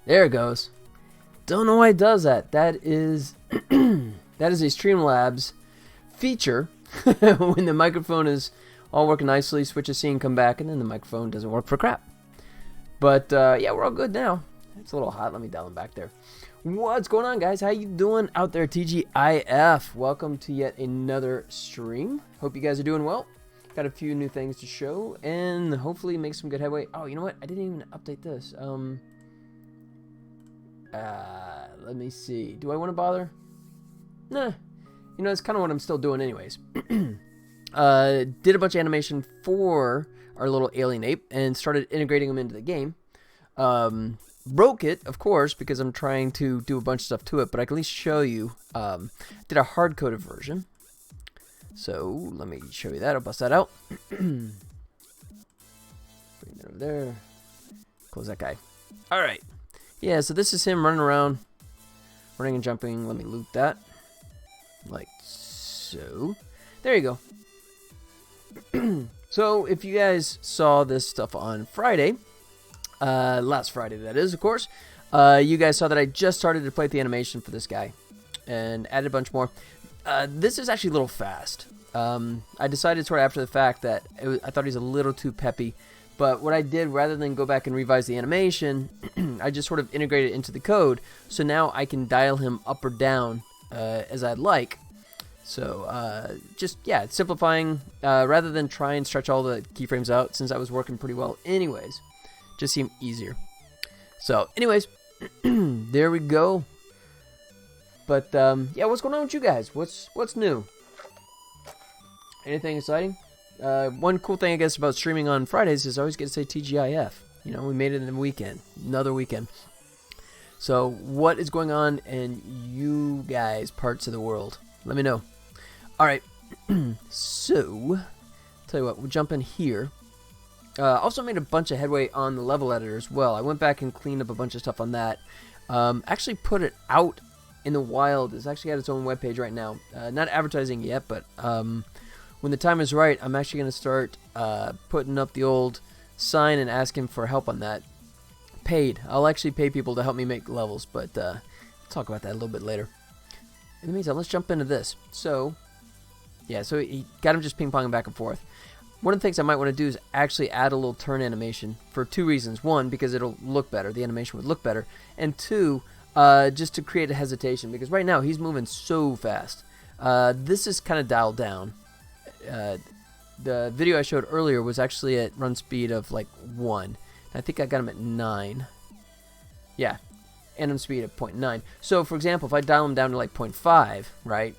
There it goes. Don't know why it does that. That is that is a Streamlabs feature. When the microphone is all working nicely, switch a scene, come back, and then the microphone doesn't work for crap. But yeah, we're all good now. It's a little hot. Let me dial them back there. What's going on, guys? How you doing out there, TGIF? Welcome to yet another stream. Hope you guys are doing well. Got a few new things to show, and hopefully make some good headway. Oh, you know what? I didn't even update this. Let me see. Do I want to bother? Nah. You know, it's kind of what I'm still doing anyways. Did a bunch of animation for our little alien ape and started integrating them into the game. Broke it, of course, because I'm trying to do a bunch of stuff to it, but I can at least show you. Did a hard-coded version. So, let me show you that. I'll bust that out. Bring that over there. Close that guy. Alright. Yeah, so this is him running around, running and jumping. Let me loop that. Like so. There you go. So, if you guys saw this stuff on Friday, last Friday that is, of course, you guys saw that I just started to play the animation for this guy and added a bunch more. This is actually a little fast. I decided sort of after the fact that I thought he was a little too peppy. But what I did, rather than go back and revise the animation, I just sort of integrated it into the code. So now I can dial him up or down as I'd like. So just, yeah, it's simplifying. Rather than try and stretch all the keyframes out, since I was working pretty well anyways. Just seemed easier. So, anyways, there we go. But, yeah, what's going on with you guys? What's new? Anything exciting? One cool thing, I guess, about streaming on Fridays is I always get to say TGIF. You know, we made it in the weekend. Another weekend. So, what is going on in you guys' parts of the world? Let me know. Alright. So, tell you what, we'll jump in here. Also made a bunch of headway on the level editor as well. I went back and cleaned up a bunch of stuff on that. Actually put it out in the wild. It's actually got its own webpage right now. Not advertising yet, but when the time is right, I'm actually going to start putting up the old sign and asking for help on that. Paid. I'll actually pay people to help me make levels, but I'll talk about that a little bit later. In the meantime, let's jump into this. So, yeah, so he got him just ping-ponging back and forth. One of the things I might want to do is actually add a little turn animation for two reasons. One, because it'll look better. The animation would look better. And two, just to create a hesitation, because right now he's moving so fast. This is kind of dialed down. The video I showed earlier was actually at run speed of like 1. I think I got him at 9. Yeah, anim speed of 0.9. So, for example, if I dial him down to like 0.5, right,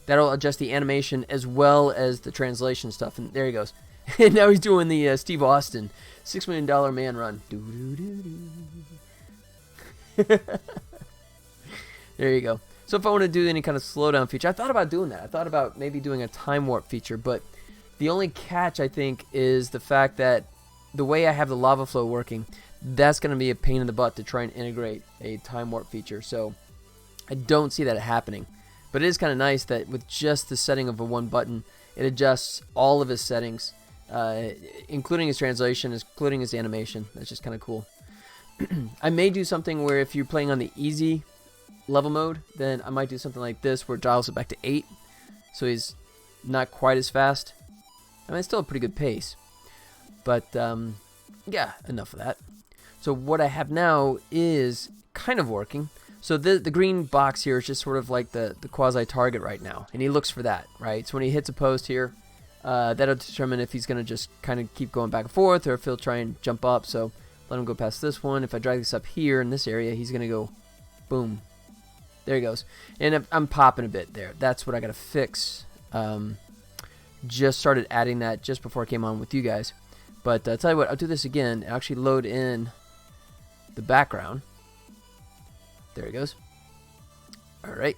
that'll adjust the animation as well as the translation stuff. And there he goes. And now he's doing the Steve Austin $6 Million Man run. There you go. So if I want to do any kind of slowdown feature, I thought about doing that. I thought about maybe doing a time warp feature, but the only catch, I think, is the fact that the way I have the lava flow working, that's going to be a pain in the butt to try and integrate a time warp feature. So I don't see that happening. But it is kind of nice that with just the setting of a one button, it adjusts all of his settings, including his translation, including his animation. That's just kind of cool. I may do something where if you're playing on the easy level mode, then I might do something like this where it dials it back to 8, so he's not quite as fast. I mean, it's still a pretty good pace. But, yeah, enough of that. So what I have now is kind of working. So the green box here is just sort of like the quasi-target right now, and he looks for that, right? So when he hits a post here, that'll determine if he's going to just kind of keep going back and forth or if he'll try and jump up. So let him go past this one. If I drag this up here in this area, he's going to go boom. There he goes. And I'm popping a bit there. That's what I got to fix. Just started adding that just before I came on with you guys. But I'll tell you what, I'll do this again. I'll actually load in the background. There it goes. Alright.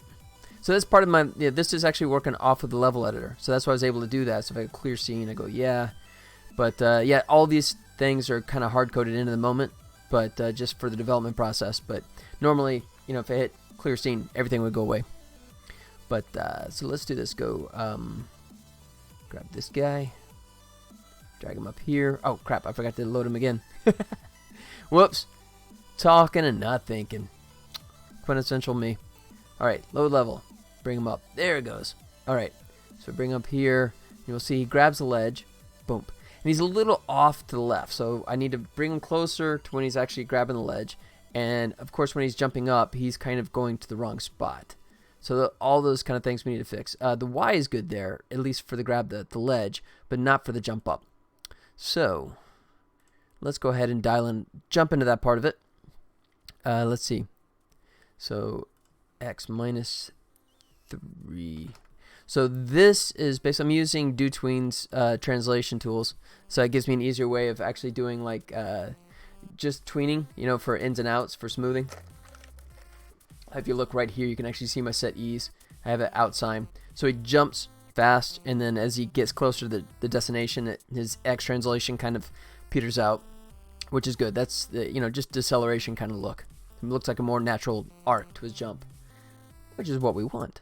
So that's part of my, yeah, this is actually working off of the level editor. So that's why I was able to do that. So if I have a clear scene, I go, yeah. But yeah, all these things are kind of hard-coded into the moment, but just for the development process. But normally, you know, if I hit clear scene, everything would go away. But so let's do this. Go grab this guy, drag him up here. Oh crap! I forgot to load him again. Whoops! Talking and not thinking. Quintessential me. All right, load level. Bring him up. There it goes. All right. So bring him up here. You'll see he grabs the ledge. Boom. And he's a little off to the left, so I need to bring him closer to when he's actually grabbing the ledge. And of course, when he's jumping up, he's kind of going to the wrong spot. So all those kind of things we need to fix. The Y is good there, at least for the grab the ledge, but not for the jump up. So let's go ahead and jump into that part of it. Let's see. So X minus 3. So this is based. I'm using DoTween's translation tools, so it gives me an easier way of actually doing like just tweening, you know, for ins and outs for smoothing. If you look right here, you can actually see my set ease. I have it out sign, so he jumps fast, and then as he gets closer to the destination, his X translation kind of peters out, which is good. That's the, you know, just deceleration kind of look. It looks like a more natural arc to his jump, which is what we want.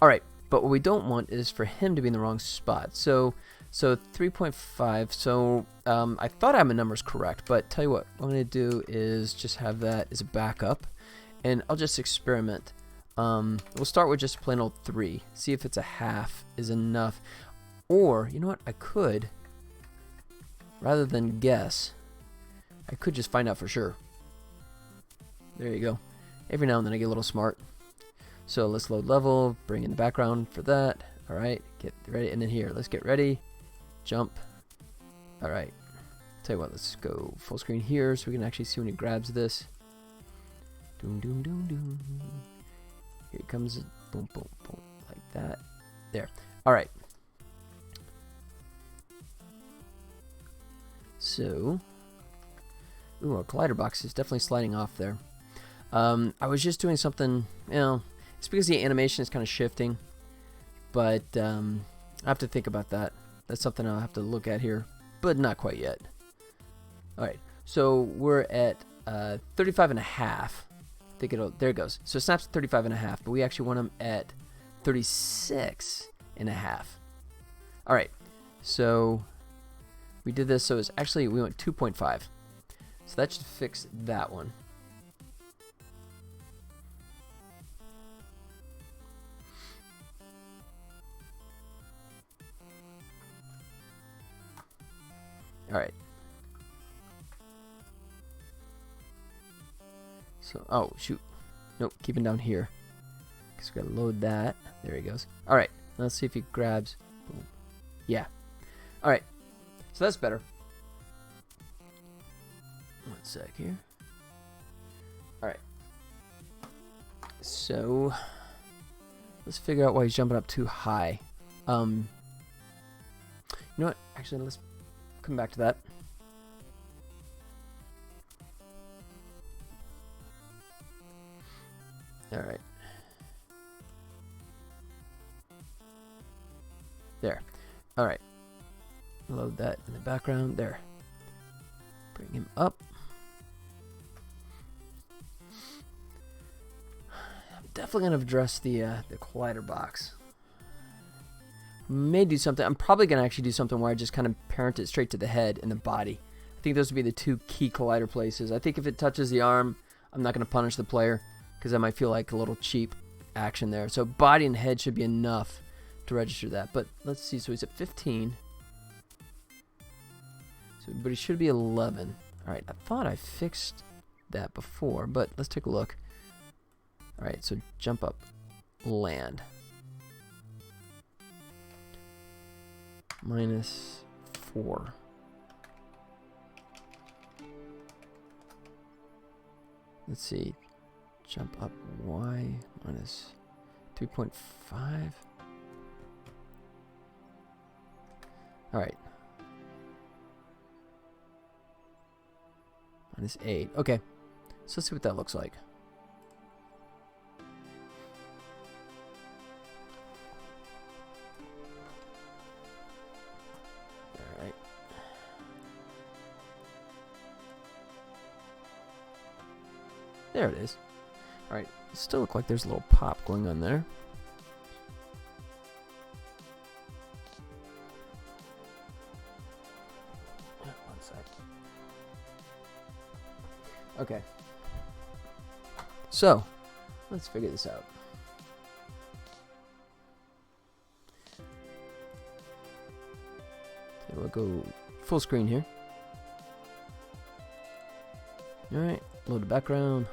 All right. But what we don't want is for him to be in the wrong spot. So 3.5. So I thought I had my numbers correct, but tell you what I'm going to do is just have that as a backup, and I'll just experiment. We'll start with just plain old 3. See if it's a half is enough. Or, you know what, I could, rather than guess, I could just find out for sure. There you go. Every now and then I get a little smart. So let's load level, bring in the background for that. All right, get ready, and then here, let's get ready, jump. All right, tell you what, let's go full screen here so we can actually see when he grabs this. Doom, doom, doom, doom. Here he comes, boom, boom, boom, like that. There. All right. So, ooh, our collider box is definitely sliding off there. I was just doing something, you know. It's because the animation is kind of shifting, but I have to think about that. That's something I'll have to look at here, but not quite yet. All right, so we're at 35 and a half. I think there it goes. So it snaps at 35 and a half, but we actually want them at 36 and a half. All right, so we did this. So it's actually, we went 2.5. So that should fix that one. All right. So, oh, shoot. Nope, keep him down here. Because we got to load that. There he goes. All right. Let's see if he grabs. Boom. Yeah. All right. So that's better. One sec here. All right. So, let's figure out why he's jumping up too high. You know what? Actually, let's come back to that. All right. There. All right. Load that in the background. There. Bring him up. I'm definitely going to address the collider box. May do something. I'm probably going to actually do something where I just kind of parent it straight to the head and the body. I think those would be the two key collider places. I think if it touches the arm, I'm not going to punish the player because I might feel like a little cheap action there. So body and head should be enough to register that. But let's see. So he's at 15. So, but he should be 11. All right. I thought I fixed that before, but let's take a look. All right. So jump up, land. -4. Let's see. Jump up Y minus 3.5. All right. -8. Okay. So let's see what that looks like. All right. There it is. All right. Still look like there's a little pop going on there. Okay. So, let's figure this out. So we'll go full screen here. Alright, load the background.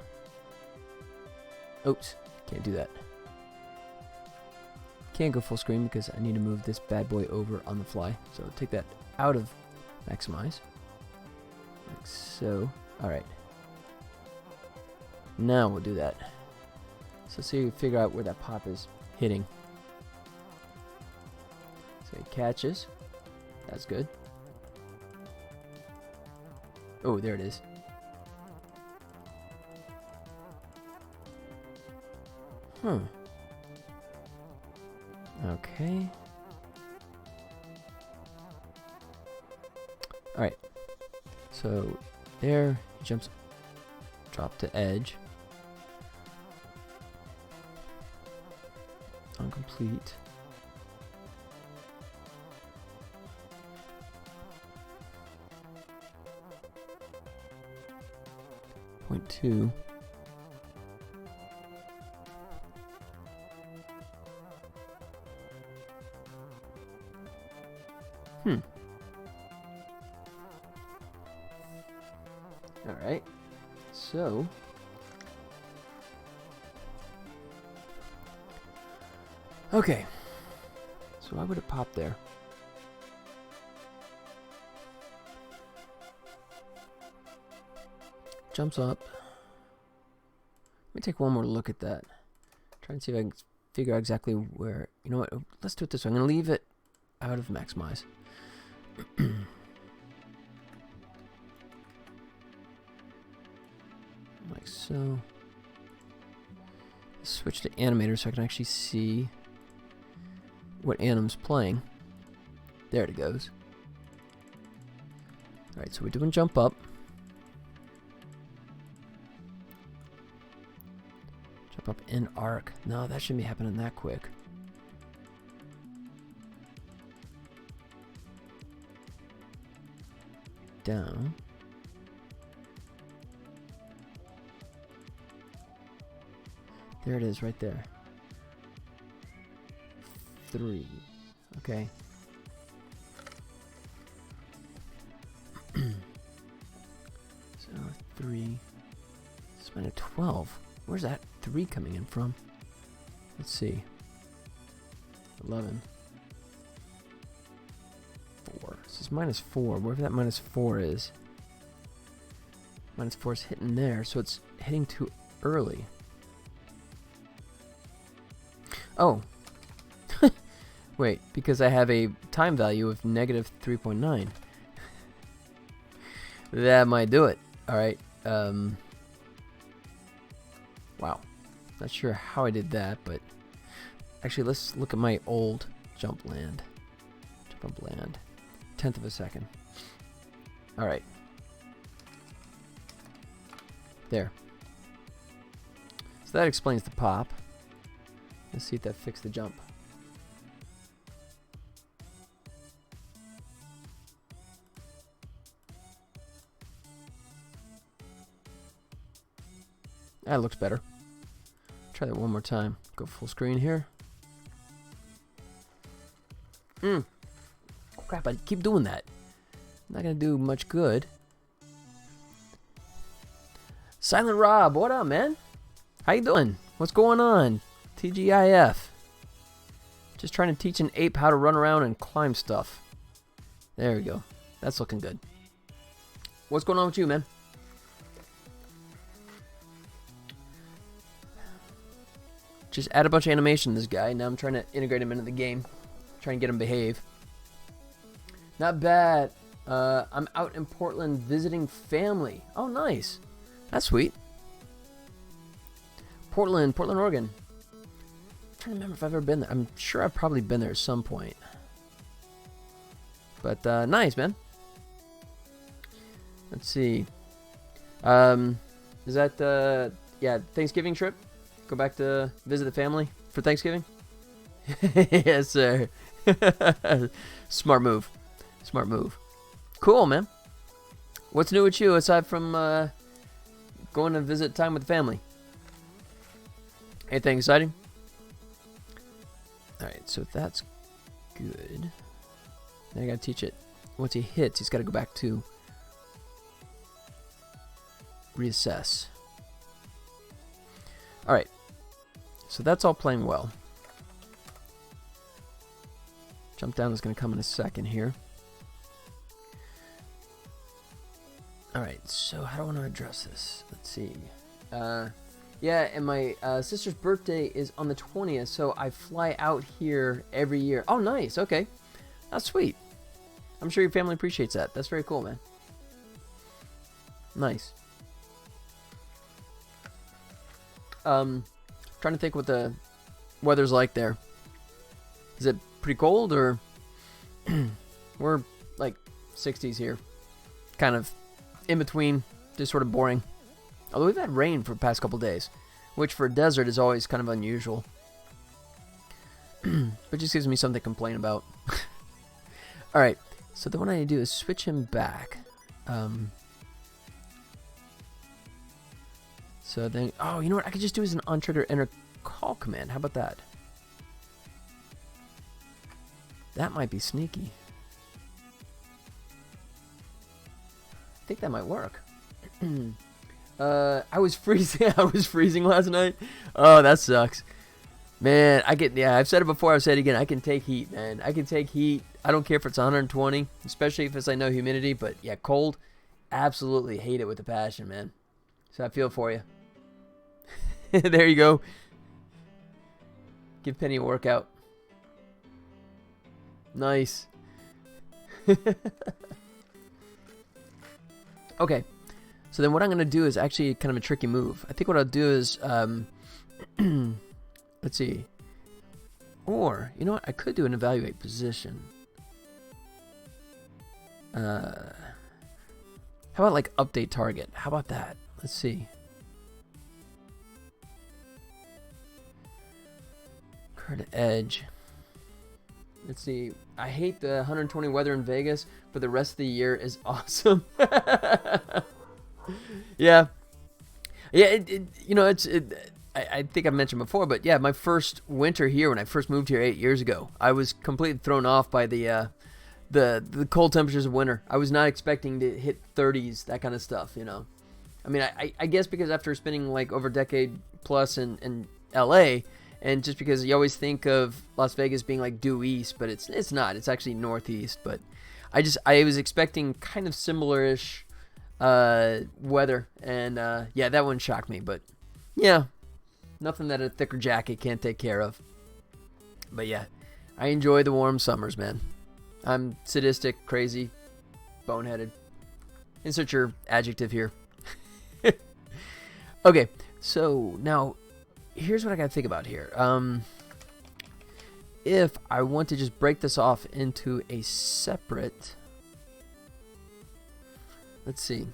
Oops, can't do that. Can't go full screen because I need to move this bad boy over on the fly. So take that out of maximize. Like so. Alright. Now we'll do that. So see, you figure out where that pop is hitting. So it catches. That's good. Oh, there it is. Okay. Alright. So there, he jumps, drop to edge. Incomplete. Point 2. Alright, so okay, so why would it pop there? Jumps up. Let me take one more look at that. Try and see if I can figure out exactly where. You know what? Let's do it this way. I'm going to leave it out of maximize. Like so. Switch to animator so I can actually see what anim's playing. There it goes. Alright, so we're doing jump up. Jump up in arc. No, that shouldn't be happening that quick. Down. There it is, right there. 3. Okay. So 3. Spend a 12. Where's that 3 coming in from? Let's see. 11. 4. This is -4. Wherever that -4 is. -4 is hitting there, so it's hitting too early. Oh. Wait, because I have a time value of -3.9. That might do it. Alright. Wow. Not sure how I did that, but actually let's look at my old jump land. Jump up land. 1/10 of a second. Alright. There. So that explains the pop. Let's see if that fixed the jump. That looks better. Try that one more time. Go full screen here. Crap, I keep doing that. Not gonna do much good. Silent Rob, what up, man? How you doing? What's going on? TGIF. Just trying to teach an ape how to run around and climb stuff. There we go. That's looking good. What's going on with you, man? Just add a bunch of animation to this guy. Now I'm trying to integrate him into the game. Trying to get him to behave. Not bad. I'm out in Portland visiting family. Oh, nice. That's sweet. Portland, Oregon. I'm trying to remember if I've ever been there. I'm sure I've probably been there at some point. But nice, man. Let's see. Is that yeah, Thanksgiving trip? Go back to visit the family for Thanksgiving? Yes, sir. Smart move. Smart move. Cool, man. What's new with you aside from going to visit time with the family. Anything exciting? Alright, so that's good. Then I gotta teach it. Once he hits, he's gotta go back to reassess. Alright. So that's all playing well. Jump down is gonna come in a second here. Alright, so how do I want to address this? Let's see. Yeah, and my sister's birthday is on the 20th, so I fly out here every year. Oh, nice. Okay. That's sweet. I'm sure your family appreciates that. That's very cool, man. Nice. Trying to think what the weather's like there. Is it pretty cold, or we're like 60s here? Kind of in between, just sort of boring. Although we've had rain for the past couple days, which for a desert is always kind of unusual. But just gives me something to complain about. Alright, so then what I need to do is switch him back. So then, oh, you know what? I could just do as an on-trigger enter call command. How about that? That might be sneaky. I think that might work. I was freezing. I was freezing last night. Oh, that sucks, man. Yeah, I've said it before. I've said it again. I can take heat, man. I can take heat. I don't care if it's 120, especially if it's like no humidity. But yeah, cold, absolutely hate it with a passion, man. So I feel for you. There you go. Give Penny a workout. Nice. Okay. So then what I'm going to do is actually kind of a tricky move. I think what I'll do is, let's see. Or, you know what? I could do an evaluate position. How about like update target? How about that? Let's see. Current edge. Let's see. I hate the 120 weather in Vegas, but the rest of the year is awesome. Yeah. Yeah, you know, I think I've mentioned before, but yeah, my first winter here, when I first moved here 8 years ago, I was completely thrown off by the cold temperatures of winter. I was not expecting to hit 30s, that kind of stuff, you know. I mean, I guess because after spending like over a decade plus in LA, and just because you always think of Las Vegas being like due east, but it's not. It's actually northeast. But I was expecting kind of similar-ish weather, and yeah, that one shocked me. But yeah, nothing that a thicker jacket can't take care of. But yeah, I enjoy the warm summers, man. I'm sadistic, crazy, boneheaded. Insert your adjective here. Okay, so now here's what I gotta think about here. If I want to just break this off into a separate, let's see,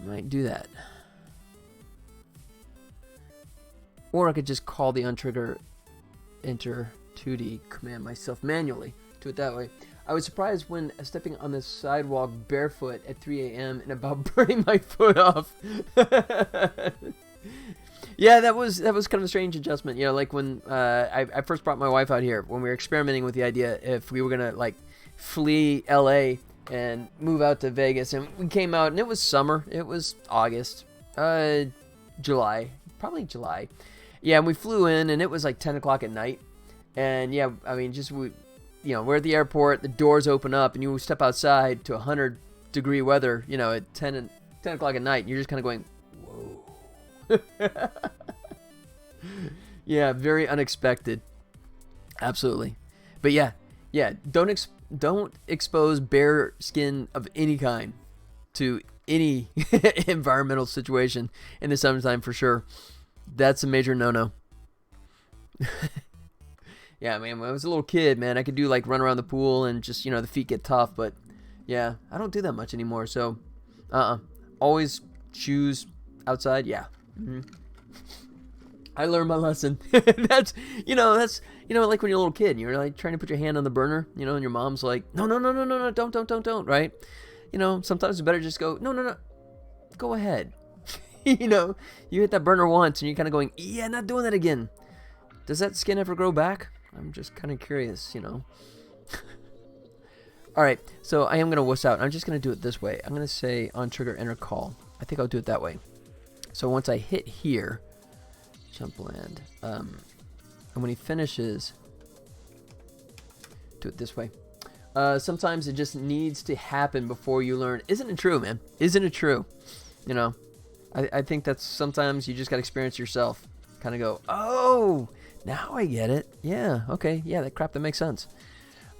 might do that, or I could just call the untrigger enter 2D command myself manually. Do it that way. I was surprised when stepping on the sidewalk barefoot at 3 a.m. and about burning my foot off. Yeah, that was kind of a strange adjustment. You know, like when I first brought my wife out here, when we were experimenting with the idea if we were gonna like flee LA and move out to Vegas, and we came out and it was summer. It was August, July, probably July. Yeah, and we flew in and it was like 10 o'clock at night. And yeah, I mean, you know, we're at the airport, the doors open up, and you step outside to 100-degree weather, you know, at 10 o'clock at night, and you're just kind of going, whoa. Yeah, very unexpected. Absolutely. But yeah, don't expose bare skin of any kind to any environmental situation in the summertime for sure. That's a major no-no. Yeah, man, when I was a little kid, man, I could do like run around the pool and just, you know, the feet get tough, but yeah, I don't do that much anymore. So, always shoes outside. Yeah. Mm-hmm. I learned my lesson. That's like when you're a little kid and you're like trying to put your hand on the burner, you know, and your mom's like, no, don't, right? you know, sometimes it's better just go, no, go ahead. You know, you hit that burner once and you're kind of going, yeah, not doing that again. Does that skin ever grow back? I'm just kind of curious, you know. All right, so I am going to wuss out. I'm just going to do it this way. I'm going to say on trigger, enter call. I think I'll do it that way. So once I hit here, jump land, and when he finishes, do it this way. Sometimes it just needs to happen before you learn. Isn't it true, man? Isn't it true? You know, I think that's sometimes you just got to experience yourself. Kind of go, oh, now I get it. Yeah, okay, yeah, that crap, that makes sense.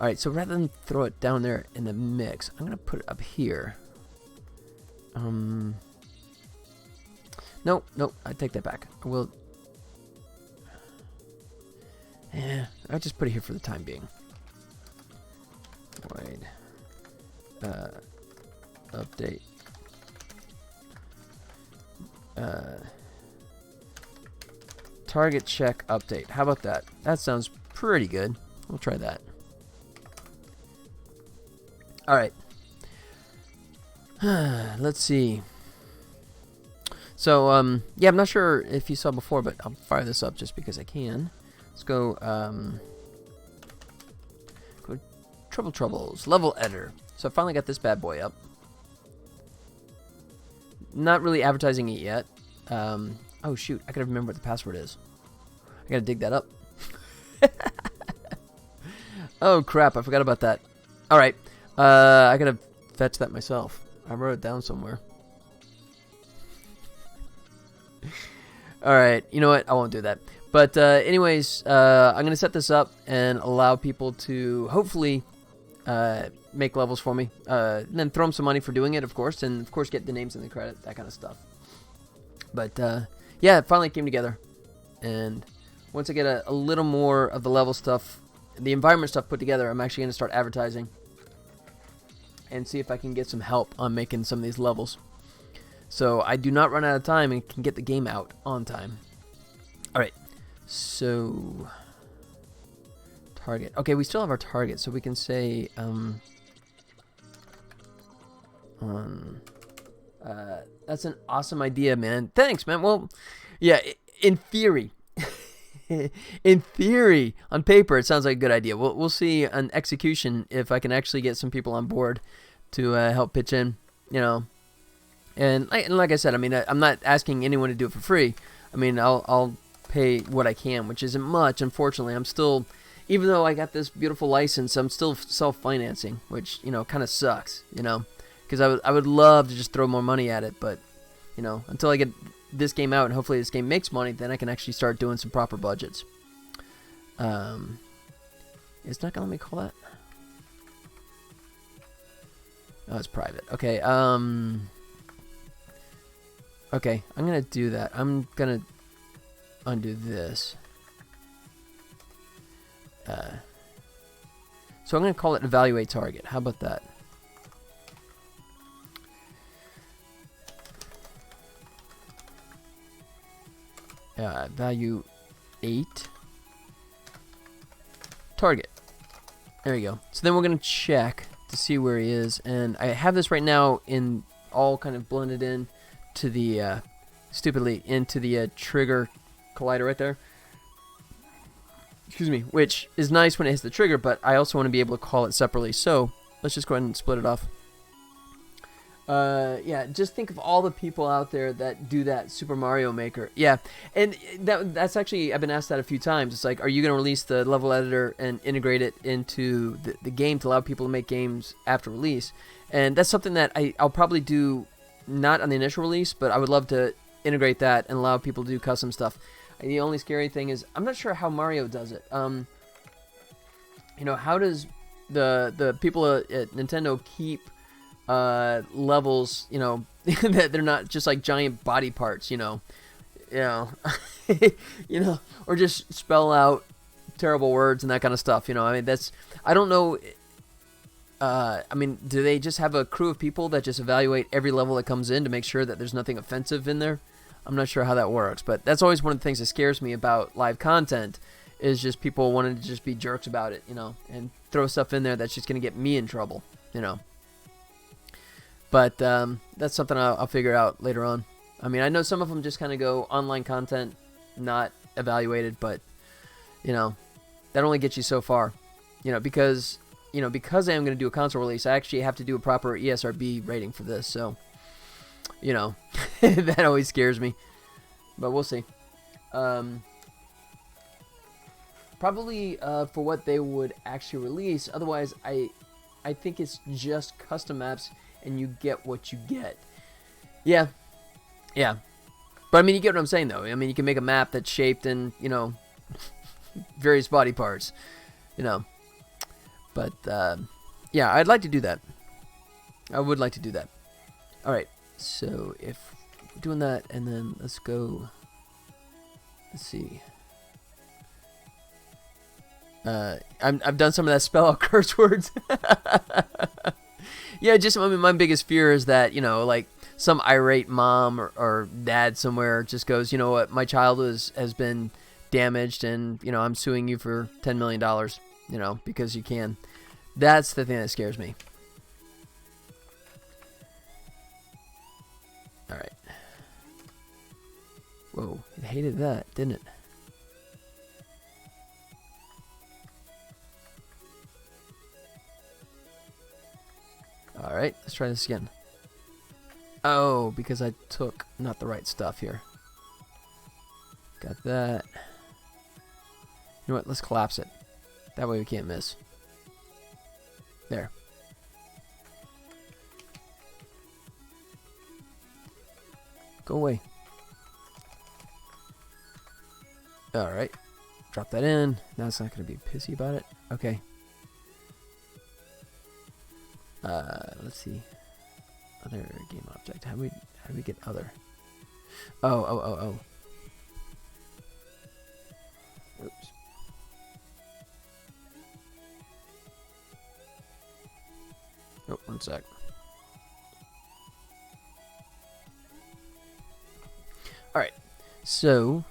All right, so rather than throw it down there in the mix, I'm going to put it up here. Nope, I take that back. I will. Yeah, I'll just put it here for the time being. Void. Update. Target check update. How about that? That sounds pretty good. We'll try that. All right. Let's see. So, yeah, I'm not sure if you saw before, but I'll fire this up just because I can. Let's go, go Tribble Troubles, level editor. So I finally got this bad boy up. Not really advertising it yet. Oh, shoot, I gotta remember what the password is. I gotta dig that up. Oh, crap, I forgot about that. All right, I gotta fetch that myself. I wrote it down somewhere. All right, you know what? I won't do that. But anyways, I'm going to set this up and allow people to hopefully make levels for me. And then throw them some money for doing it, of course. And, of course, get the names and the credit, that kind of stuff. But, yeah, it finally came together. And once I get a little more of the level stuff, the environment stuff put together, I'm actually going to start advertising. And see if I can get some help on making some of these levels. So I do not run out of time and can get the game out on time. All right, so target. Okay, we still have our target, so we can say that's an awesome idea, man. Thanks, man. Well, yeah, in theory, in theory, on paper, it sounds like a good idea. We'll see on execution if I can actually get some people on board to help pitch in, you know. And like I said, I mean, I'm not asking anyone to do it for free. I mean, I'll pay what I can, which isn't much. Unfortunately, I'm still, even though I got this beautiful license, I'm still self-financing, which, you know, kind of sucks, you know, because I would love to just throw more money at it, but, you know, until I get this game out and hopefully this game makes money, then I can actually start doing some proper budgets. It's not gonna let me call that. Oh, it's private. Okay. Okay, I'm going to do that. I'm going to undo this. So I'm going to call it evaluate target. How about that? Value 8 target. There you go. So then we're going to check to see where he is. And I have this right now in all kind of blended in to the stupidly into the trigger collider right there. Excuse me, which is nice when it hits the trigger, but I also want to be able to call it separately. So let's just go ahead and split it off. Yeah, just think of all the people out there that do that Super Mario Maker. Yeah, and that's actually, I've been asked that a few times. It's like, are you going to release the level editor and integrate it into the game to allow people to make games after release? And that's something that I'll probably do. Not on the initial release, but I would love to integrate that and allow people to do custom stuff. The only scary thing is I'm not sure how Mario does it. You know, how does the people at Nintendo keep levels, you know, that they're not just like giant body parts, you know, you know, or just spell out terrible words and that kind of stuff, you know. I mean, I don't know. I mean, do they just have a crew of people that just evaluate every level that comes in to make sure that there's nothing offensive in there? I'm not sure how that works, but that's always one of the things that scares me about live content is just people wanting to just be jerks about it, you know, and throw stuff in there that's just going to get me in trouble, you know. But that's something I'll figure out later on. I mean, I know some of them just kind of go online content, not evaluated, but, you know, that only gets you so far. Because I am going to do a console release, I actually have to do a proper ESRB rating for this. So, that always scares me. But we'll see. Probably for what they would actually release. Otherwise, I think it's just custom maps, and you get what you get. Yeah. But I mean, you get what I'm saying, though. I mean, you can make a map that's shaped in, various body parts, But, yeah, I'd like to do that. I would like to do that. All right, so if we're doing that, and then let's go, let's see. I've done some of that spell out curse words. Yeah, my biggest fear is that, like some irate mom or dad somewhere just goes, you know what, my child has been damaged, and, I'm suing you for $10 million, because you can. That's the thing that scares me. All right. Whoa, it hated that, didn't it? All right, let's try this again. Oh, because I took not the right stuff here. Got that. You know what? Let's collapse it. That way we can't miss. There. Go away. All right. Drop that in. Now it's not going to be pissy about it. Okay. Let's see. Other game object. How do we get other? Oh. Oops. Oh, one sec. All right. So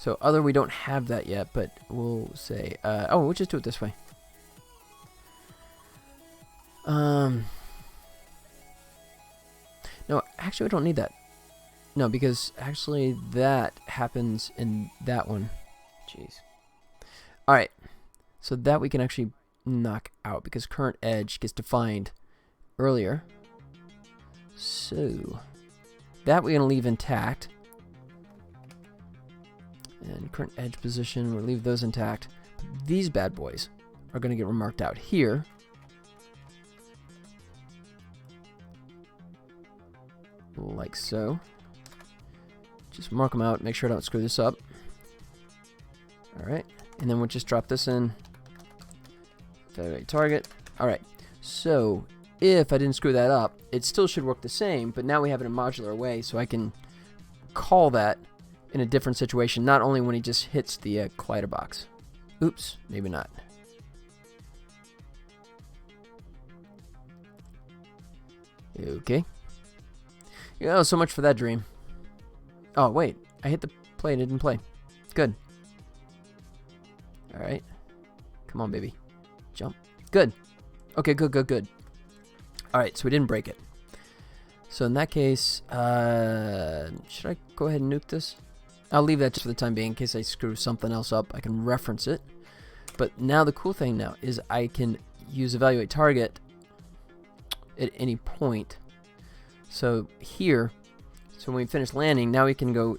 So other, we don't have that yet, but we'll say, we'll just do it this way. No, actually we don't need that. No, because actually that happens in that one. Jeez. Alright, so that we can actually knock out because current edge gets defined earlier. So that we're going to leave intact. And current edge position, we'll leave those intact. These bad boys are going to get remarked out here. Like so. Just mark them out, make sure I don't screw this up. Alright, and then we'll just drop this in. Evaluate target. Alright, so if I didn't screw that up, it still should work the same, but now we have it in a modular way, so I can call that in a different situation, not only when he just hits the collider box. Oops, maybe not. Okay. Yeah, so much for that dream. Oh, wait. I hit the play and it didn't play. Good. Alright. Come on, baby. Jump. Good. Okay, good. Alright, so we didn't break it. So in that case, should I go ahead and nuke this? I'll leave that just for the time being in case I screw something else up. I can reference it. But now the cool thing now is I can use evaluate target at any point. So here, so when we finish landing, now we can go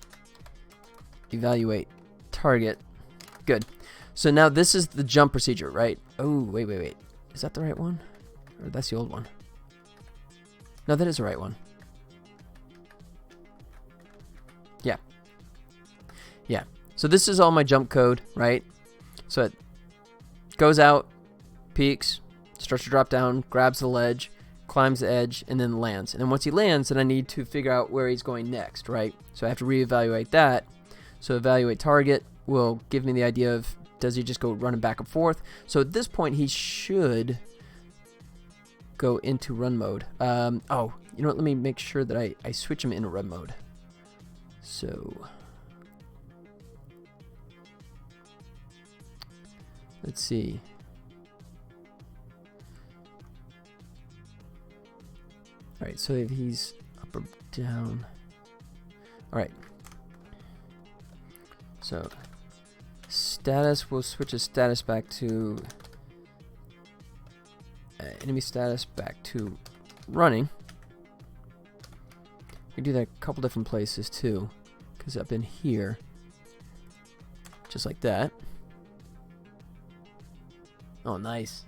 evaluate target. Good. So now this is the jump procedure, right? Oh, wait. Is that the right one? Or that's the old one? No, that is the right one. Yeah. So this is all my jump code, right? So it goes out, peaks, starts to drop down, grabs the ledge, climbs the edge, and then lands. And then once he lands, then I need to figure out where he's going next, right? So I have to reevaluate that. So evaluate target will give me the idea of, does he just go running back and forth? So at this point, he should go into run mode. Oh, you know what? Let me make sure that I switch him into run mode. So Let's see. Alright, so if he's up or down. Alright. So, status, we'll switch his status back to enemy status back to running. We can do that a couple different places too, because up in here, just like that. Oh, nice.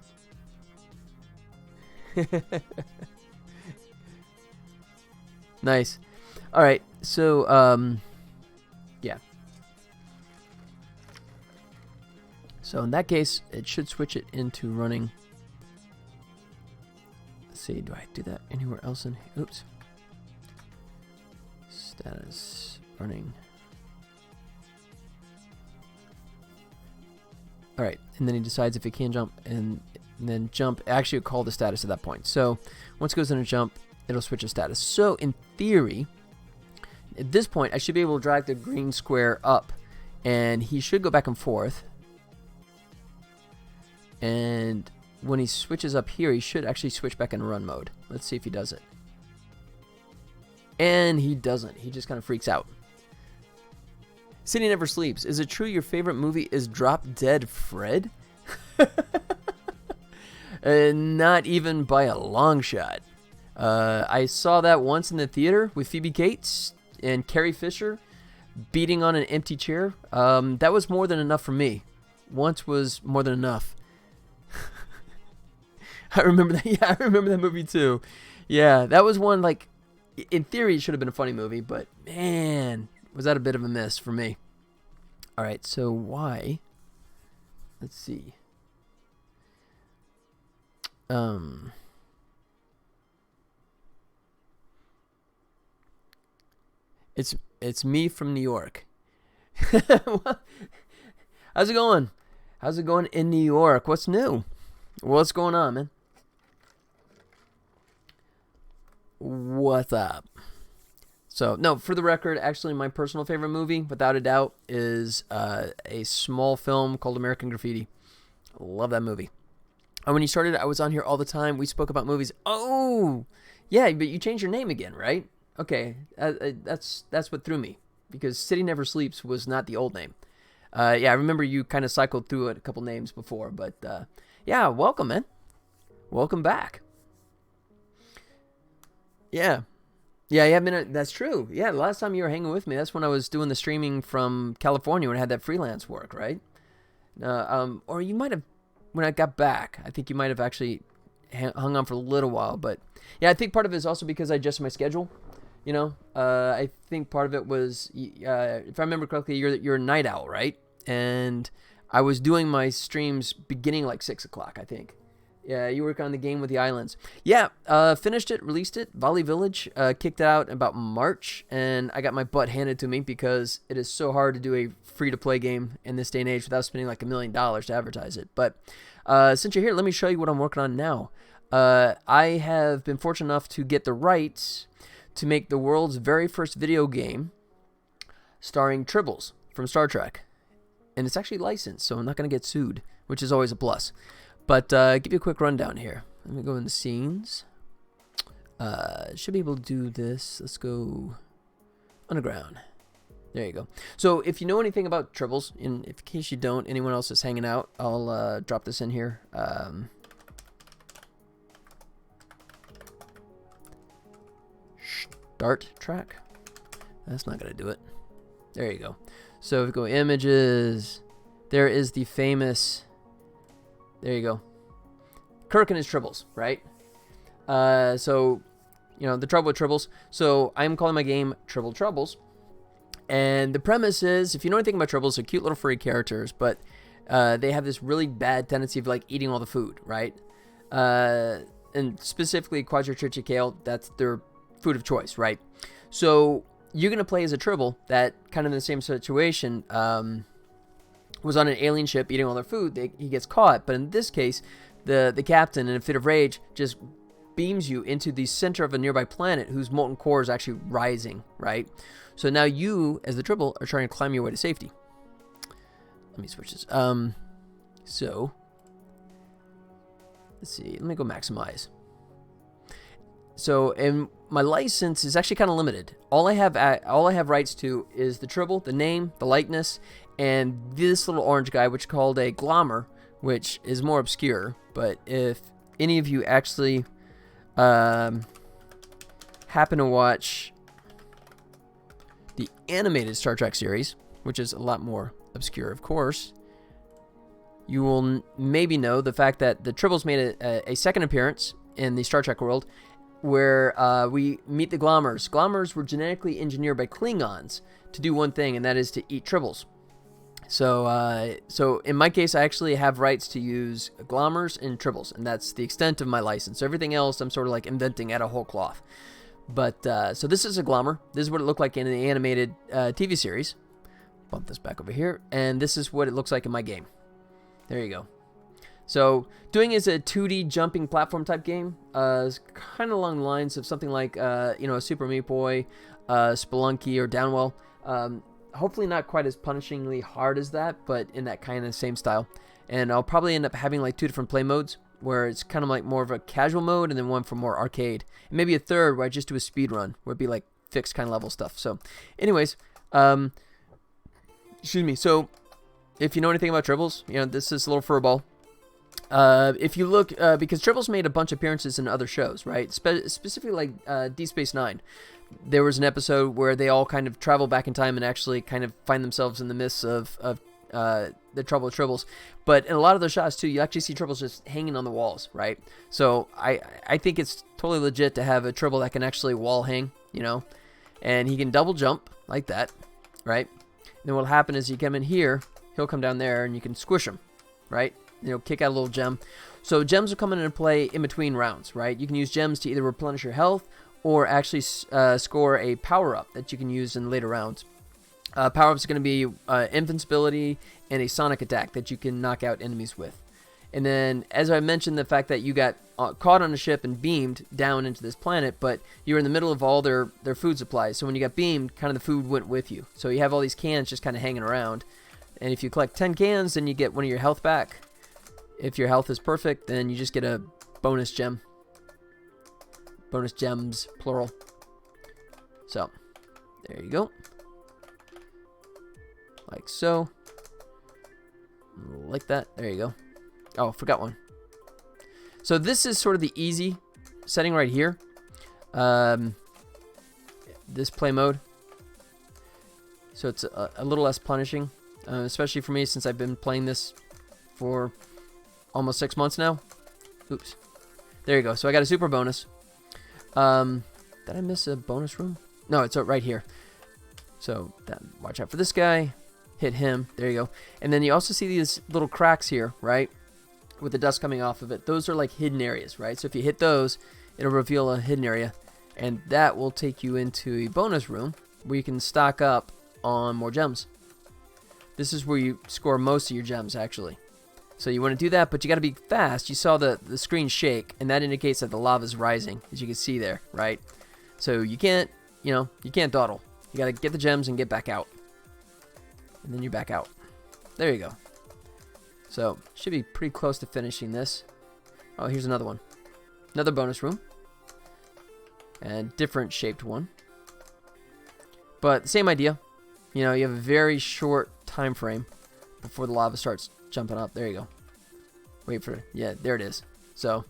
Nice. All right, so yeah. So in that case, it should switch it into running. Let's see, do I do that anywhere else in here? Oops. Status running. All right, and then he decides if he can jump, and then jump. Actually, it'll call the status at that point. So once it goes into jump, it'll switch the status. So in theory, at this point, I should be able to drag the green square up, and he should go back and forth. And when he switches up here, he should actually switch back in run mode. Let's see if he does it. And he doesn't. He just kind of freaks out. City Never Sleeps. Is it true your favorite movie is Drop Dead Fred? Not even by a long shot. I saw that once in the theater with Phoebe Cates and Carrie Fisher beating on an empty chair. That was more than enough for me. Once was more than enough. I remember that. Yeah, I remember that movie too. Yeah, that was one, like, in theory it should have been a funny movie, but man, was that a bit of a miss for me. All right, so why? Let's see. It's me from New York. How's it going? How's it going in New York? What's new? What's going on, man? What's up? So, no, for the record, actually my personal favorite movie, without a doubt, is a small film called American Graffiti. Love that movie. And when you started, I was on here all the time. We spoke about movies. Oh, yeah, but you changed your name again, right? Okay, that's what threw me, because City Never Sleeps was not the old name. Yeah, I remember you kind of cycled through it a couple names before, but yeah, welcome, man. Welcome back. Yeah. Yeah, you have been. That's true. Yeah, the last time you were hanging with me, that's when I was doing the streaming from California when I had that freelance work, right? Or you might have, when I got back, I think you might have actually hung on for a little while. But yeah, I think part of it is also because I adjusted my schedule. You know, I think part of it was, if I remember correctly, you're a night owl, right? And I was doing my streams beginning like 6 o'clock, I think. Yeah, you work on the game with the islands. Yeah, finished it, released it. Volley Village, kicked it out in about March, and I got my butt handed to me because it is so hard to do a free-to-play game in this day and age without spending like $1 million to advertise it. But since you're here, let me show you what I'm working on now. I have been fortunate enough to get the rights to make the world's very first video game starring Tribbles from Star Trek. And it's actually licensed, so I'm not going to get sued, which is always a plus. But give you a quick rundown here. Let me go into scenes. Should be able to do this. Let's go underground. There you go. So if you know anything about Tribbles, in case you don't, anyone else is hanging out, I'll drop this in here. Start track. That's not going to do it. There you go. So if we go images, there is the famous... There you go. Kirk and his Tribbles, right? So, you know, the trouble with Tribbles. So I'm calling my game Tribble Troubles. And the premise is, if you know anything about Tribbles, they're cute little furry characters, but they have this really bad tendency of like eating all the food, right? And specifically Quadritrichicale, that's their food of choice, right? So you're going to play as a Tribble that kind of in the same situation, was on an alien ship eating all their food. He gets caught, but in this case, the captain, in a fit of rage, just beams you into the center of a nearby planet whose molten core is actually rising, right? So now you, as the Tribble, are trying to climb your way to safety. Let me switch this. So, let's see. Let me go maximize. So, and my license is actually kind of limited. All I have rights to is the Tribble, the name, the likeness, and this little orange guy, which is called a glommer, which is more obscure. But if any of you actually happen to watch the animated Star Trek series, which is a lot more obscure, of course, you will maybe know the fact that the Tribbles made a second appearance in the Star Trek world, where we meet the Glommers. Glommers were genetically engineered by Klingons to do one thing, and that is to eat Tribbles. So in my case, I actually have rights to use Glommers and Tribbles, and that's the extent of my license. So everything else, I'm sort of like inventing out of whole cloth. But so this is a Glommer. This is what it looked like in the animated TV series. Bump this back over here, and this is what it looks like in my game. There you go. So doing is a 2D jumping platform type game. Is kind of along the lines of something like a Super Meat Boy, Spelunky, or Downwell. Hopefully not quite as punishingly hard as that, but in that kind of same style. And I'll probably end up having like 2 different play modes, where it's kind of like more of a casual mode, and then one for more arcade. And maybe a third where I just do a speed run, where it'd be like fixed kind of level stuff. So anyways, excuse me. So if you know anything about Tribbles, this is a little furball. If you look, because Tribbles made a bunch of appearances in other shows, right? Specifically like Deep Space Nine. There was an episode where they all kind of travel back in time and actually kind of find themselves in the midst of the trouble with Tribbles. But in a lot of those shots too, you actually see Tribbles just hanging on the walls, right? So I think it's totally legit to have a Tribble that can actually wall hang, and he can double jump like that, right? And then what'll happen is you come in here, he'll come down there, and you can squish him, right? Kick out a little gem. So gems will come into play in between rounds, right? You can use gems to either replenish your health or actually score a power-up that you can use in later rounds. Power-ups are going to be invincibility and a sonic attack that you can knock out enemies with. And then, as I mentioned, the fact that you got caught on a ship and beamed down into this planet, but you were in the middle of all their food supplies. So when you got beamed, kind of the food went with you. So you have all these cans just kind of hanging around. And if you collect 10 cans, then you get one of your health back. If your health is perfect, then you just get a bonus gem. Bonus gems, plural. So, there you go. Like so. Like that. There you go. Oh, forgot one. So this is sort of the easy setting right here. This play mode. So it's a little less punishing. Especially for me, since I've been playing this for almost 6 months now. Oops. There you go. So I got a super bonus. Did I miss a bonus room? No, it's right here. So watch out for this guy. Hit him. There you go. And then you also see these little cracks here, right? With the dust coming off of it. Those are like hidden areas, right? So if you hit those, it'll reveal a hidden area. And that will take you into a bonus room where you can stock up on more gems. This is where you score most of your gems, actually. So you want to do that, but you got to be fast. You saw the screen shake, and that indicates that the lava is rising, as you can see there, right? So you can't, you can't dawdle. You got to get the gems and get back out. And then you're back out. There you go. So, should be pretty close to finishing this. Oh, here's another one. Another bonus room. And different shaped one. But same idea. You have a very short time frame before the lava starts jumping up. There you go. Wait for it. Yeah, there it is. So,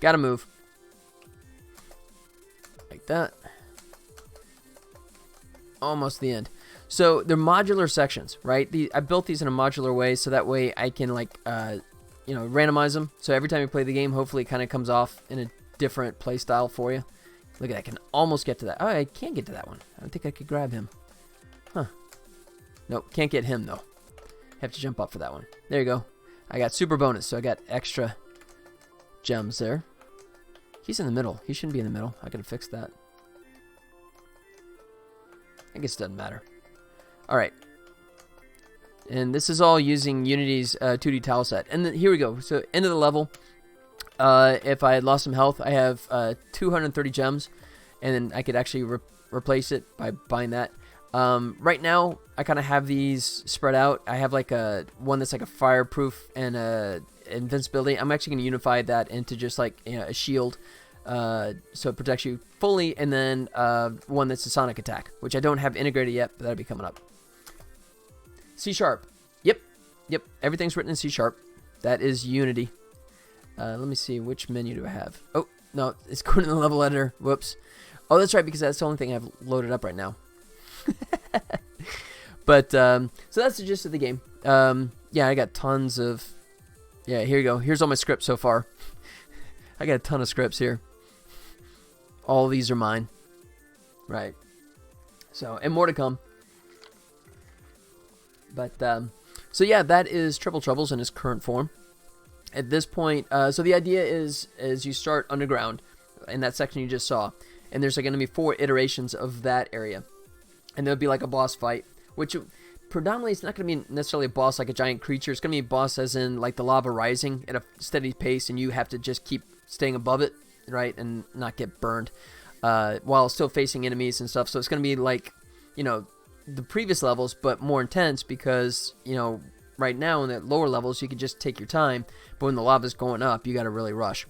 gotta move. Like that. Almost the end. So, they're modular sections, right? I built these in a modular way, so that way I can, randomize them. So, every time you play the game, hopefully it kind of comes off in a different play style for you. Look at that. I can almost get to that. Oh, I can't get to that one. I don't think I could grab him. Huh. Nope, can't get him, though. Have to jump up for that one. There you go. I got super bonus, so I got extra gems there. He's in the middle. He shouldn't be in the middle. I could have fixed that. I guess it doesn't matter. Alright. And this is all using Unity's 2D tile set. And then, here we go. So, end of the level. If I had lost some health, I have 230 gems. And then I could actually replace it by buying that. Right now, I kind of have these spread out. I have like one that's like a fireproof and a invincibility. I'm actually going to unify that into just like a shield, so it protects you fully, and then one that's a sonic attack, which I don't have integrated yet, but that'll be coming up. C#. Yep. Everything's written in C#. That is Unity. Let me see, which menu do I have? Oh, no, it's going to the level editor. Whoops. Oh, that's right, because that's the only thing I have loaded up right now. But so that's the gist of the game. Yeah, I got tons of. Yeah, here you go. Here's all my scripts so far. I got a ton of scripts here. All these are mine. Right. So, and more to come. But so yeah, that is Tribble Troubles in its current form. At this point, so the idea is you start underground in that section you just saw, and there's going to be 4 iterations of that area. And there'll be like a boss fight, which predominantly it's not going to be necessarily a boss like a giant creature. It's going to be a boss as in like the lava rising at a steady pace, and you have to just keep staying above it, right, and not get burned while still facing enemies and stuff. So it's going to be like, the previous levels, but more intense because, right now in the lower levels you can just take your time, but when the lava's going up, you got to really rush.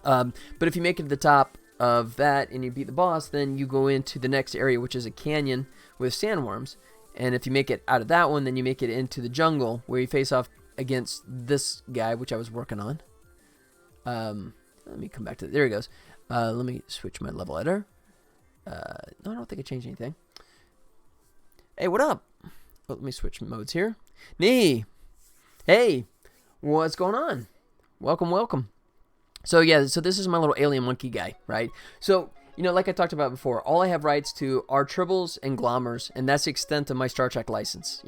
But if you make it to the top of that and you beat the boss, then you go into the next area, which is a canyon with sandworms, and if you make it out of that one, then you make it into the jungle where you face off against this guy, which I was working on. Let me come back to there he goes. Let me switch my level editor. No, I don't think I changed anything. Hey, what up? Oh, let me switch modes here. Nee, hey, what's going on? Welcome. So yeah, so this is my little alien monkey guy, right? So, like I talked about before, all I have rights to are tribbles and glommers, and that's the extent of my Star Trek license,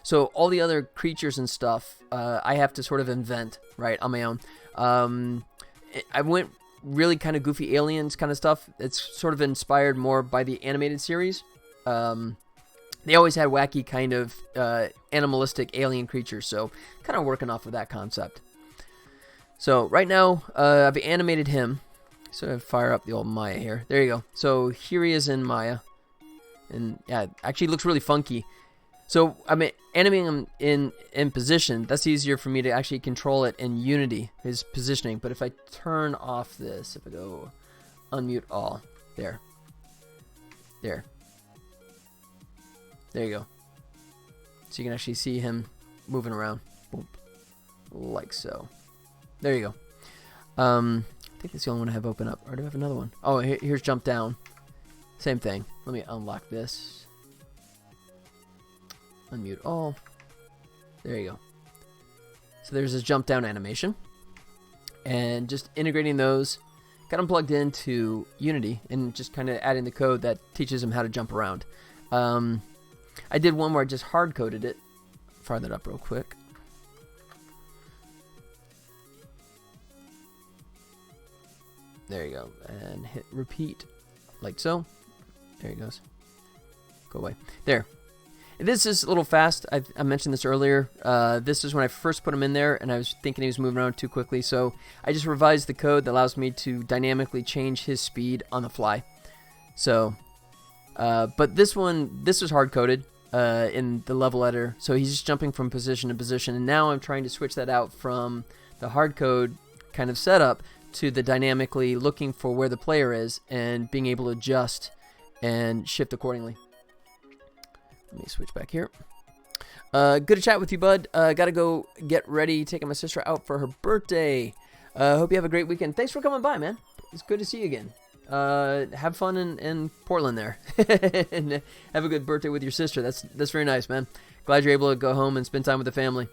So all the other creatures and stuff, I have to sort of invent, right, on my own. I went really kind of goofy aliens kind of stuff. It's sort of inspired more by the animated series. They always had wacky kind of animalistic alien creatures, so kind of working off of that concept. So right now, I've animated him. So I fire up the old Maya here. There you go. So here he is in Maya. And yeah, actually looks really funky. So I'm animating him in position. That's easier for me to actually control it in Unity, his positioning. But if I turn off this, if I go unmute all, there. There you go. So you can actually see him moving around. Boom. Like so. There you go. I think that's the only one I have open up. Or do I have another one? Oh, here's jump down. Same thing. Let me unlock this. Unmute all. There you go. So there's this jump down animation. And just integrating those. Got them plugged into Unity. And just kind of adding the code that teaches him how to jump around. I did one where I just hard-coded it. Fire that up real quick. There you go. And hit repeat. Like so. There he goes. Go away. There. This is a little fast. I mentioned this earlier. This is when I first put him in there, and I was thinking he was moving around too quickly. So I just revised the code that allows me to dynamically change his speed on the fly. So, but this was hard-coded in the level editor. So he's just jumping from position to position. And now I'm trying to switch that out from the hard code kind of setup to the dynamically looking for where the player is and being able to adjust and shift accordingly. Let me switch back here. Good to chat with you, bud. Gotta go get ready, taking my sister out for her birthday. Hope you have a great weekend. Thanks for coming by, man. It's good to see you again. Have fun in Portland there. And have a good birthday with your sister. That's very nice, man. Glad you're able to go home and spend time with the family.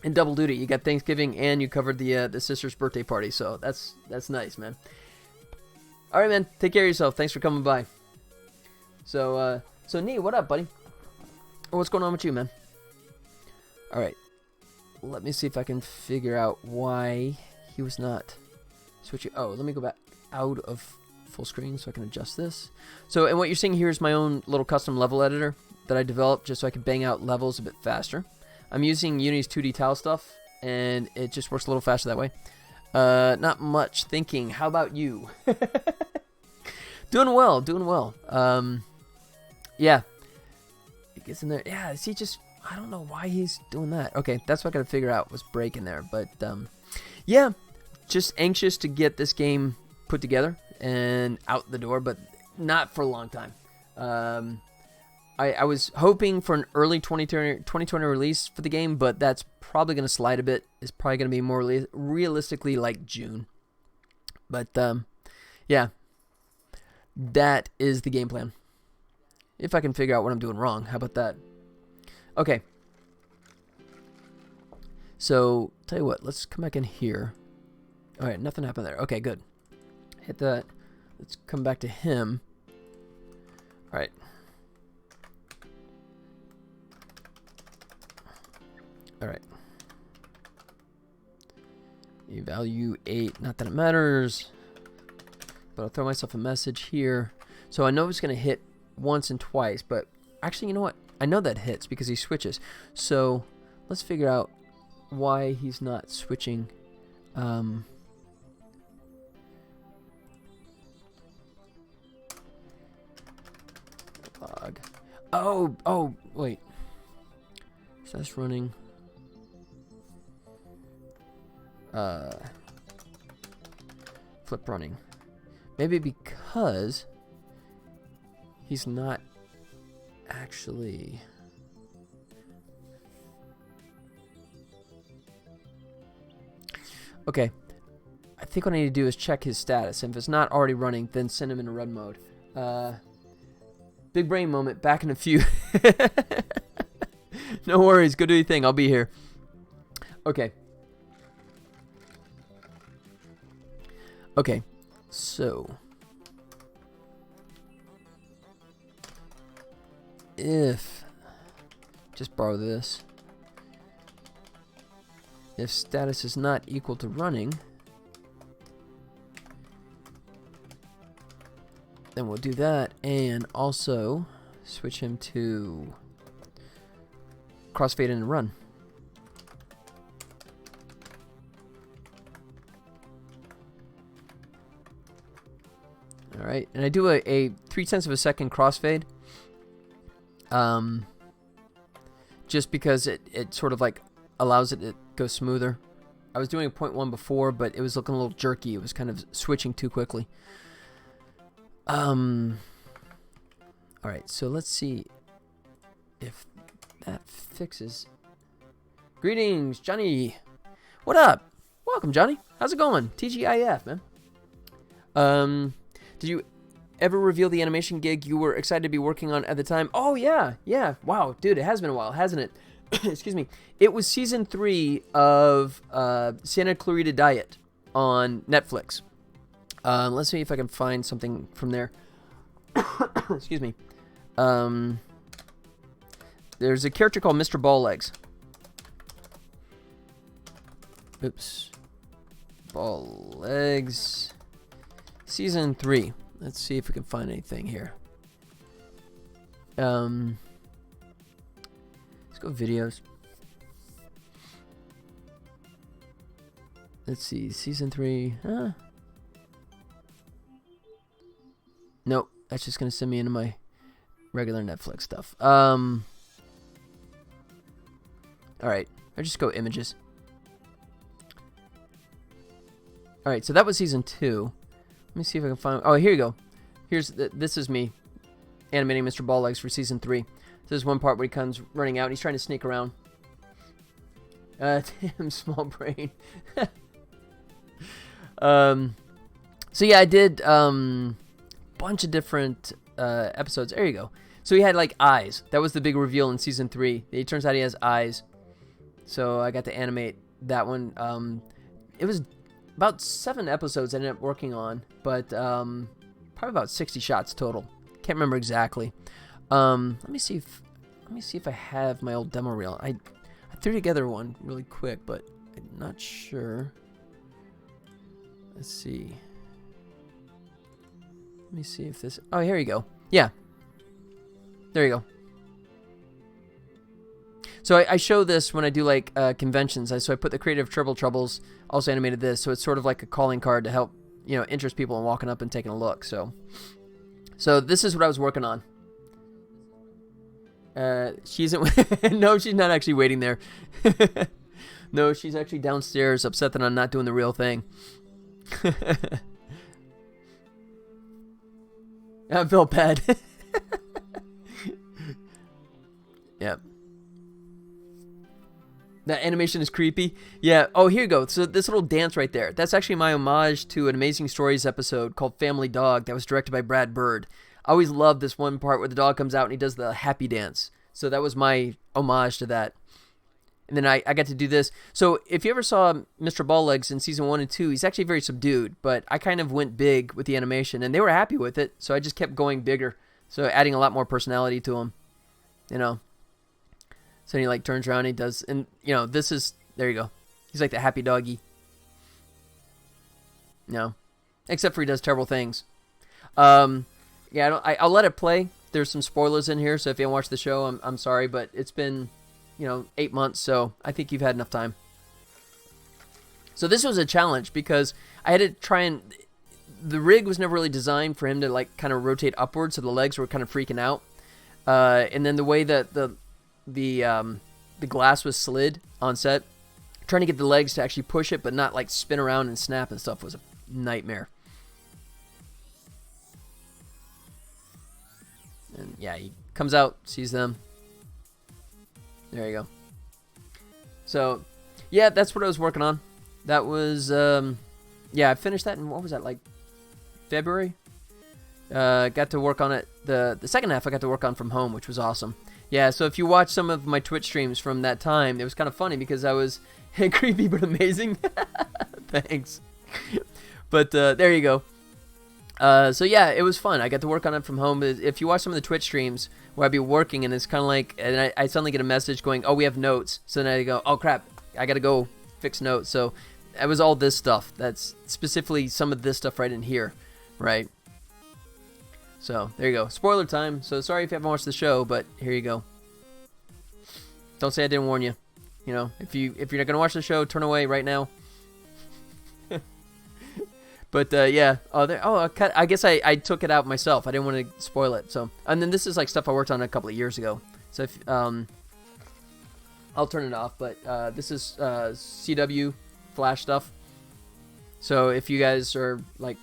And double duty. You got Thanksgiving and you covered the sister's birthday party. So that's nice, man. All right, man. Take care of yourself. Thanks for coming by. So Nee, what up, buddy? What's going on with you, man? All right. Let me see if I can figure out why he was not switching. Oh, let me go back out of full screen so I can adjust this. So, and what you're seeing here is my own little custom level editor that I developed just so I can bang out levels a bit faster. I'm using Unity's 2D tile stuff, and it just works a little faster that way. Not much thinking. How about you? Doing well. Yeah. gets in there. Yeah, see, just I don't know why he's doing that. Okay, that's what I gotta figure out, what's breaking there. But yeah, just anxious to get this game put together and out the door, but not for a long time. I was hoping for an early 2020 release for the game, but that's probably going to slide a bit. It's probably going to be more realistically like June. But yeah, that is the game plan. If I can figure out what I'm doing wrong, how about that? Okay. So, tell you what, let's come back in here. All right, nothing happened there. Okay, good. Hit that. Let's come back to him. All right. All right. Evaluate. Not that it matters. But I'll throw myself a message here. So I know it's going to hit once and twice. But actually, you know what? I know that hits because he switches. So let's figure out why he's not switching. Log. Oh, wait. So that's running. Flip running. Maybe because he's not actually. Okay. I think what I need to do is check his status. And if it's not already running, then send him into run mode. Big brain moment. Back in a few. No worries. Go do your thing. I'll be here. Okay. Okay. So. If. Just borrow this. If status is not equal to running, then we'll do that, and also switch him to crossfade and run. All right, and I do a 0.3 of a second crossfade, just because it sort of like allows it to go smoother. I was doing a 0.1 before, but it was looking a little jerky. It was kind of switching too quickly. All right, so let's see if that fixes. Greetings, Johnny. What up? Welcome, Johnny. How's it going? TGIF, man. Did you ever reveal the animation gig you were excited to be working on at the time? Oh, yeah. Wow, dude, it has been a while, hasn't it? Excuse me. It was season 3 of Santa Clarita Diet on Netflix. Let's see if I can find something from there. Excuse me. There's a character called Mr. Balllegs. Oops. Balllegs. Season 3. Let's see if we can find anything here. Let's go videos. Let's see. Season 3. Nope. That's just going to send me into my regular Netflix stuff. Alright. I just go images. Alright, so that was season 2. Let me see if I can find. Oh, here you go. This is me animating Mr. Balllegs for season 3. This is one part where he comes running out and he's trying to sneak around. Damn, small brain. So yeah, I did bunch of different episodes. There you go. So he had like eyes. That was the big reveal in season 3. It turns out he has eyes. So I got to animate that one. It was about 7 episodes I ended up working on, but probably about 60 shots total. Can't remember exactly. Let me see if I have my old demo reel. I threw together one really quick, but I'm not sure. Let's see. Let me see if this. Oh, here you go. Yeah. There you go. So I show this when I do like conventions. So I put the creator of Tribble Troubles, also animated this, so it's sort of like a calling card to help, you know, interest people in walking up and taking a look. So this is what I was working on. She isn't. No, she's not actually waiting there. No, she's actually downstairs, upset that I'm not doing the real thing. I felt bad. Yep. That animation is creepy. Yeah. Oh, here you go. So this little dance right there, that's actually my homage to an Amazing Stories episode called Family Dog that was directed by Brad Bird. I always loved this one part where the dog comes out and he does the happy dance. So that was my homage to that. And then I got to do this. So if you ever saw Mr. Balllegs in season 1 and 2, he's actually very subdued, but I kind of went big with the animation and they were happy with it. So I just kept going bigger. So adding a lot more personality to him, you know. So he like turns around and he does, and you know, this is, there you go. He's like the happy doggy. No. Except for he does terrible things. Yeah, I'll let it play. There's some spoilers in here, so if you haven't watched the show, I'm sorry, but it's been, 8 months, so I think you've had enough time. So this was a challenge because I had to try and, the rig was never really designed for him to like kind of rotate upwards, so the legs were kind of freaking out. And then the way that the glass was slid on set, trying to get the legs to actually push it, but not like spin around and snap and stuff was a nightmare. And yeah, he comes out, sees them. There you go. So, yeah, that's what I was working on. That was, yeah, I finished that in, what was that, like February? Got to work on it. The second half I got to work on from home, which was awesome. Yeah, so if you watch some of my Twitch streams from that time, it was kind of funny because I was creepy but amazing. Thanks. But there you go. So yeah, it was fun. I got to work on it from home. If you watch some of the Twitch streams where I'd be working and it's kind of like, and I suddenly get a message going, oh, we have notes. So then I go, oh crap, I got to go fix notes. So it was all this stuff. That's specifically some of this stuff right in here, right? So there you go. Spoiler time. So sorry if you haven't watched the show, but here you go. Don't say I didn't warn you. You know, if you're not gonna watch the show, turn away right now. But yeah. I guess I took it out myself. I didn't want to spoil it. So, and then this is like stuff I worked on a couple of years ago. So if I'll turn it off. But this is CW Flash stuff. So if you guys are like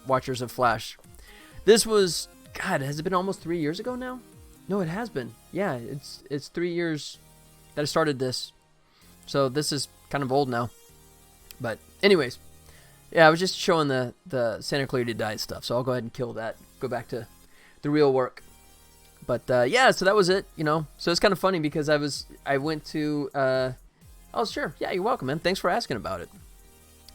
watchers of Flash, this was, God, has it been almost 3 years ago now? No, it has been. Yeah, it's 3 years that I started this. So this is kind of old now. But anyways, yeah, I was just showing the Santa Clarita Diet stuff. So I'll go ahead and kill that. Go back to the real work. But yeah, so that was it, So it's kind of funny because I went to, oh, sure. Yeah, you're welcome, man. Thanks for asking about it.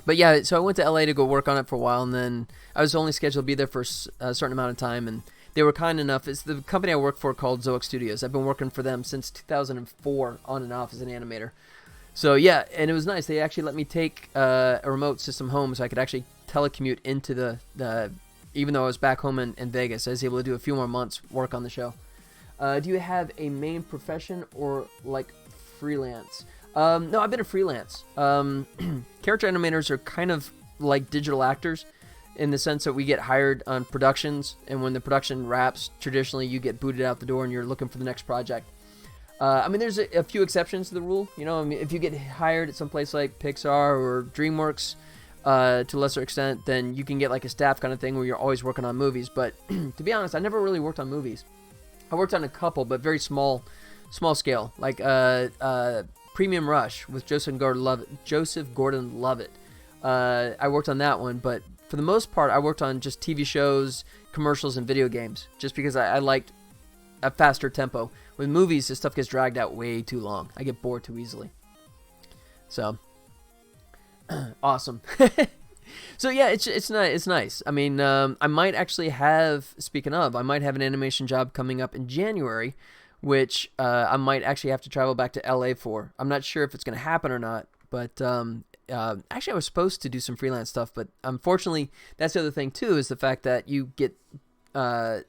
But yeah, so I went to LA to go work on it for a while, and then I was only scheduled to be there for a certain amount of time, and they were kind enough. It's the company I work for called Zoic Studios. I've been working for them since 2004 on and off as an animator. So yeah, and it was nice. They actually let me take a remote system home so I could actually telecommute into the even though I was back home in Vegas, I was able to do a few more months work on the show. Do you have a main profession or like freelance? No, I've been a freelance. Character animators are kind of like digital actors in the sense that we get hired on productions, and when the production wraps, traditionally you get booted out the door and you're looking for the next project. I mean, there's a few exceptions to the rule. I mean, if you get hired at some place like Pixar or DreamWorks, to a lesser extent, then you can get like a staff kind of thing where you're always working on movies. But to be honest, I never really worked on movies. I worked on a couple, but very small scale, like Premium Rush with Joseph Gordon-Levitt. I worked on that one, but for the most part, I worked on just TV shows, commercials, and video games, just because I liked a faster tempo. With movies, this stuff gets dragged out way too long. I get bored too easily. So, awesome. So yeah, it's nice. I mean, I might actually have, speaking of, I might have an animation job coming up in January, which I might actually have to travel back to LA for. I'm not sure if it's going to happen or not, but actually I was supposed to do some freelance stuff, but unfortunately, that's the other thing too, is the fact that you get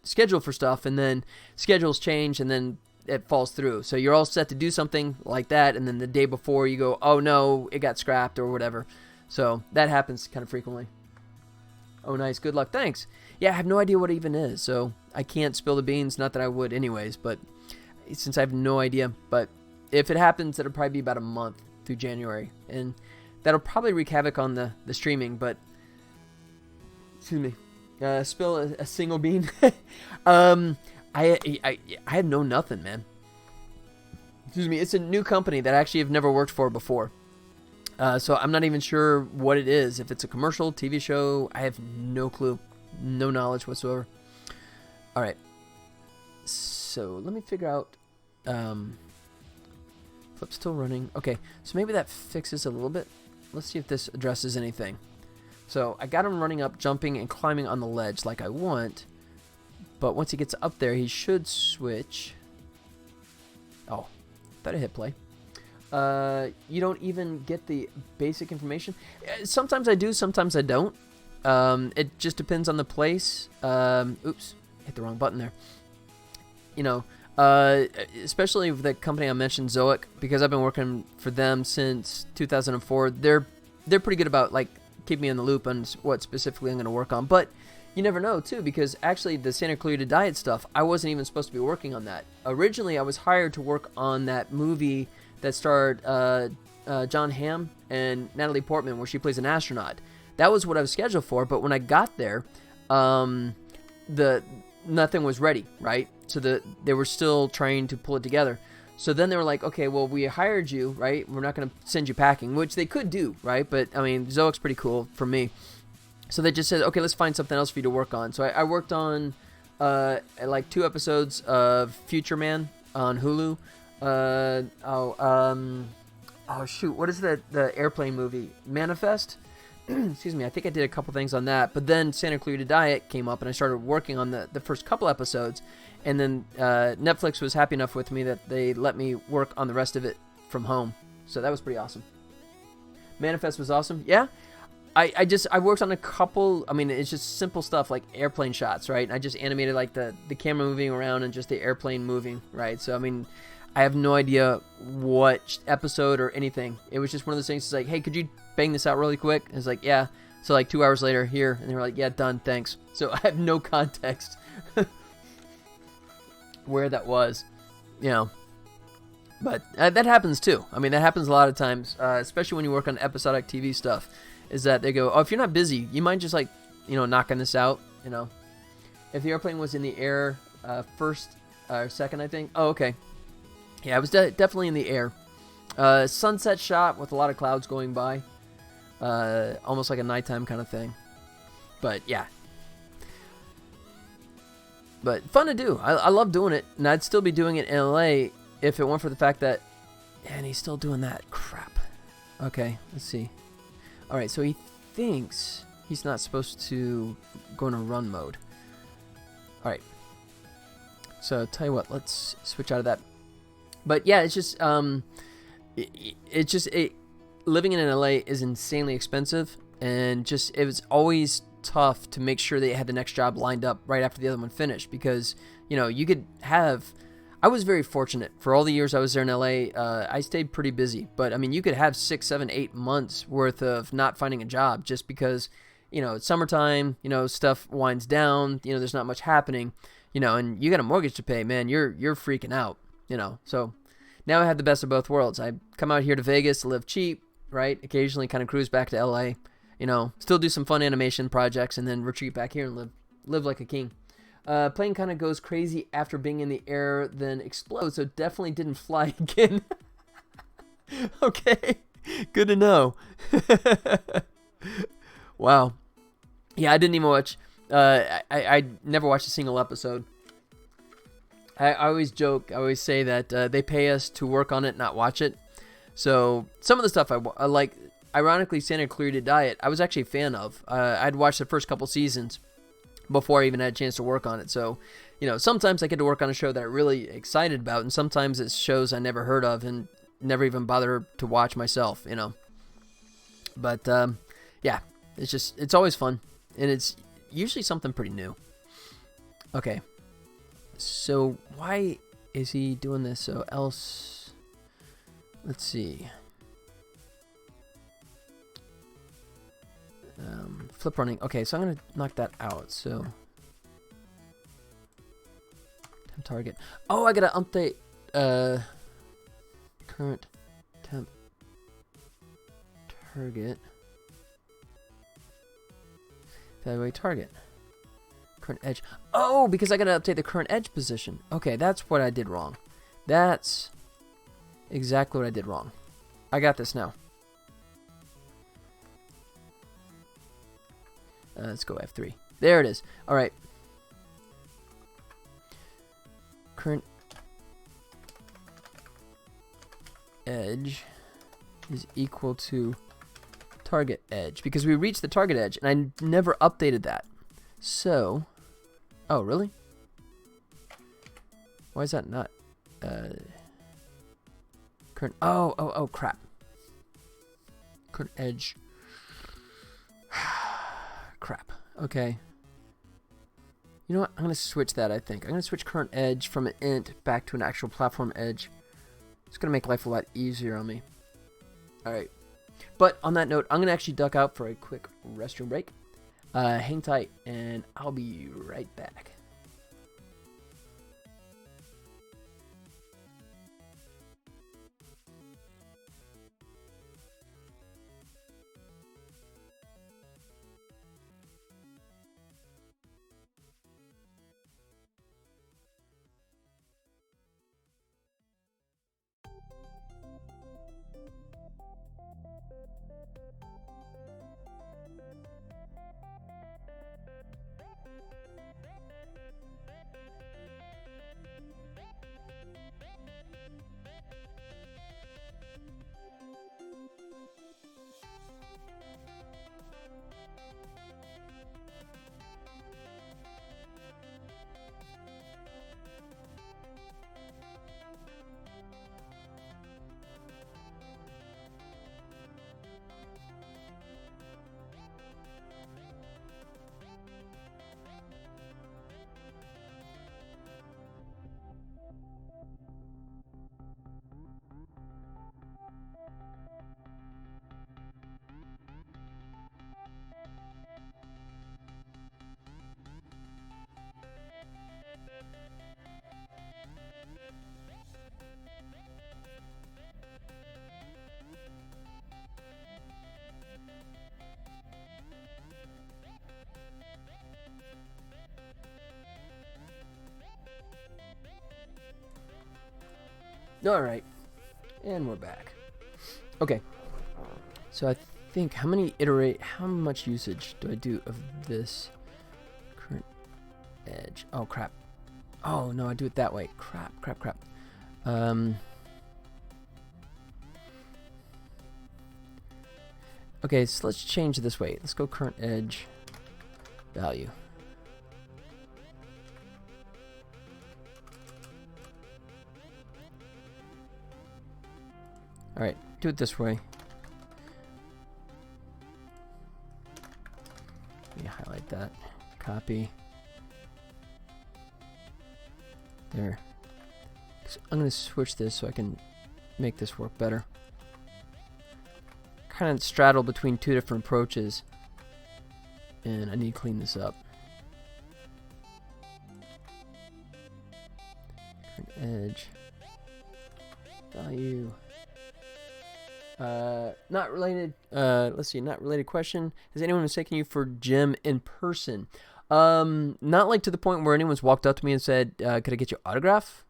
scheduled for stuff, and then schedules change, and then it falls through. So you're all set to do something like that, and then the day before you go, oh no, it got scrapped or whatever. So that happens kind of frequently. Oh, nice. Good luck. Thanks. Yeah, I have no idea what it even is, so I can't spill the beans. Not that I would anyways, but since I have no idea. But if it happens, it'll probably be about a month through January, and that'll probably wreak havoc on the streaming. But excuse me, spill a single bean. I have no nothing, man. Excuse me. It's a new company that I actually have never worked for before. So I'm not even sure what it is. If it's a commercial, TV show, I have no clue. No knowledge whatsoever. All right. So let me figure out. Flip's still running. Okay. So maybe that fixes a little bit. Let's see if this addresses anything. So I got him running up, jumping, and climbing on the ledge like I want. But once he gets up there, he should switch. Oh, thought I hit play. You don't even get the basic information. Sometimes I do, sometimes I don't. It just depends on the place. Oops, hit the wrong button there. You know, especially with the company I mentioned, Zoic, because I've been working for them since 2004. They're pretty good about like keeping me in the loop on what specifically I'm going to work on. But you never know too, because actually the Santa Clarita Diet stuff, I wasn't even supposed to be working on that. Originally, I was hired to work on that movie that starred John Hamm and Natalie Portman, where she plays an astronaut. That was what I was scheduled for, but when I got there, nothing was ready, right? So they were still trying to pull it together. So then they were like, okay, well, we hired you, right? We're not going to send you packing, which they could do, right? But, I mean, Zoic's pretty cool for me. So they just said, okay, let's find something else for you to work on. So I worked on like 2 episodes of Future Man on Hulu. Oh shoot, what is the airplane movie? Manifest? Excuse me, I think I did a couple things on that, but then Santa Clarita Diet came up and I started working on the first couple episodes, and then Netflix was happy enough with me that they let me work on the rest of it from home. So that was pretty awesome. Manifest was awesome. Yeah. I worked on a couple, I mean, it's just simple stuff like airplane shots, right? And I just animated like the camera moving around and just the airplane moving, right? So, I mean, I have no idea what episode or anything. It was just one of those things. It's like, hey, could you bang this out really quick? And it's like, yeah. So like 2 hours later, here, and they were like, yeah, done, thanks. So I have no context where that was, you know. But that happens too. I mean, that happens a lot of times, especially when you work on episodic TV stuff. Is that they go, oh, if you're not busy, you mind just like, you know, knocking this out, you know. If the airplane was in the air first or second, I think. Oh, okay. Yeah, it was definitely in the air. Sunset shot with a lot of clouds going by. Almost like a nighttime kind of thing. But, yeah. But fun to do. I love doing it. And I'd still be doing it in LA if it weren't for the fact that... And he's still doing that. Crap. Okay, let's see. Alright, so he thinks he's not supposed to go in a run mode. Alright. So, tell you what, let's switch out of that. But yeah, it's just living in LA is insanely expensive, and just it was always tough to make sure they had the next job lined up right after the other one finished, because you know you could have. I was very fortunate for all the years I was there in LA. I stayed pretty busy, but I mean you could have 6, 7, 8 months worth of not finding a job just because you know it's summertime. You know stuff winds down. You know there's not much happening. You know, and you got a mortgage to pay. Man, you're freaking out. You know, so now I have the best of both worlds. I come out here to Vegas to live cheap, right? Occasionally kind of cruise back to LA, you know, still do some fun animation projects and then retreat back here and live like a king. Plane kind of goes crazy after being in the air, then explodes, so definitely didn't fly again. Okay, good to know. Wow. Yeah, I didn't even watch, I never watched a single episode. I always joke, I always say that they pay us to work on it, not watch it. So some of the stuff I like, ironically, Santa Clarita Diet, I was actually a fan of. I'd watched the first couple seasons before I even had a chance to work on it. So, you know, sometimes I get to work on a show that I'm really excited about, and sometimes it's shows I never heard of and never even bother to watch myself, you know. But, yeah, it's always fun, and it's usually something pretty new. Okay. So why is he doing this? So else, let's see. Flip running. Okay, so I'm gonna knock that out. So target. Oh, I gotta update current temp target. Evaluate target. Current edge. Oh, because I gotta update the current edge position. Okay, that's what I did wrong. That's exactly what I did wrong. I got this now. Let's go F3. There it is. All right. Current edge is equal to target edge, because we reached the target edge and I never updated that. So, oh really? Why is that not current? Oh crap. Current edge. Crap. Okay. You know what? I'm gonna switch that. I think I'm gonna switch current edge from an int back to an actual platform edge. It's gonna make life a lot easier on me. All right. But on that note, I'm going to actually duck out for a quick restroom break. Hang tight, and I'll be right back. All right, and we're back. Okay, so I think how much usage do I do of this current edge? Oh crap! Oh no, I do it that way. Crap. Okay, so let's change it this way. Let's go current edge value. All right, do it this way. Let me highlight that. Copy. There. So I'm going to switch this so I can make this work better. Kind of straddle between two different approaches, and I need to clean this up. Current edge value. Not related. Let's see. Not related question. Has anyone mistaken you for Jim in person? Not like to the point where anyone's walked up to me and said, "Could I get your autograph?"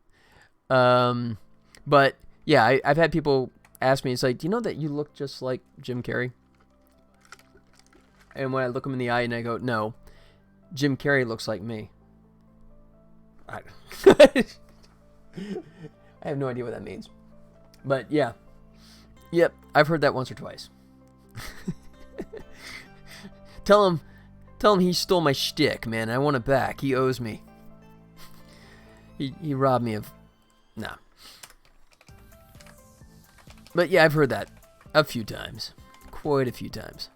But yeah, I've had people ask me. It's like, do you know that you look just like Jim Carrey? And when I look him in the eye and I go, "No, Jim Carrey looks like me." I have no idea what that means. But yeah. Yep, I've heard that once or twice. Tell him he stole my shtick, man. I want it back. He owes me. He robbed me of... Nah. But yeah, I've heard that a few times. Quite a few times.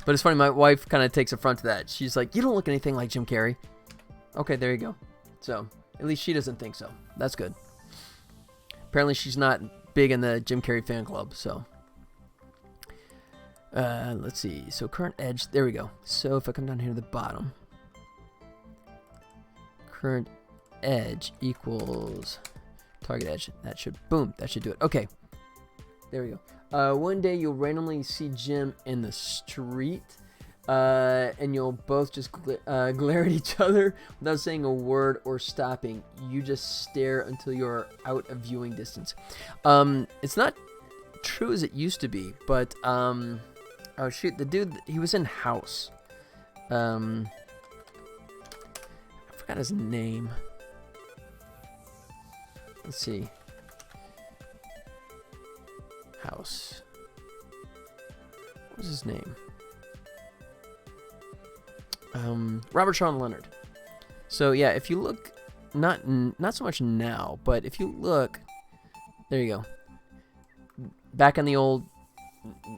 But it's funny, my wife kind of takes affront to that. She's like, you don't look anything like Jim Carrey. Okay, there you go. So, at least she doesn't think so. That's good. Apparently she's not big in the Jim Carrey fan club, so. Let's see. So current edge, there we go. So if I come down here to the bottom. Current edge equals target edge. That should, boom, that should do it. Okay, there we go. One day you'll randomly see Jim in the street, and you'll both just glare at each other without saying a word or stopping. You just stare until you're out of viewing distance. It's not true as it used to be, but oh shoot, the dude, he was in House. I forgot his name. Let's see. House. What was his name? Robert Sean Leonard. So yeah, if you look, not so much now, but if you look, there you go. Back in the old,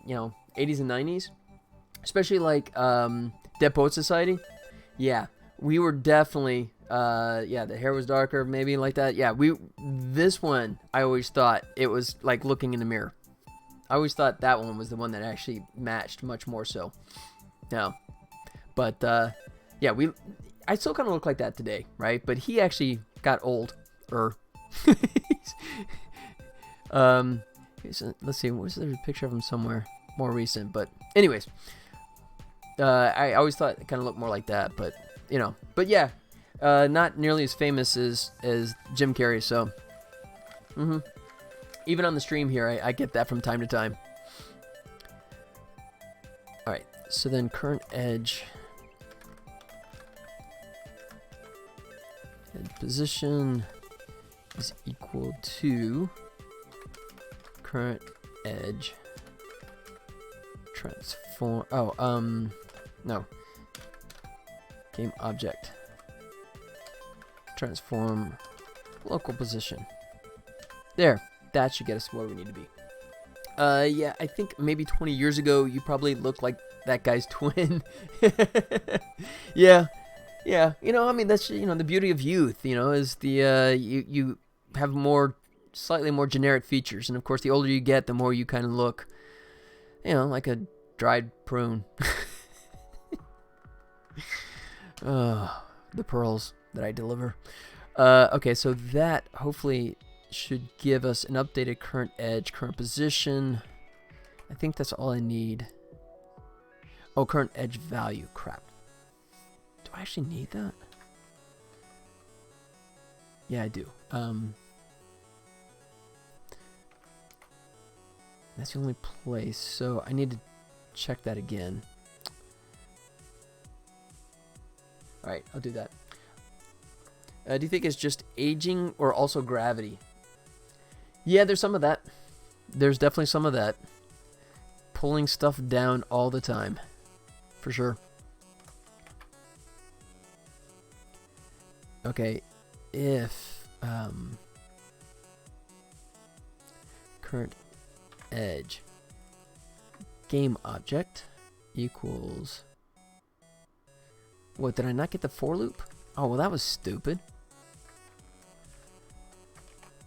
80s and 90s, especially like Dead Poet Society. Yeah, we were definitely, the hair was darker, maybe like that. Yeah, this one, I always thought it was like looking in the mirror. I always thought that one was the one that actually matched much more so. No. But, I still kind of look like that today, right? But he actually got old. Let's see, was there a picture of him somewhere more recent? But anyways, I always thought it kind of looked more like that, but not nearly as famous as Jim Carrey. So, even on the stream here, I get that from time to time. All right, so then current edge position is equal to current edge transform. No. Game object transform local position. There. That should get us where we need to be. Yeah, I think maybe 20 years ago you probably looked like that guy's twin. Yeah. That's the beauty of youth, is the you have slightly more generic features, and of course the older you get, the more you kind of look, like a dried prune. The pearls that I deliver. Okay, so that hopefully should give us an updated current edge, current position. I think that's all I need. Oh, current edge value. Crap. Do I actually need that? Yeah, I do. That's the only place, so I need to check that again. Alright, I'll do that. Do you think it's just aging or also gravity? Yeah, there's some of that. There's definitely some of that. Pulling stuff down all the time. For sure. Okay, if current edge game object equals, what, did I not get the for loop? Oh, well, that was stupid.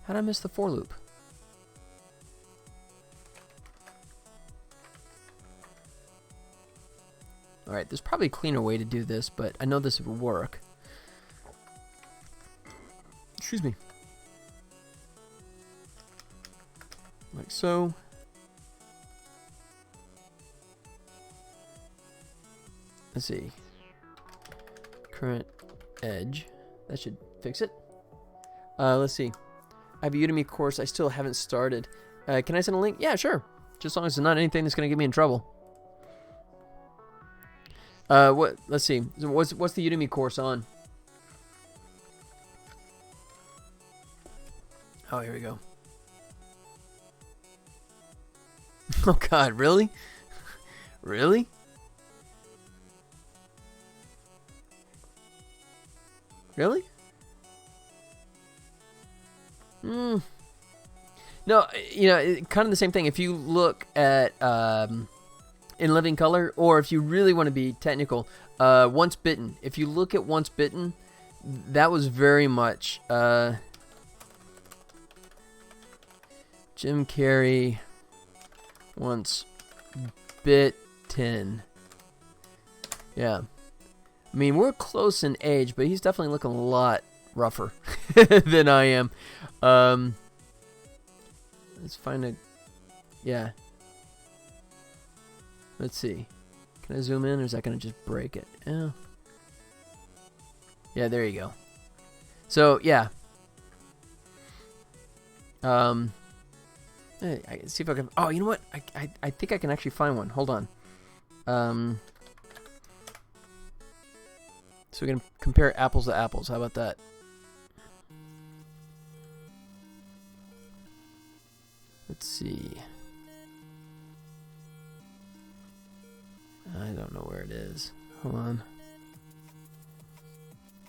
How'd I miss the for loop? Alright, there's probably a cleaner way to do this, but I know this would work. Excuse me. Like so. Let's see. Current edge. That should fix it. Let's see. I have a Udemy course I still haven't started. Can I send a link? Yeah, sure. Just as long as it's not anything that's going to get me in trouble. Let's see. What's the Udemy course on? Oh, here we go. Oh God, really? Really? Really? No, kind of the same thing. If you look at In Living Color, or if you really want to be technical, Once Bitten. If you look at Once Bitten, that was very much Jim Carrey Once Bitten. Yeah. I mean, we're close in age, but he's definitely looking a lot rougher than I am. Let's find a... Yeah. Let's see. Can I zoom in, or is that going to just break it? Yeah. Yeah, there you go. So, yeah. I see if I can... Oh, you know what? I think I can actually find one. Hold on. So we can compare apples to apples. How about that? Let's see. I don't know where it is. Hold on.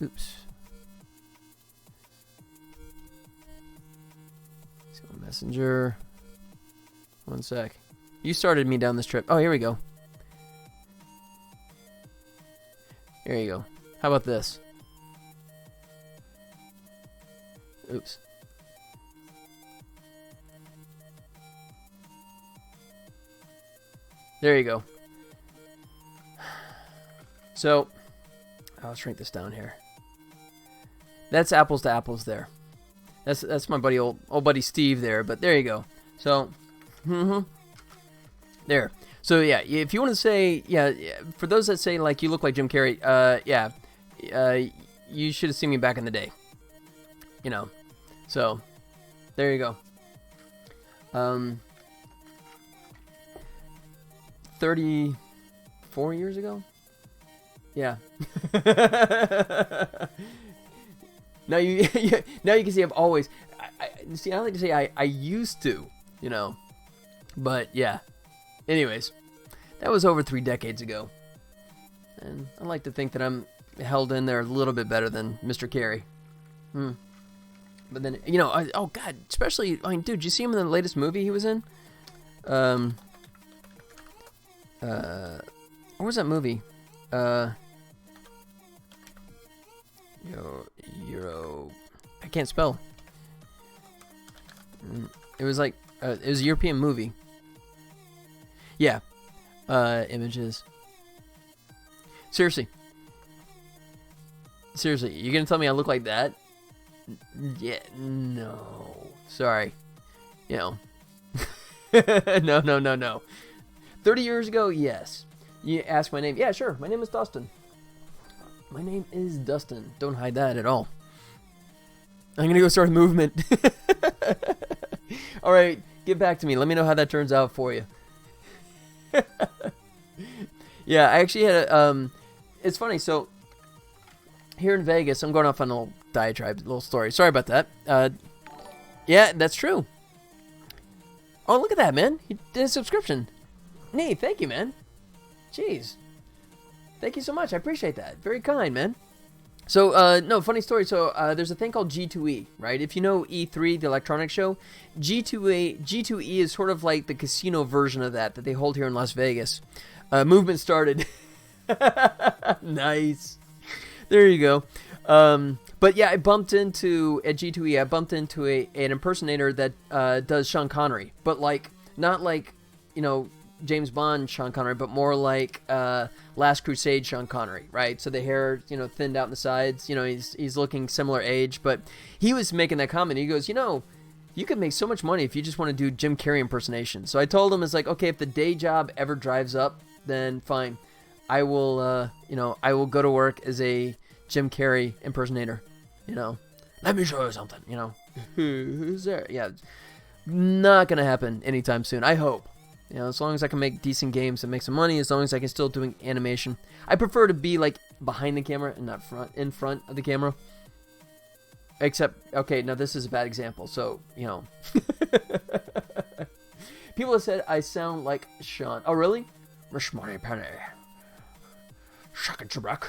Oops. So Messenger. One sec. You started me down this trip. Oh, here we go. Here you go. How about this? Oops. There you go. So, I'll shrink this down here. That's apples to apples there. That's my buddy, old buddy Steve there. But there you go. So, there. So yeah, if you want to say, yeah, for those that say like you look like Jim Carrey, yeah, you should have seen me back in the day. You know, so there you go. 34 years ago. Yeah. Now you now you can see I've always see I like to say I used to, you know, but yeah. Anyways, that was over 3 decades ago, and I like to think that I'm held in there a little bit better than Mr. Carey. But then, you know, oh god, especially, I mean, dude, did you see him in the latest movie he was in? What was that movie? Euro. I can't spell. It was like it was a European movie. Yeah. Images. Seriously, you're gonna tell me I look like that? Yeah, no. Sorry. You know. No. 30 years ago, yes. You ask my name. Yeah, sure. My name is Dustin. My name is Dustin. Don't hide that at all. I'm gonna go start a movement. All right, get back to me. Let me know how that turns out for you. Yeah, I actually had a, it's funny, so here in Vegas, I'm going off on a little diatribe, little story. Sorry about that. Yeah, that's true. Oh, look at that, man. He did a subscription. Nee, thank you, man. Jeez. Thank you so much. I appreciate that. Very kind, man. So, no, funny story. So, there's a thing called G2E, right? If you know E3, the electronics show, G2E is sort of like the casino version of that they hold here in Las Vegas. Movement started. Nice. There you go. But yeah, I bumped into, at G2E, an impersonator that does Sean Connery. But like, not like, you know, James Bond Sean Connery, but more like Last Crusade Sean Connery, right? So the hair, you know, thinned out in the sides. You know, he's looking similar age, but he was making that comment. He goes, you know, you could make so much money if you just want to do Jim Carrey impersonation. So I told him, it's like, okay, if the day job ever drives up, then fine. I will, you know, I will go to work as a Jim Carrey impersonator. You know, let me show you something. You know, who's there? Yeah, not gonna happen anytime soon. I hope. You know, as long as I can make decent games and make some money, as long as I can still doing animation. I prefer to be like behind the camera and not in front of the camera. Except, okay, now this is a bad example. So, you know, people have said I sound like Sean. Oh, really? Rish money penny. Shuck it, Trebek.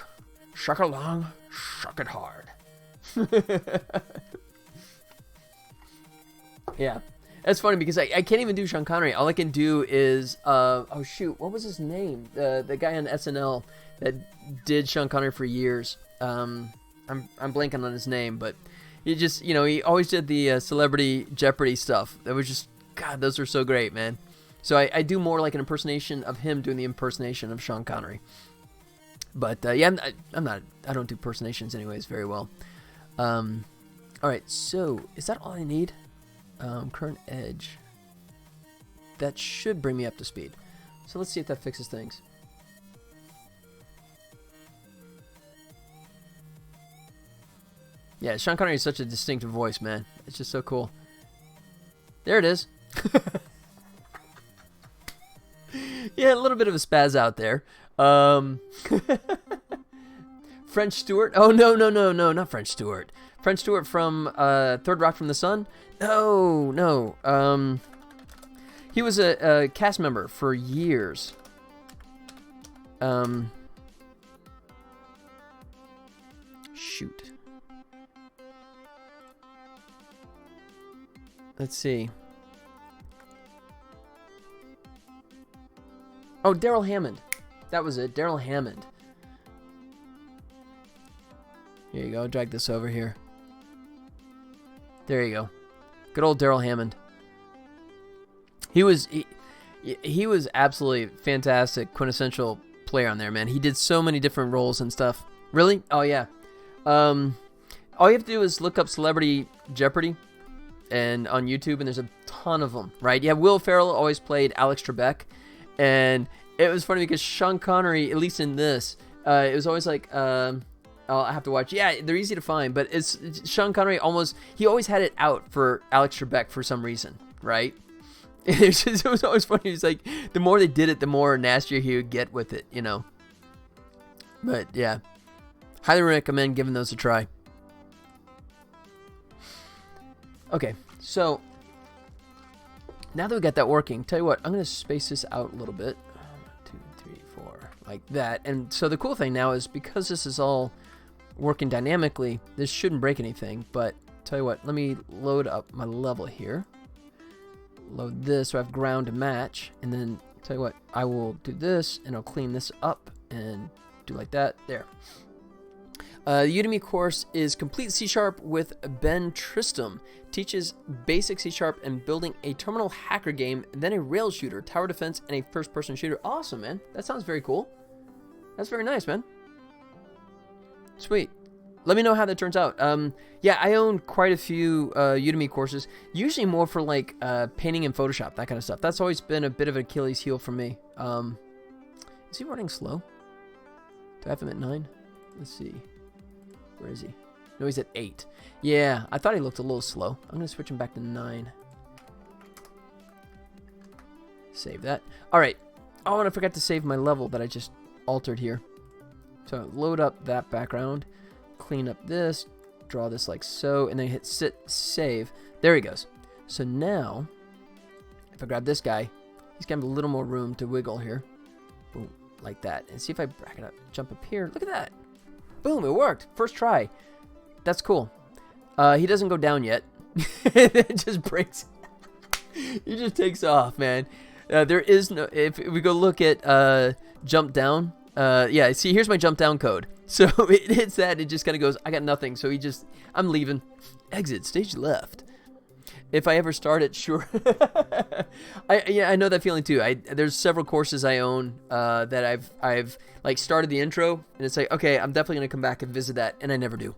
Shuck it long. Shuck it hard. Yeah. That's funny because I can't even do Sean Connery. All I can do is, oh shoot, what was his name? The guy on SNL that did Sean Connery for years. I'm blanking on his name, but he just, you know, he always did the Celebrity Jeopardy stuff. That was just, God, those are so great, man. So I do more like an impersonation of him doing the impersonation of Sean Connery. But yeah, I don't do impersonations anyways very well. All right, so is that all I need? Current edge. That should bring me up to speed. So let's see if that fixes things. Yeah, Sean Connery is such a distinctive voice, man. It's just so cool. There it is. Yeah, a little bit of a spaz out there. French Stewart. Oh, no, not French Stewart. French Stewart from Third Rock from the Sun. No. He was a cast member for years. Shoot. Let's see. Oh, Daryl Hammond. That was it. Daryl Hammond. Here you go. Drag this over here. There you go. Good old Daryl Hammond. He was absolutely fantastic, quintessential player on there, man. He did so many different roles and stuff. Really? Oh yeah. All you have to do is look up Celebrity Jeopardy, and on YouTube, and there's a ton of them, right? Yeah, Will Ferrell always played Alex Trebek, and it was funny because Sean Connery, at least in this, it was always like, I'll have to watch. Yeah, they're easy to find, but it's Sean Connery he always had it out for Alex Trebek for some reason, right? It was always funny. It's like the more they did it, the more nastier he would get with it, you know. But yeah, highly recommend giving those a try. Okay, so now that we got that working, tell you what, I'm going to space this out a little bit. 1, 2, 3, 4, like that. And so the cool thing now is because this is all working dynamically, this shouldn't break anything. But tell you what, let me load up my level here. Load this so I have ground to match. And then tell you what, I will do this and I'll clean this up and do like that. There. The Udemy course is Complete C# with Ben Tristram. Teaches basic C# and building a terminal hacker game, then a rail shooter, tower defense, and a first-person shooter. Awesome, man. That sounds very cool. That's very nice, man. Sweet. Let me know how that turns out. Yeah, I own quite a few Udemy courses, usually more for like painting and Photoshop, that kind of stuff. That's always been a bit of an Achilles heel for me. Is he running slow? Do I have him at 9? Let's see. Where is he? No, he's at 8. Yeah, I thought he looked a little slow. I'm going to switch him back to 9. Save that. All right. Oh, and I forgot to save my level that I just altered here. So load up that background, clean up this, draw this like so, and then hit save. There he goes. So now, if I grab this guy, he's got a little more room to wiggle here. Boom, like that. And see if I back it up, jump up here. Look at that. Boom, it worked. First try. That's cool. He doesn't go down yet. It just breaks. He just takes off, man. There is no... If we go look at jump down... yeah, see, here's my jump down code. So it hits that, it just kind of goes, I got nothing. So I'm leaving. Exit, stage left. If I ever start it, sure. I know that feeling too. There's several courses I own that I've like started the intro, and it's like, okay, I'm definitely gonna come back and visit that, and I never do.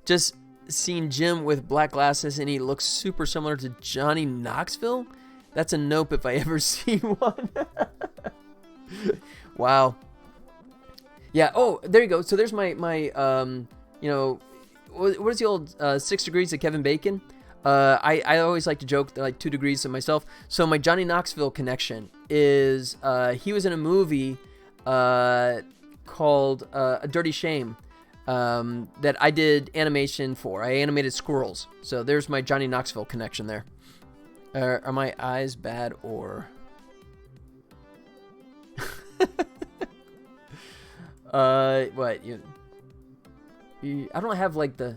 Just seeing Jim with black glasses, and he looks super similar to Johnny Knoxville. That's a nope if I ever see one. Wow. Yeah. Oh, there you go. So there's my you know, what is the old 6 degrees of Kevin Bacon? I always like to joke like 2 degrees of myself. So my Johnny Knoxville connection is he was in a movie called A Dirty Shame that I did animation for. I animated squirrels. So there's my Johnny Knoxville connection there. Are my eyes bad or... what I don't have like the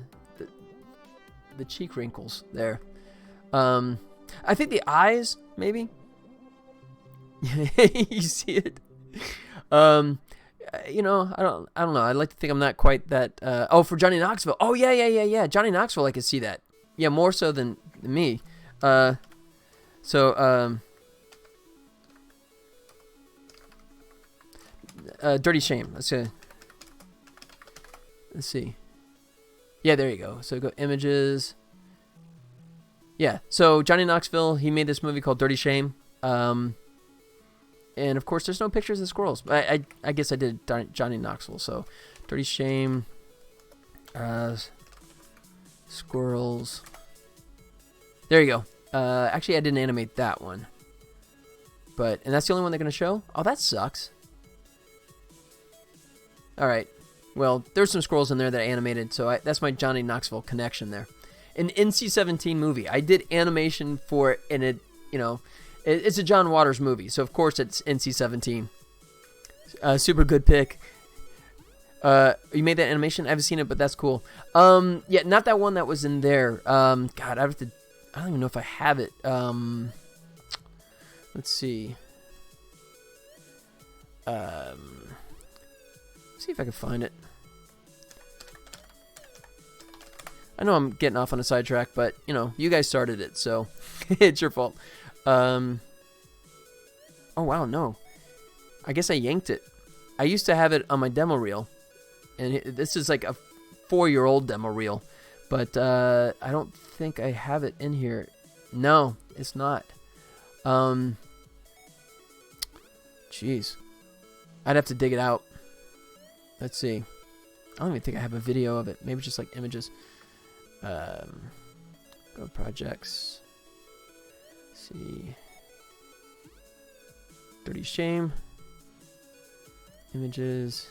cheek wrinkles there. I think the eyes maybe. You see it. You know, I don't know. I like to think I'm not quite that. Oh, for Johnny Knoxville. Oh yeah. Johnny Knoxville, I could see that. Yeah, more so than me. Dirty Shame. Let's see. Yeah, there you go. So go images. Yeah, so Johnny Knoxville, he made this movie called Dirty Shame. And of course, there's no pictures of squirrels. I guess I did Johnny Knoxville. So Dirty Shame, squirrels. There you go. Actually, I didn't animate that one. And that's the only one they're going to show? Oh, that sucks. All right. Well, there's some squirrels in there that I animated, so that's my Johnny Knoxville connection there. An NC-17 movie. I did animation for it, and it's a John Waters movie, so of course it's NC-17. Super good pick. You made that animation? I haven't seen it, but that's cool. Yeah, not that one that was in there. God, I don't even know if I have it. Let's see. See if I can find it. I know I'm getting off on a sidetrack, but, you guys started it, so it's your fault. Oh, wow, no. I guess I yanked it. I used to have it on my demo reel, and this is like a 4-year-old demo reel, but I don't think I have it in here. No, it's not. Jeez. I'd have to dig it out. Let's see. I don't even think I have a video of it. Maybe just like images. Go projects. See. Dirty Shame. Images.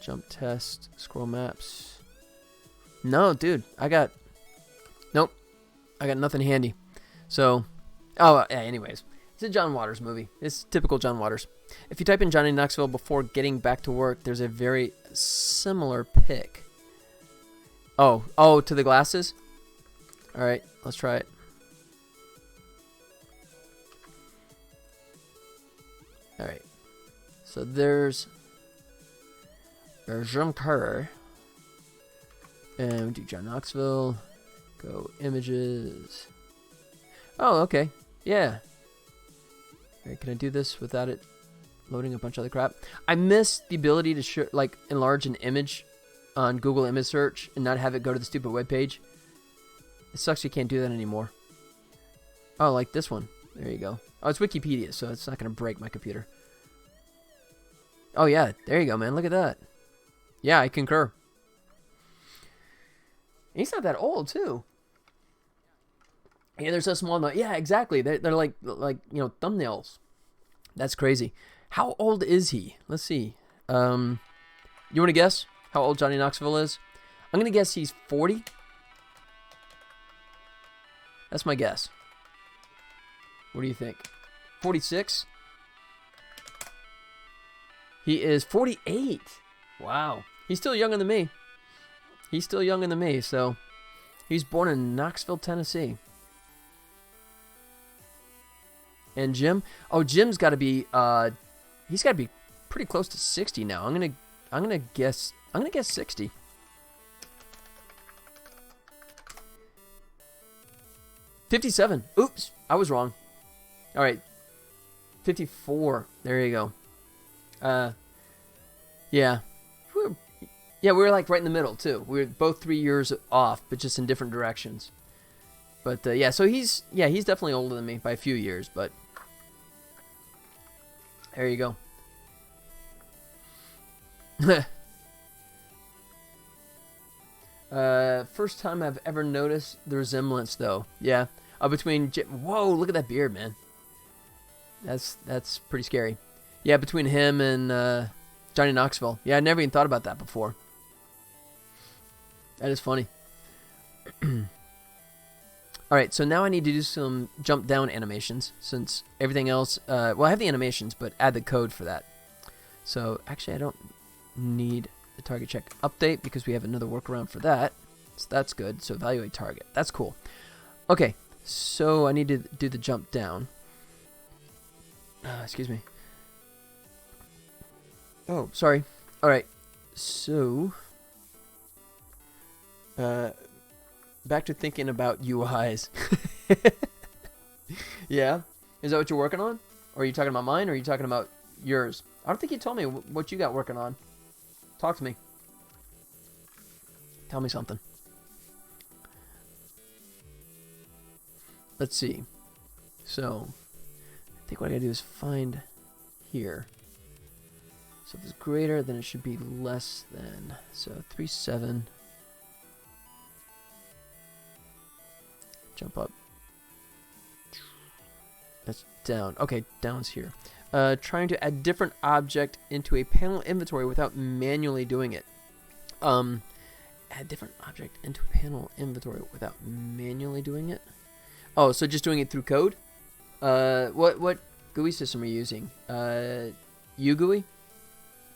Jump test. Scroll maps. No, dude. Nope. I got nothing handy. So, yeah, anyways. It's a John Waters movie. It's typical John Waters. If you type in Johnny Knoxville before getting back to work, there's a very similar pick. Oh, to the glasses? Alright, let's try it. Alright. So there's Jim Carrey. And we do John Knoxville. Go images. Oh, okay. Yeah. Alright, can I do this without it loading a bunch of other crap? I miss the ability to enlarge an image on Google image search and not have it go to the stupid web page. It sucks you can't do that anymore. Oh, like this one. There you go. Oh, it's Wikipedia, so it's not going to break my computer. Oh, yeah. There you go, man. Look at that. Yeah, I concur. He's not that old, too. Yeah, they're so small. Yeah, exactly. They're like thumbnails. That's crazy. How old is he? Let's see. You want to guess how old Johnny Knoxville is? I'm going to guess he's 40. That's my guess. What do you think? 46? He is 48. Wow. He's still younger than me. So he's born in Knoxville, Tennessee. And Jim? Oh, Jim's got to be he's got to be pretty close to 60 now. I'm going to guess 60. $57. Oops, I was wrong. All right. 54. There you go. Yeah. We were like right in the middle too. We were both 3 years off, but just in different directions. But yeah, so he's definitely older than me by a few years, but there you go. First time I've ever noticed the resemblance, though. Yeah, between whoa, look at that beard, man. That's pretty scary. Yeah, between him and Johnny Knoxville. Yeah, I never even thought about that before. That is funny. Alright, so now I need to do some jump down animations, since everything else, well, I have the animations, but add the code for that. So, actually, I don't need the target check update, because we have another workaround for that. So that's good. So, evaluate target. That's cool. Okay, so I need to do the jump down. Excuse me. Oh, sorry. Alright, so back to thinking about UIs. Yeah? Is that what you're working on? Or are you talking about mine, or are you talking about yours? I don't think you told me what you got working on. Talk to me. Tell me something. Let's see. So, I think what I gotta do is find here. So if it's greater, then it should be less than. So 3.7. Jump up. That's down. Okay, down's here. Trying to add different object into a panel inventory without manually doing it. Add different object into panel inventory without manually doing it. Oh, so just doing it through code? What GUI system are you using? UGUI?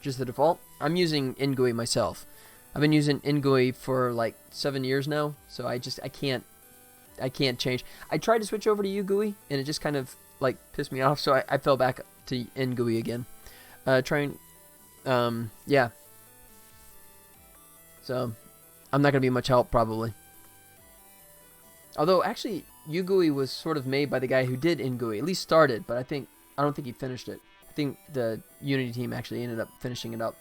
Just the default? I'm using InGUI myself. I've been using InGUI for like 7 years now, so I can't change. I tried to switch over to UGUI, and it just kind of like pissed me off, so I fell back to InGUI again. Yeah. So, I'm not going to be much help, probably. Although, actually, UGUI was sort of made by the guy who did InGUI. At least started, but I don't think he finished it. I think the Unity team actually ended up finishing it up.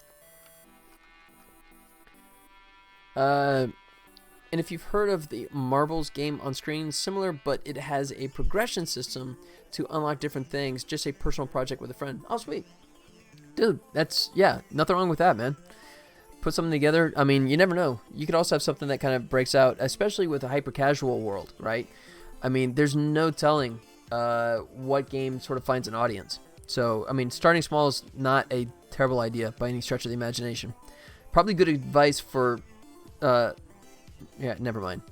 And if you've heard of the Marbles game on screen, similar, but it has a progression system to unlock different things. Just a personal project with a friend. Oh, sweet. Dude, yeah, nothing wrong with that, man. Put something together. I mean, you never know. You could also have something that kind of breaks out, especially with a hyper-casual world, right? I mean, there's no telling what game sort of finds an audience. So, I mean, starting small is not a terrible idea by any stretch of the imagination. Probably good advice for... yeah, never mind.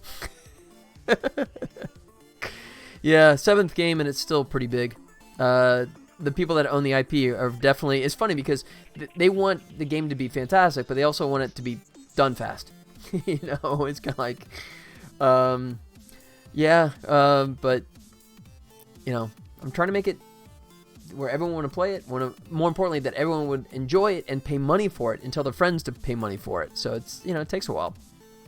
Yeah, 7th game, and it's still pretty big. The people that own the IP are definitely... It's funny because they want the game to be fantastic, but they also want it to be done fast. You know, it's kind of like... yeah, but, you know, I'm trying to make it where everyone want to play it. More importantly, that everyone would enjoy it and pay money for it and tell their friends to pay money for it. So it's, you know, it takes a while.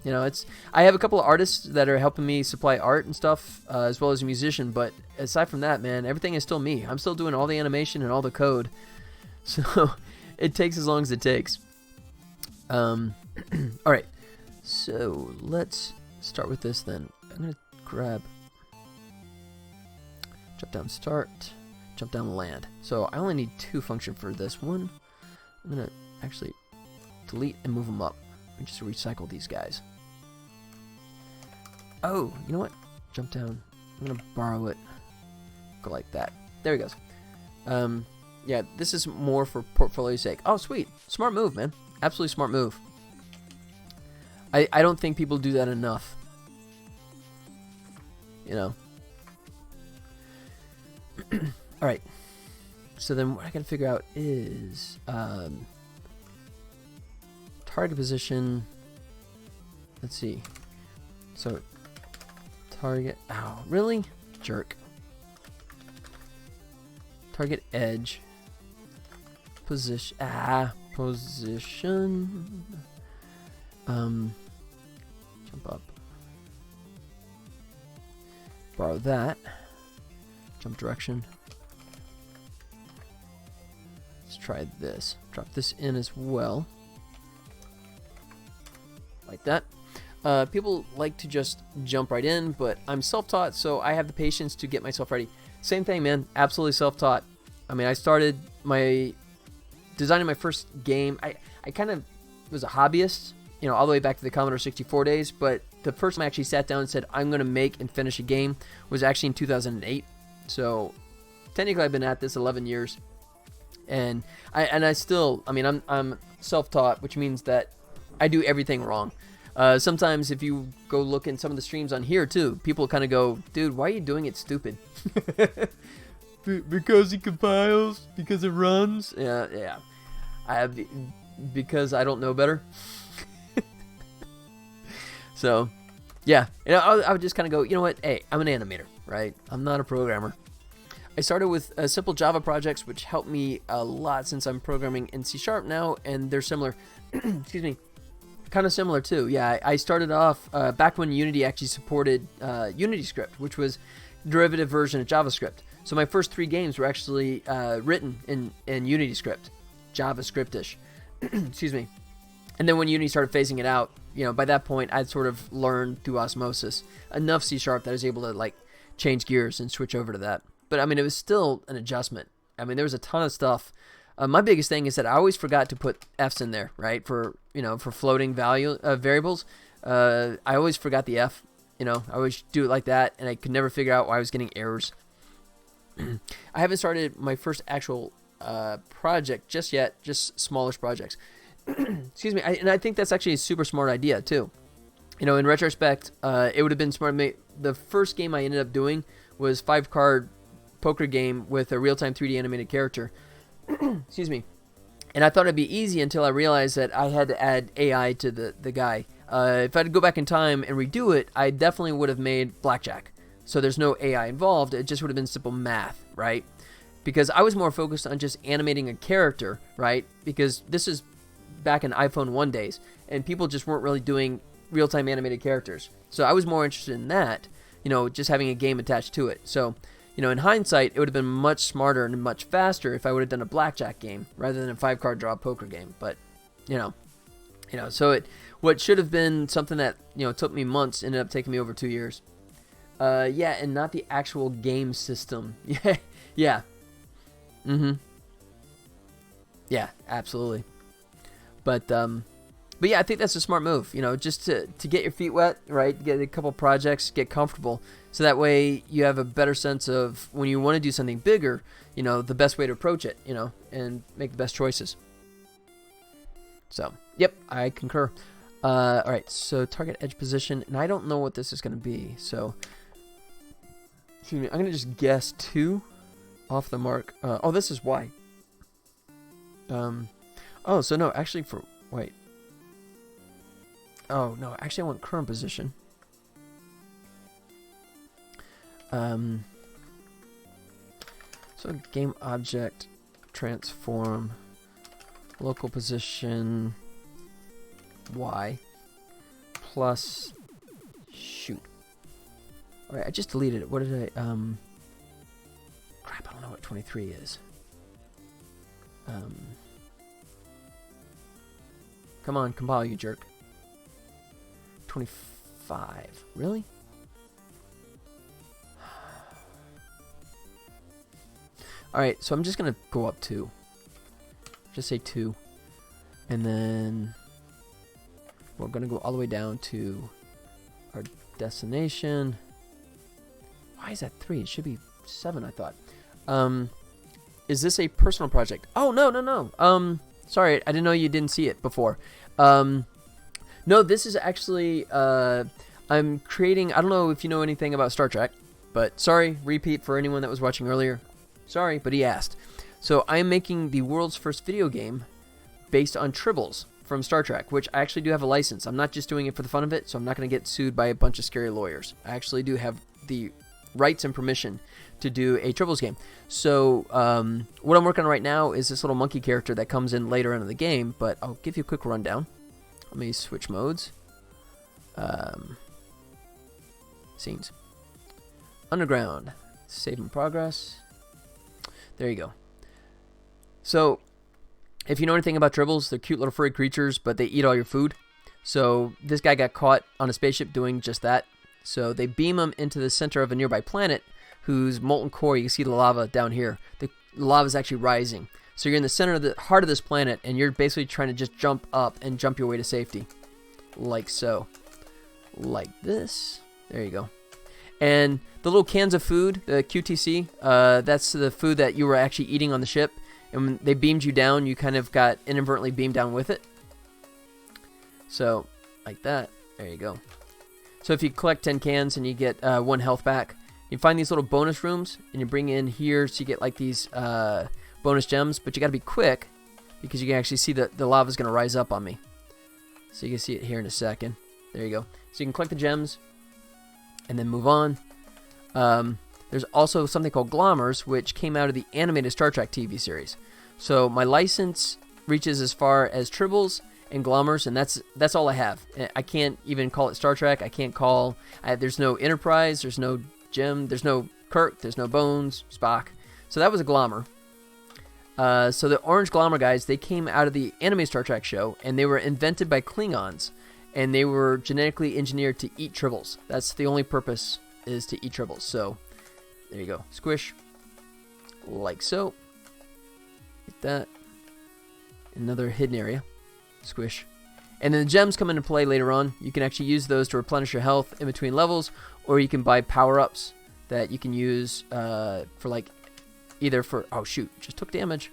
You know, I have a couple of artists that are helping me supply art and stuff, as well as a musician. But aside from that, man, everything is still me. I'm still doing all the animation and all the code. So it takes as long as it takes. All right. So let's start with this then. I'm going to grab, jump down start, jump down land. So I only need 2 function for this one. I'm going to actually delete and move them up. And just recycle these guys. Oh, you know what? Jump down. I'm going to borrow it. Go like that. There he goes. Yeah, this is more for portfolio's sake. Oh, sweet. Smart move, man. Absolutely smart move. I don't think people do that enough. You know. Alright. So then what I gotta figure out is... target position. Let's see. So, target. Ow, really? Jerk. Target edge. Position. Position. Jump up. Borrow that. Jump direction. Let's try this. Drop this in as well. Like that. People like to just jump right in, but I'm self-taught, so I have the patience to get myself ready. Same thing, man. Absolutely self-taught. I mean, I started designing my first game. I kind of was a hobbyist, you know, all the way back to the Commodore 64 days, but the first time I actually sat down and said, I'm going to make and finish a game was actually in 2008. So, technically, I've been at this 11 years. And I still, I mean, I'm self-taught, which means that I do everything wrong. Sometimes if you go look in some of the streams on here too, people kind of go, dude, why are you doing it stupid? Because it compiles, because it runs. Yeah. Because I don't know better. So, yeah. You know, I would just kind of go, you know what? Hey, I'm an animator, right? I'm not a programmer. I started with simple Java projects, which helped me a lot since I'm programming in C# now, and they're similar. Excuse me. Kind of similar too. Yeah, I started off back when Unity actually supported UnityScript, which was a derivative version of JavaScript. So my first 3 games were actually written in UnityScript, JavaScript-ish. Excuse me. And then when Unity started phasing it out, by that point, I'd sort of learned through osmosis enough C# that I was able to like change gears and switch over to that. But I mean, it was still an adjustment. I mean, there was a ton of stuff. My biggest thing is that I always forgot to put F's in there, right? For floating variables. I always forgot the F. I always do it like that, and I could never figure out why I was getting errors. I haven't started my first actual project just yet, just smallish projects. Excuse me. And I think that's actually a super smart idea, too. In retrospect, it would have been smart. The first game I ended up doing was 5-card poker game with a real-time 3D animated character. Excuse me. And I thought it'd be easy until I realized that I had to add AI to the guy. If I had to go back in time and redo it, I definitely would have made blackjack. So there's no AI involved. It just would have been simple math, right? Because I was more focused on just animating a character, right? Because this is back in iPhone 1 days, and people just weren't really doing real-time animated characters. So I was more interested in that, just having a game attached to it. So, in hindsight, it would have been much smarter and much faster if I would have done a blackjack game rather than a 5-card draw poker game. But, so what should have been something that, took me months ended up taking me over 2 years. Yeah, and not the actual game system. Yeah. Mm-hmm. Yeah, absolutely. But yeah, I think that's a smart move, just to get your feet wet, right? Get a couple projects, get comfortable. So that way you have a better sense of when you want to do something bigger, the best way to approach it, and make the best choices. So, yep, I concur. All right, so target edge position, and I don't know what this is going to be. So, excuse me, I'm going to just guess 2 off the mark. Oh, this is Y. Oh, so no, actually wait. Oh, no, actually I want current position. So game object, transform, local position, Y, plus, shoot. Alright, I just deleted it. What did I, crap, I don't know what 23 is. Come on, compile, you jerk. 25. Really? Alright, so I'm just going to go up 2. Just say 2. And then we're going to go all the way down to our destination. Why is that 3? It should be 7, I thought. Is this a personal project? Oh, no. Sorry, I didn't know you didn't see it before. No, this is actually, I'm creating, I don't know if you know anything about Star Trek, but sorry, repeat for anyone that was watching earlier. Sorry, but he asked. So I'm making the world's first video game based on Tribbles from Star Trek, which I actually do have a license. I'm not just doing it for the fun of it, so I'm not going to get sued by a bunch of scary lawyers. I actually do have the rights and permission to do a Tribbles game. So what I'm working on right now is this little monkey character that comes in later into the game, but I'll give you a quick rundown. Let me switch modes. Scenes. Underground. Save in progress. There you go. So, if you know anything about Tribbles, they're cute little furry creatures, but they eat all your food. So, this guy got caught on a spaceship doing just that. So, they beam him into the center of a nearby planet, whose molten core, you can see the lava down here. The lava is actually rising. So, you're in the center of the heart of this planet, and you're basically trying to just jump up and jump your way to safety. Like so. Like this. There you go. And the little cans of food, the QTC, that's the food that you were actually eating on the ship. And when they beamed you down, you kind of got inadvertently beamed down with it. So, like that. There you go. So if you collect 10 cans and you get 1 health back, you find these little bonus rooms, and you bring in here so you get like these bonus gems. But you got to be quick, because you can actually see that the lava is going to rise up on me. So you can see it here in a second. There you go. So you can collect the gems and then move on. There's also something called Glommers, which came out of the animated Star Trek TV series. So my license reaches as far as Tribbles and Glommers, and that's all I have. I can't even call it Star Trek. I can't call... there's no Enterprise, there's no Jim, there's no Kirk, there's no Bones, Spock. So that was a Glommer. So the orange Glommer guys, they came out of the anime Star Trek show, and they were invented by Klingons, and they were genetically engineered to eat tribbles. That's the only purpose, is to eat tribbles. So there you go. Squish. Like so. Like that. Another hidden area. Squish. And then the gems come into play later on. You can actually use those to replenish your health in between levels, or you can buy power-ups that you can use for like either for, oh shoot, just took damage.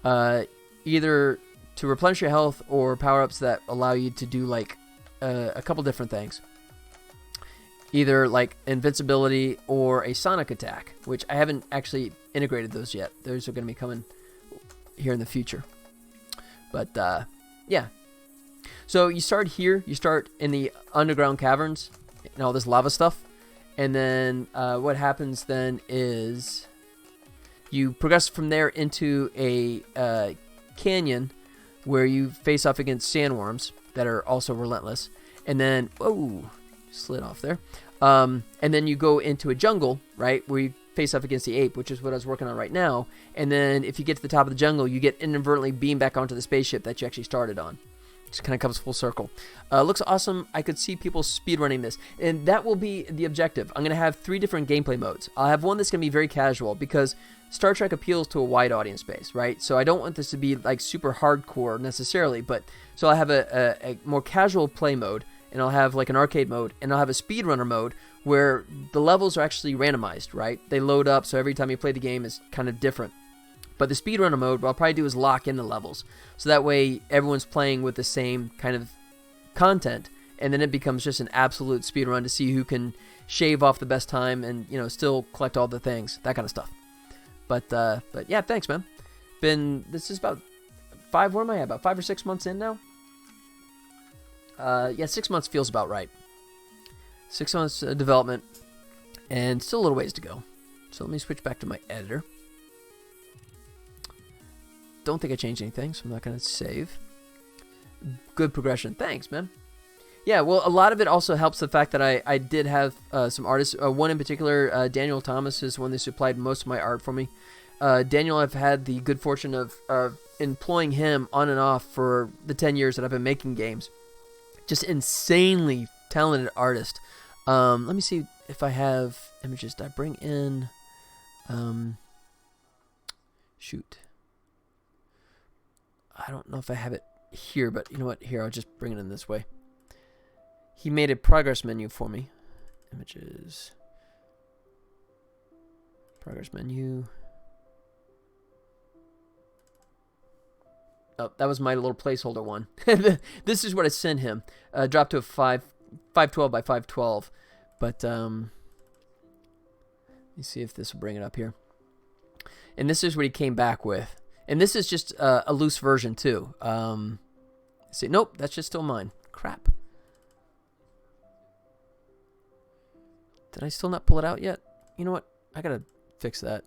Either to replenish your health or power-ups that allow you to do like a couple different things. Either like invincibility or a sonic attack, which I haven't actually integrated those yet. Those are going to be coming here in the future. But yeah. So you start here. You start in the underground caverns and all this lava stuff. And then what happens then is you progress from there into a canyon where you face off against sandworms that are also relentless. And then, whoa, slid off there. And then you go into a jungle, right, where you face off against the ape, which is what I was working on right now. And then if you get to the top of the jungle, you get inadvertently beamed back onto the spaceship that you actually started on. Just kind of comes full circle. Looks awesome. I could see people speedrunning this. And that will be the objective. I'm going to have 3 different gameplay modes. I'll have one that's going to be very casual because Star Trek appeals to a wide audience base, right? So I don't want this to be like super hardcore necessarily, but so I'll have a more casual play mode, and I'll have like an arcade mode, and I'll have a speedrunner mode where the levels are actually randomized, right? They load up, so every time you play the game is kind of different. But the speedrunner mode, what I'll probably do is lock in the levels. So that way everyone's playing with the same kind of content, and then it becomes just an absolute speedrun to see who can shave off the best time and, you know, still collect all the things, that kind of stuff. But yeah, thanks, man. This is about 5, where am I at? About 5 or 6 months in now? Yeah, 6 months feels about right. 6 months development, and still a little ways to go. So let me switch back to my editor. Don't think I changed anything, so I'm not going to save. Good progression. Thanks, man. Yeah, well, a lot of it also helps the fact that I did have some artists. One in particular, Daniel Thomas, is one that supplied most of my art for me. Daniel, I've had the good fortune of employing him on and off for the 10 years that I've been making games. Just insanely talented artist. Let me see if I have images. Did I bring in... shoot. I don't know if I have it here, but you know what? Here, I'll just bring it in this way. He made a progress menu for me. Images. Progress menu. Oh, that was my little placeholder one. This is what I sent him. Dropped to a 512 by 512. But, let me see if this will bring it up here. And this is what he came back with. And this is just a loose version, too. See, nope, that's just still mine. Crap. Did I still not pull it out yet? You know what? I gotta fix that.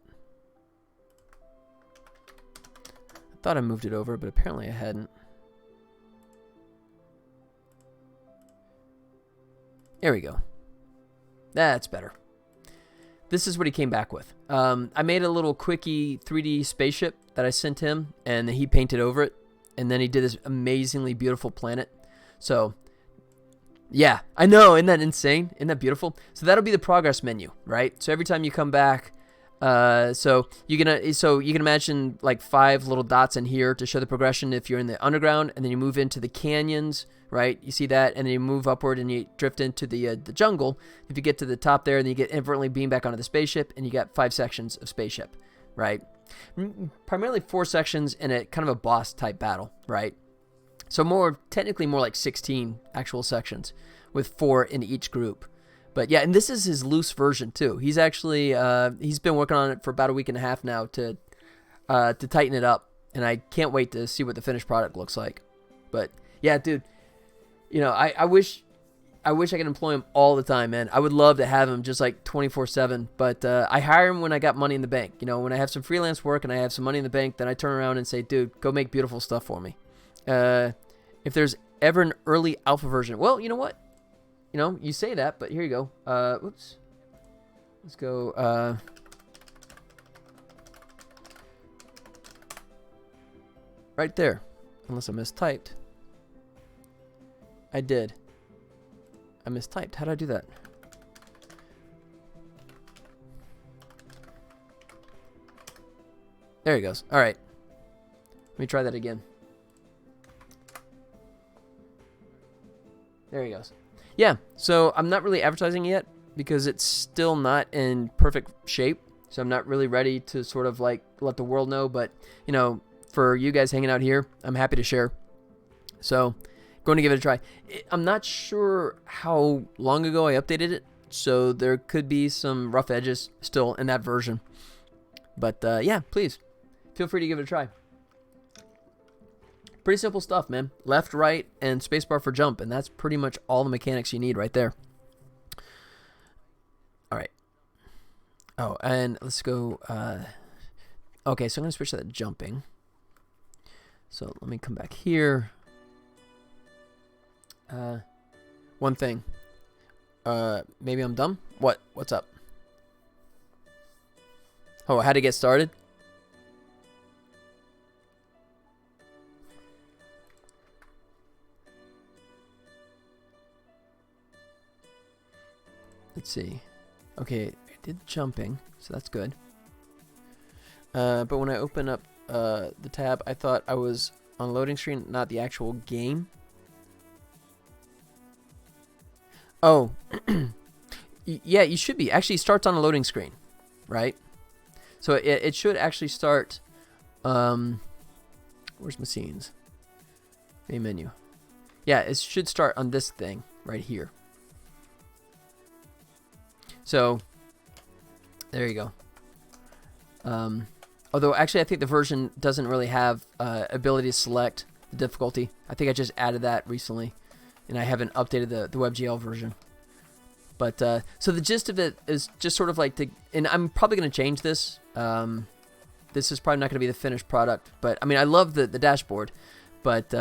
I thought I moved it over, but apparently I hadn't. There we go. That's better. This is what he came back with. I made a little quickie 3D spaceship that I sent him, and he painted over it, and then he did this amazingly beautiful planet. So, yeah, I know, isn't that insane? Isn't that beautiful? So that'll be the progress menu, right? So every time you come back, so you can imagine like 5 little dots in here to show the progression if you're in the underground, and then you move into the canyons, right? You see that, and then you move upward and you drift into the jungle. If you get to the top there, then you get inadvertently beamed back onto the spaceship, and you got 5 sections of spaceship, right? Primarily 4 sections in a kind of a boss type battle, right? So technically more like 16 actual sections with 4 in each group. But yeah, and this is his loose version too. He's actually he's been working on it for about a week and a half now to tighten it up, and I can't wait to see what the finished product looks like. But yeah, dude, you know, I wish I could employ him all the time, man. I would love to have him just like 24/7, but I hire him when I got money in the bank. You know, when I have some freelance work and I have some money in the bank, then I turn around and say, dude, go make beautiful stuff for me. If there's ever an early alpha version, well, you know what? You know, you say that, but here you go. Whoops. Let's go. right there. Unless I mistyped. I did. I mistyped. How did I do that? There he goes. All right. Let me try that again. There he goes. Yeah, so I'm not really advertising yet because it's still not in perfect shape. So I'm not really ready to sort of like let the world know. But, you know, for you guys hanging out here, I'm happy to share. So going to give it a try. I'm not sure how long ago I updated it. So there could be some rough edges still in that version. But yeah, please feel free to give it a try. Pretty simple stuff, man. Left, right, and spacebar for jump, and that's pretty much all the mechanics you need right there. All right. Oh, and let's go. Okay, so I'm going to switch to that jumping. So let me come back here. One thing. Maybe I'm dumb? What? What's up? Oh, how to get started? Let's see. Okay, I did jumping, so that's good. But when I open up the tab, I thought I was on loading screen, not the actual game. Oh, yeah, you should be. Actually, it starts on a loading screen, right? So it should actually start. Where's my scenes? Main menu. Yeah, it should start on this thing right here. So, there you go. Although, actually, I think the version doesn't really have ability to select the difficulty. I think I just added that recently, and I haven't updated the WebGL version. But, so the gist of it is just sort of like to, and I'm probably going to change this. This is probably not going to be the finished product, but, I mean, I love the dashboard, but,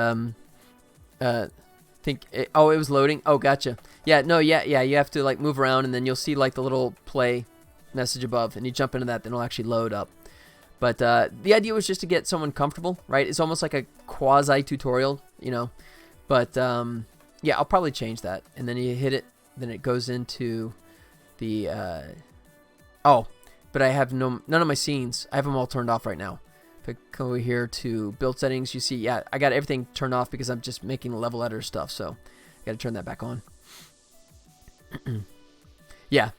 it was loading. Oh, gotcha. Yeah, no, yeah, you have to like move around, and then you'll see like the little play message above, and you jump into that, then it'll actually load up. But the idea was just to get someone comfortable, right? It's almost like a quasi tutorial, you know. But yeah, I'll probably change that, and then you hit it, then it goes into the oh, but I have none of my scenes. I have them all turned off right now. If I go over here to build settings, you see, yeah, I got everything turned off because I'm just making level editor stuff, so I got to turn that back on. Yeah,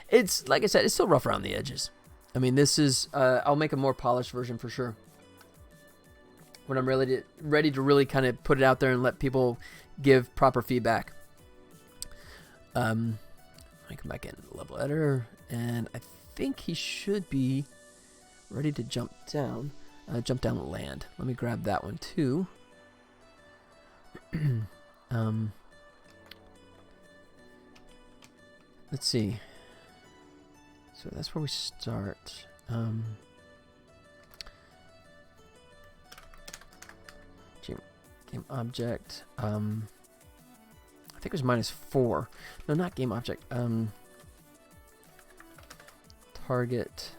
it's, like I said, it's still rough around the edges. I mean, this is, I'll make a more polished version for sure. When I'm ready to really kind of put it out there and let people give proper feedback. I come back in level editor, and I think he should be ready to jump down. Jump down and land. Let me grab that one too. Let's see. So that's where we start. Game object. I think it was -4. No, not game object. Target.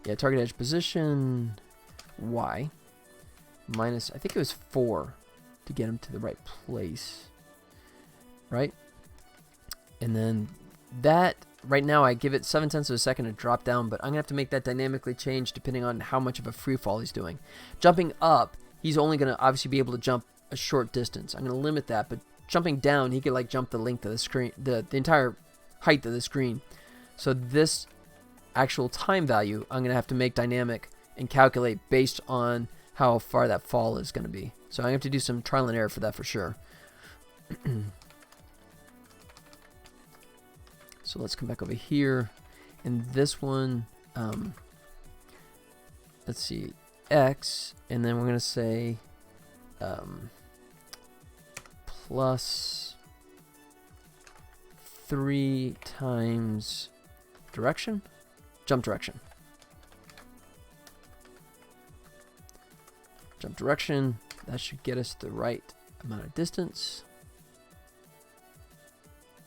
Yeah, target edge position, Y, minus, I think it was 4 to get him to the right place, right? And then that, right now I give it 0.7 of a second to drop down, but I'm going to have to make that dynamically change depending on how much of a free fall he's doing. Jumping up, he's only going to obviously be able to jump a short distance. I'm going to limit that, but jumping down, he could like jump the length of the screen, the entire height of the screen. So this actual time value I'm going to have to make dynamic and calculate based on how far that fall is going to be. So I have to do some trial and error for that for sure. So let's come back over here. And this one, let's see, X, and then we're going to say plus 3 times direction. Jump direction. Jump direction. That should get us the right amount of distance.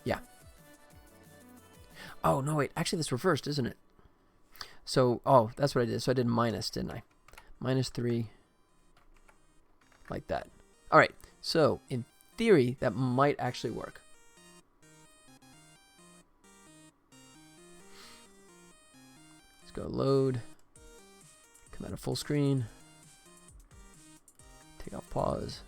Yeah. Oh, no, wait. Actually, that's reversed, isn't it? So, oh, that's what I did. So I did minus, didn't I? -3. Like that. All right. So, in theory, that might actually work. Let's go load. Come out of full screen. Take off pause.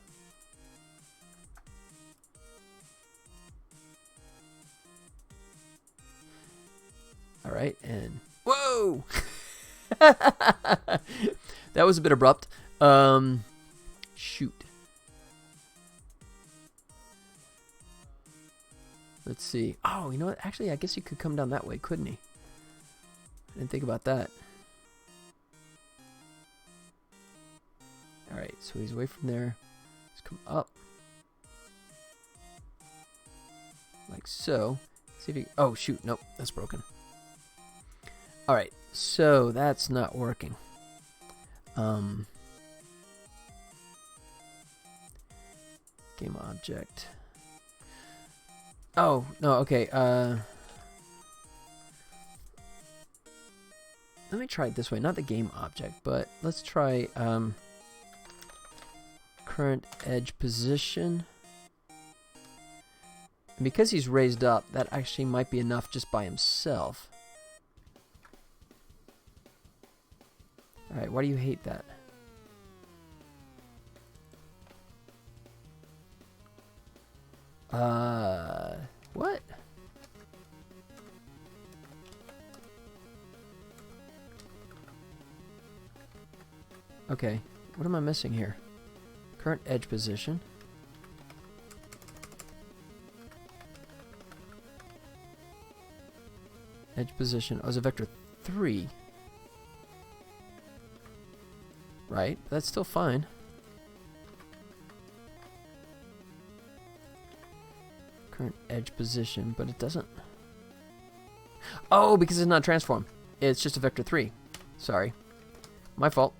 All right, and whoa! That was a bit abrupt. Shoot. Let's see. Oh, you know what? Actually, I guess you could come down that way, couldn't he? I didn't think about that. All right, so he's away from there. Let's come up. Like so. See if he... Oh, shoot. Nope, that's broken. All right, so that's not working. Game object. Oh, no, okay. Let me try it this way. Not the game object, but let's try current edge position. And because he's raised up, that actually might be enough just by himself. Alright, why do you hate that? What? Okay, what am I missing here? Current edge position. Edge position. Oh, it's a vector 3. Right, that's still fine. Current edge position, but it doesn't... Oh, because it's not transform. It's just a vector 3. Sorry. My fault.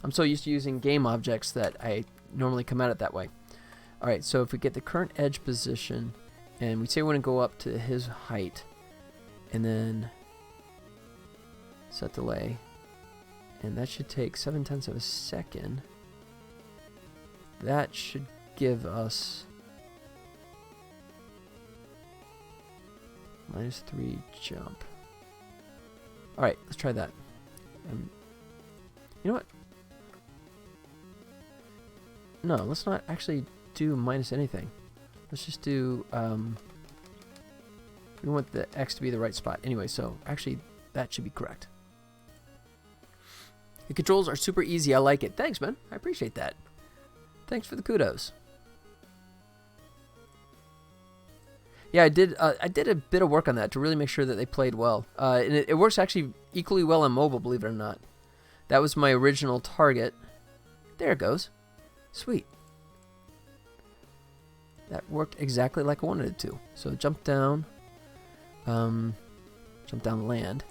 I'm so used to using game objects that I normally come at it that way. Alright, so if we get the current edge position, and we say we want to go up to his height, and then set delay, and that should take 0.7 of a second. That should give us -3 jump. Alright, let's try that. You know what? No, let's not actually do minus anything. Let's just do, we want the X to be the right spot. Anyway, so actually that should be correct. The controls are super easy. I like it. Thanks, man. I appreciate that. Thanks for the kudos. Yeah, I did a bit of work on that to really make sure that they played well. And it works actually equally well on mobile, believe it or not. That was my original target. There it goes. Sweet. That worked exactly like I wanted it to. So jump down. Jump down land.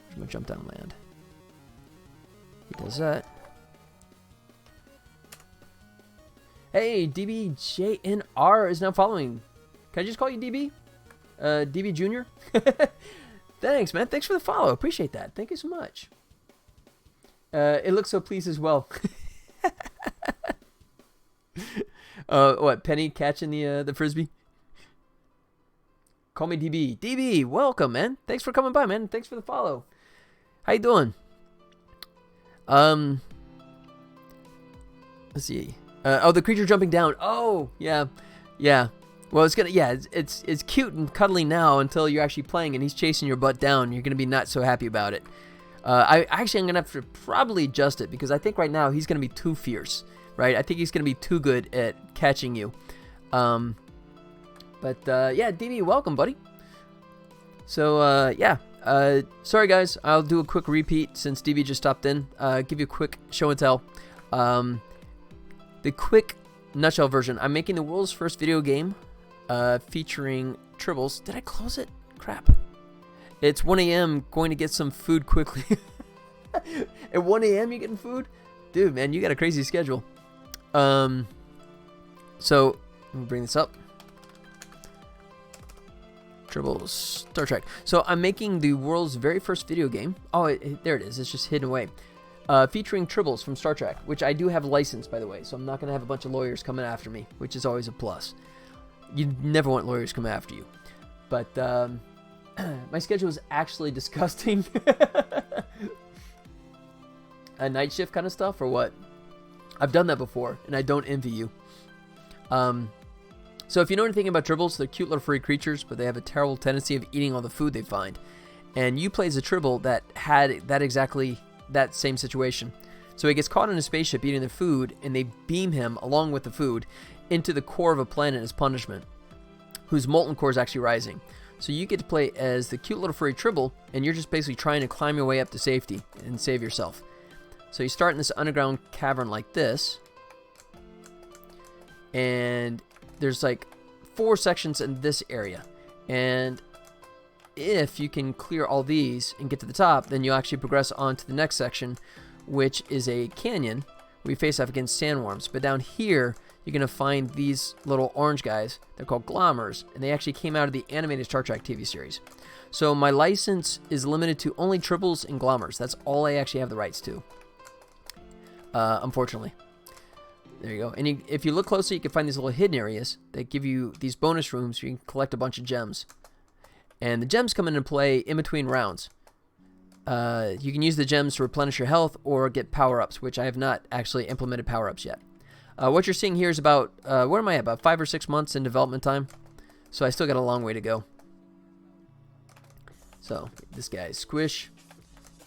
Where's my jump down land? He does that. Hey, DBJNR is now following. Can I just call you DB? DB Junior? Thanks, man. Thanks for the follow. Appreciate that. Thank you so much. It looks so pleased as well. What, Penny catching the frisbee? Call me DB. DB, welcome, man. Thanks for coming by, man. Thanks for the follow. How you doing? Let's see. Oh, the creature jumping down. Oh, yeah, yeah. Well, it's gonna, yeah, it's cute and cuddly now until you're actually playing and he's chasing your butt down. You're gonna be not so happy about it. I'm gonna have to probably adjust it because I think right now he's gonna be too fierce, right? I think he's gonna be too good at catching you. Yeah, DB, welcome, buddy. So yeah, sorry guys, I'll do a quick repeat since DB just stopped in. Give you a quick show and tell. The quick nutshell version. I'm making the world's first video game featuring Tribbles. Did I close it? Crap. It's 1 a.m. Going to get some food quickly. At 1 a.m. you getting food? Dude, man, you got a crazy schedule. So, let me bring this up. Tribbles, Star Trek. So I'm making the world's very first video game. Oh, there it is. It's just hidden away. Featuring Tribbles from Star Trek, which I do have licensed, by the way. So I'm not going to have a bunch of lawyers coming after me, which is always a plus. You never want lawyers coming after you. But my schedule is actually disgusting. A night shift kind of stuff, or what? I've done that before, and I don't envy you. So if you know anything about Tribbles, they're cute little furry creatures, but they have a terrible tendency of eating all the food they find. And you play as a Tribble that had that same situation. So he gets caught in a spaceship eating the food, and they beam him, along with the food, into the core of a planet as punishment, whose molten core is actually rising. So you get to play as the cute little furry Tribble, and you're just basically trying to climb your way up to safety and save yourself. So you start in this underground cavern like this, and there's like 4 sections in this area, and if you can clear all these and get to the top, then you actually progress on to the next section, which is a canyon where you face off against sandworms. But down here, you're going to find these little orange guys. They're called Glommers, and they actually came out of the animated Star Trek TV series. So my license is limited to only Tribbles and Glommers. That's all I actually have the rights to, unfortunately. There you go. And if you look closely, you can find these little hidden areas that give you these bonus rooms where you can collect a bunch of gems. And the gems come into play in between rounds. You can use the gems to replenish your health or get power-ups, which I have not actually implemented power-ups yet. What you're seeing here is about, where am I at? About 5 or 6 months in development time. So I still got a long way to go. So, this guy, Squish.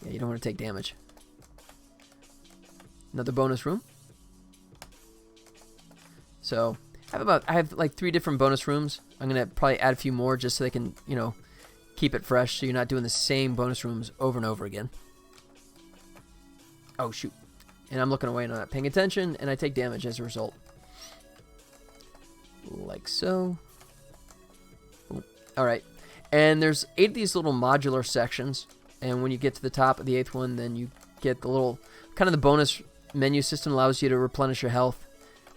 Yeah, you don't want to take damage. Another bonus room. So, I have like 3 different bonus rooms. I'm going to probably add a few more just so they can, keep it fresh so you're not doing the same bonus rooms over and over again. Oh, shoot. And I'm looking away and I'm not paying attention, and I take damage as a result. Like so. Alright. And there's 8 of these little modular sections, and when you get to the top of the 8th one, then you get the little, kind of the bonus menu system allows you to replenish your health,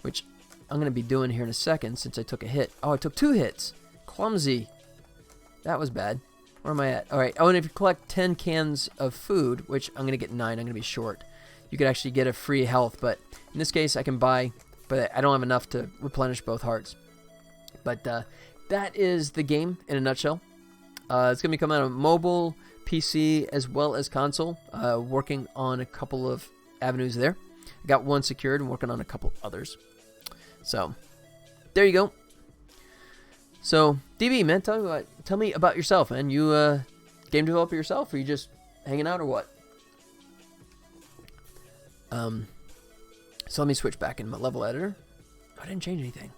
which I'm going to be doing here in a second since I took a hit. Oh, I took 2 hits. Clumsy. That was bad. Where am I at? Alright. Oh, and if you collect 10 cans of food, which I'm going to get 9, I'm going to be short, you could actually get a free health. But in this case, I can buy, but I don't have enough to replenish both hearts. But that is the game in a nutshell. It's going to be coming out on mobile, PC, as well as console. Working on a couple of avenues there. I got one secured and working on a couple others. So, there you go. So, DB, man, tell me about yourself, man. You game developer yourself, or you just hanging out, or what? So let me switch back in my level editor. I didn't change anything.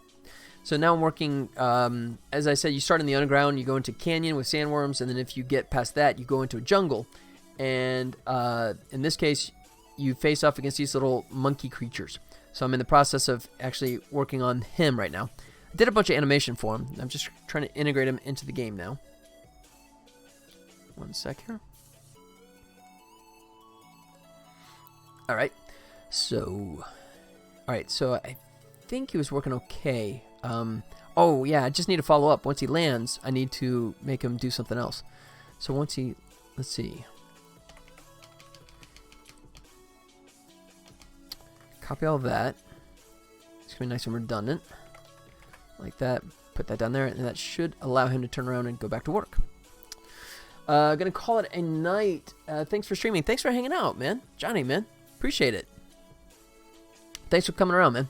So now I'm working, as I said, you start in the underground, you go into canyon with sandworms, and then if you get past that, you go into a jungle. And in this case, you face off against these little monkey creatures. So I'm in the process of actually working on him right now. I did a bunch of animation for him. I'm just trying to integrate him into the game now. One sec here. Alright. So I think he was working okay. Oh yeah, I just need to follow up. Once he lands, I need to make him do something else. So once he, let's see. Copy all of that. It's going to be nice and redundant. Like that. Put that down there, and that should allow him to turn around and go back to work. Gonna call it a night. Thanks for streaming. Thanks for hanging out, man. Johnny, man. Appreciate it. Thanks for coming around, man.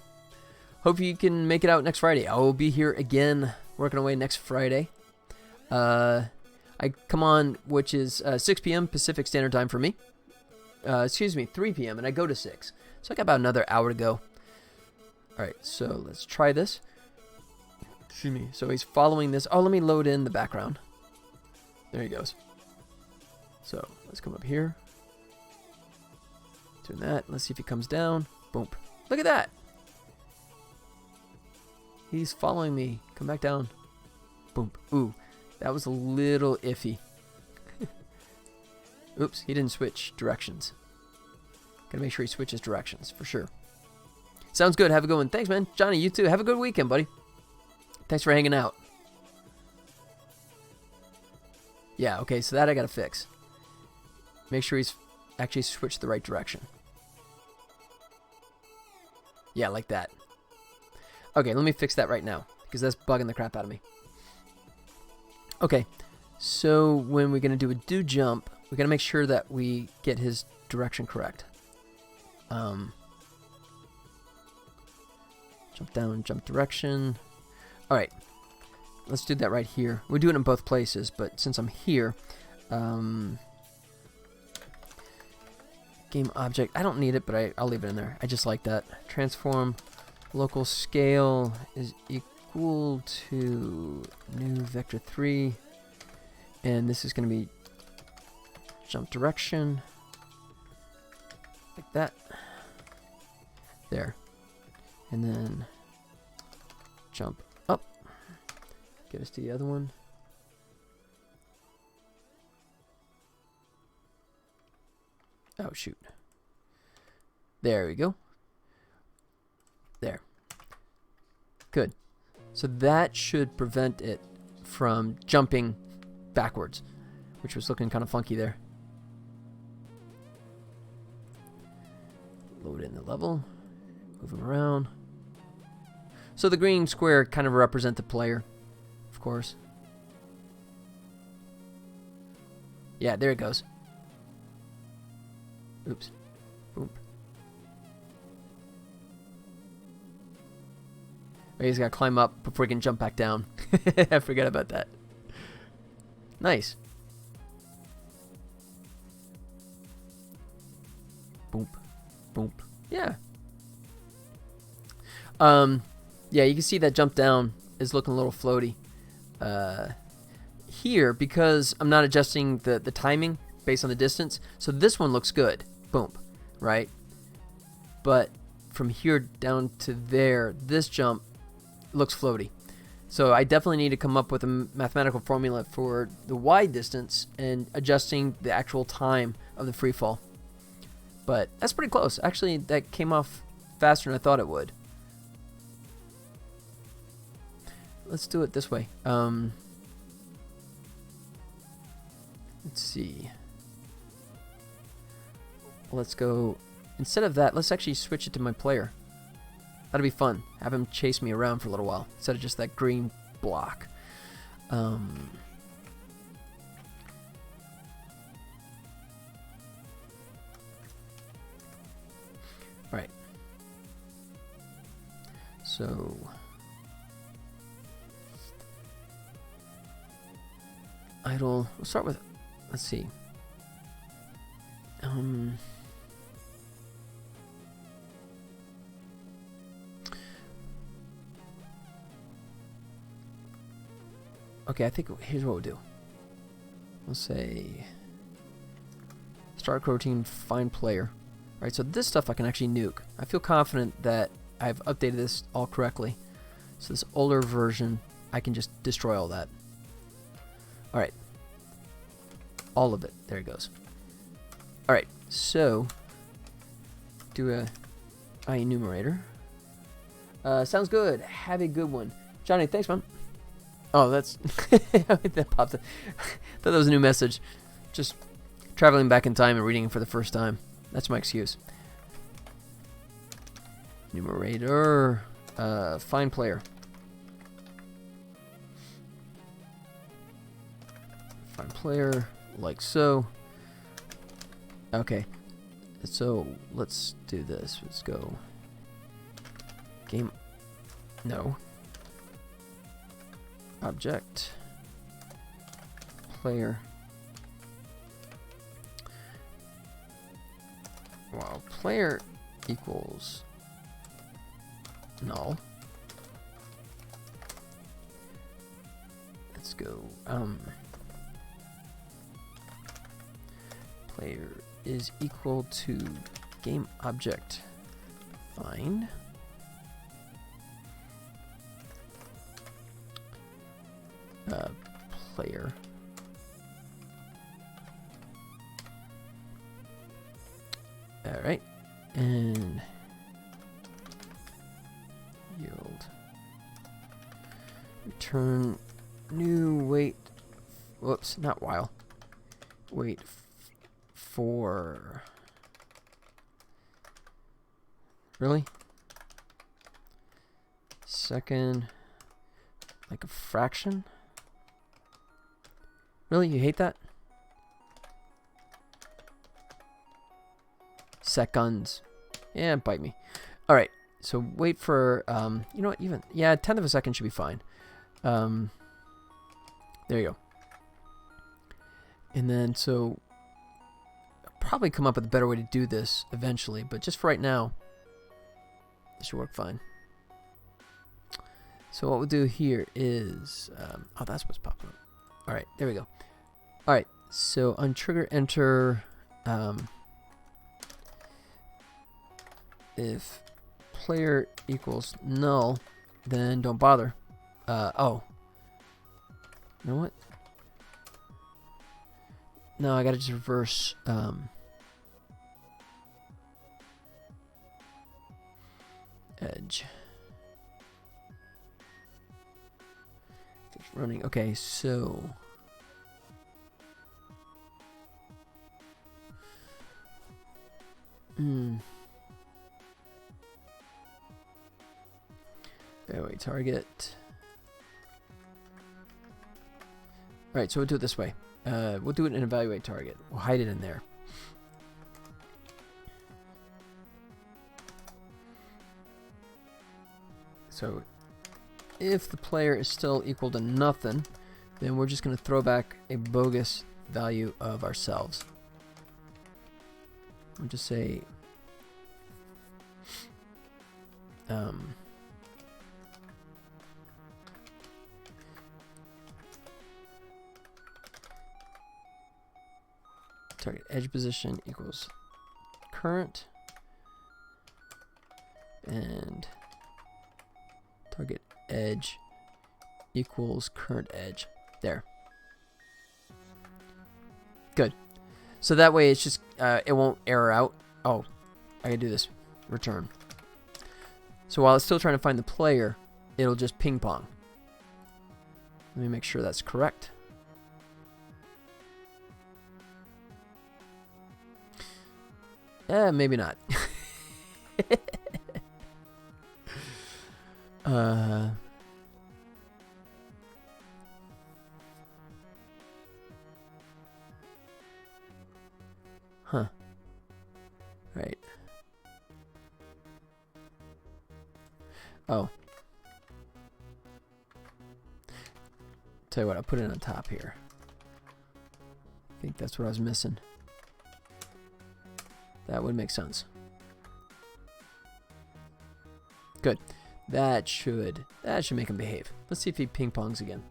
Hope you can make it out next Friday. I will be here again, working away next Friday. I come on, which is 6 p.m. Pacific Standard Time for me. 3 p.m. and I go to 6. So I got about another hour to go. Alright, so let's try this. Excuse me. So he's following this. Oh, let me load in the background. There he goes. So let's come up here. Doing that. Let's see if he comes down. Boom. Look at that. He's following me. Come back down. Boom. Ooh, that was a little iffy. Oops, he didn't switch directions. Gotta make sure he switches directions, for sure. Sounds good. Have a good one. Thanks, man. Johnny, you too. Have a good weekend, buddy. Thanks for hanging out. Yeah, okay, so that I gotta fix. Make sure he's actually switched the right direction. Yeah, like that. Okay, let me fix that right now, because that's bugging the crap out of me. Okay, so when we're gonna do a do jump, we gotta make sure that we get his direction correct. Jump down, jump direction. Alright, let's do that right here. We're doing it in both places, but since I'm here, game object, I don't need it, but I'll leave it in there. I just like that. Transform local scale is equal to new vector 3, and this is going to be jump direction, like that. There. And then jump up. Get us to the other one. Oh, shoot. There we go. There. Good. So that should prevent it from jumping backwards, which was looking kind of funky there. Load in the level. Move him around. So the green square kind of represent the player, of course. Yeah, there it goes. Oops. Boom. He's got to climb up before he can jump back down. I forgot about that. Nice. Boom. Boom. Yeah. Yeah, you can see that jump down is looking a little floaty. Here, because I'm not adjusting the timing based on the distance, so this one looks good. Boom. Right? But from here down to there, this jump looks floaty. So I definitely need to come up with a mathematical formula for the wide distance and adjusting the actual time of the free fall. But that's pretty close. Actually, that came off faster than I thought it would. Let's do it this way. Let's see. Let's go. Instead of that, let's actually switch it to my player. That'll be fun. Have him chase me around for a little while instead of just that green block. Alright. So idle. We'll start with, let's see. Okay, I think here's what we'll do. We'll say start routine, find player. Alright, so this stuff I can actually nuke. I feel confident that I've updated this all correctly. So this older version, I can just destroy all that. Alright. All of it. There it goes. Alright, so do a enumerator. Sounds good. Have a good one. Johnny, thanks, man. Oh, that's that popped up. Thought that was a new message. Just traveling back in time and reading it for the first time. That's my excuse. Numerator. Find player. Find player, like so. Okay. So let's do this. Let's go. Game. No. Object. Player. Well, player equals null. Let's go. Player is equal to game object find. Player. All right, and yield. Return new weight Whoops, not while. Wait for... Really? Second, like a fraction? Really? You hate that? Seconds. Yeah, bite me. Alright, so wait for, you know what, even, yeah, a tenth of a second should be fine. There you go. And then, so, I'll probably come up with a better way to do this eventually, but just for right now, this should work fine. So what we'll do here is, oh, that's what's popping up. Alright, there we go. Alright, so on trigger enter, if player equals null, then don't bother. Oh. You know what? No, I gotta just reverse, edge. It's running. Okay, so... Anyway, target. Alright, so we'll do it this way. We'll do it in evaluate target. We'll hide it in there. So if the player is still equal to nothing, then we're just going to throw back a bogus value of ourselves. We'll just say target edge position equals current, and target edge equals current edge. There. Good. So that way it's just, it won't error out. Oh, I gotta do this. Return. So while it's still trying to find the player, it'll just ping pong. Let me make sure that's correct. Maybe not. Huh. Right. Oh. Tell you what, I'll put it on top here. I think that's what I was missing. That would make sense. Good. That should make him behave. Let's see if he ping pongs again.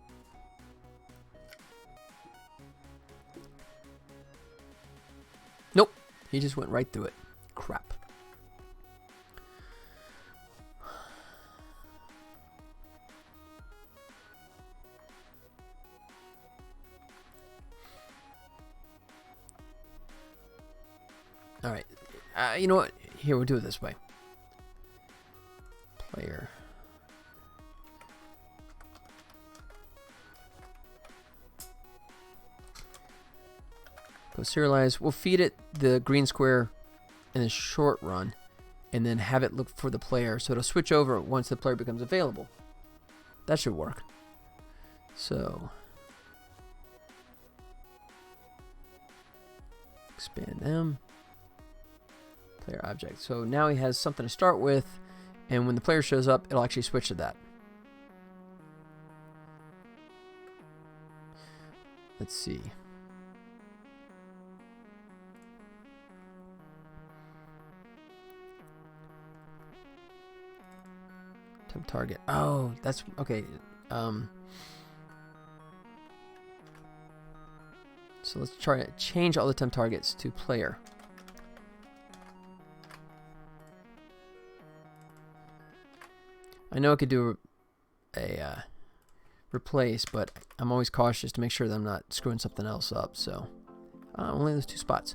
Nope. He just went right through it. Crap. All right. You know what? Here, we'll do it this way. Player. Go serialize. We'll feed it the green square in the short run, and then have it look for the player, so it'll switch over once the player becomes available. That should work. So expand them. Player object. So now he has something to start with, and when the player shows up, it'll actually switch to that. Let's see. Temp target. Oh, that's okay. So let's try to change all the temp targets to player. I know I could do a replace, but I'm always cautious to make sure that I'm not screwing something else up. So only those two spots.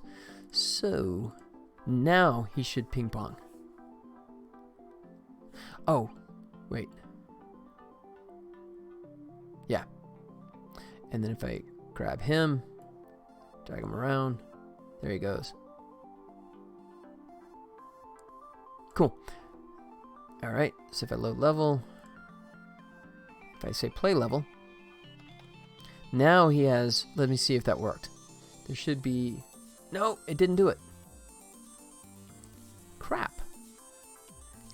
So now he should ping pong. Oh, wait. Yeah. And then if I grab him, drag him around. There he goes. Cool. All right, so if I load level, if I say play level, now he has, let me see if that worked. There should be, no, it didn't do it. Crap.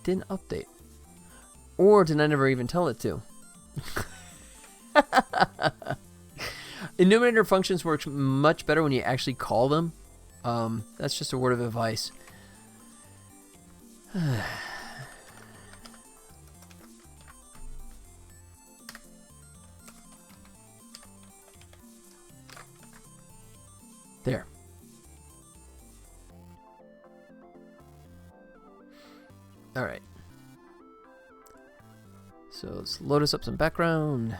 Didn't update. Or did I never even tell it to? Enumerator functions works much better when you actually call them. That's just a word of advice. There. All right. So let's load us up some background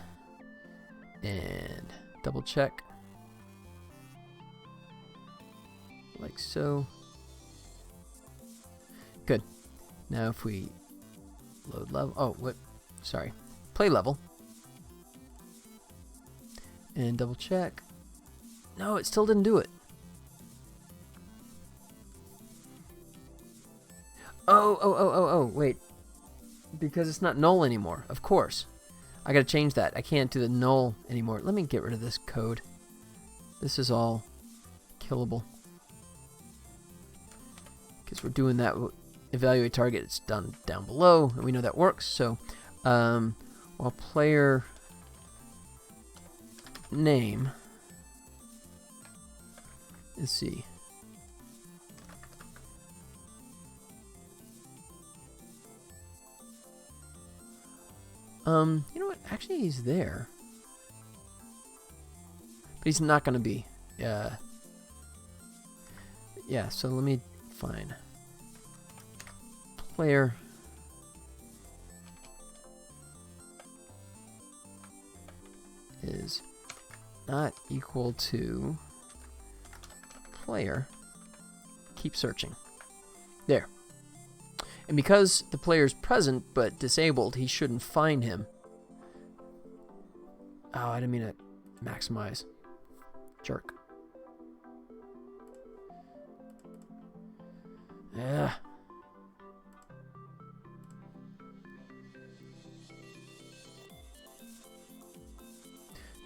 and double check like so. Good. Now if we load level, oh, what? Sorry. Play level. And double check. No, it still didn't do it. Oh, wait. Because it's not null anymore, of course. I gotta change that. I can't do the null anymore. Let me get rid of this code. This is all killable. Because we're doing that, evaluate target, it's done down below, and we know that works. So, while player name, let's see. You know what? Actually, he's there. But he's not going to be. Yeah, so let me find player is not equal to player. Keep searching. There. And because the player is present but disabled, he shouldn't find him. Oh, I didn't mean to maximize. Jerk. Yeah.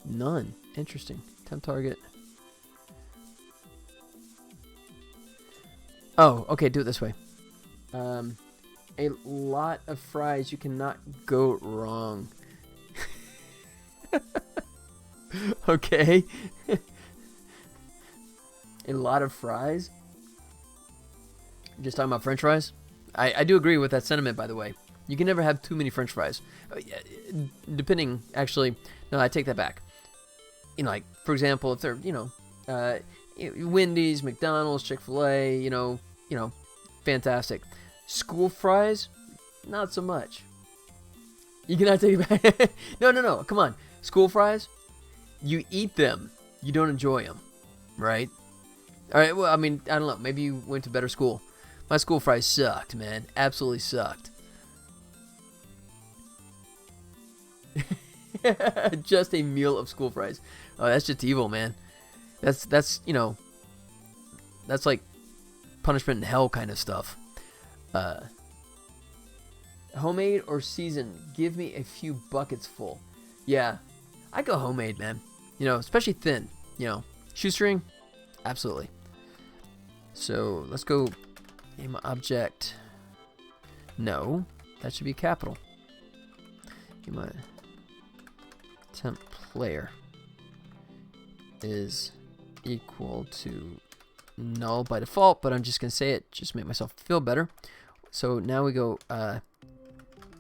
None. Interesting. Temp target. Oh, okay, do it this way. A lot of fries, you cannot go wrong. Okay. A lot of fries? You're just talking about french fries? I do agree with that sentiment, by the way. You can never have too many french fries. Depending, actually, no, I take that back. You know, like, for example, if they're, Wendy's, McDonald's, Chick-fil-A, you know, fantastic. School fries, not so much. You cannot take it back. No, come on. School fries, you eat them. You don't enjoy them, right? All right, well, I mean, I don't know. Maybe you went to better school. My school fries sucked, man. Absolutely sucked. Just a meal of school fries. Oh, that's just evil, man. That's that's like punishment in hell kind of stuff. Homemade or seasoned? Give me a few buckets full. Yeah, I go homemade, man. Especially thin. Shoestring, absolutely. So let's go. Name object. No, that should be capital. Give my temp player is equal to null by default, but I'm just gonna say it just to make myself feel better. So now we go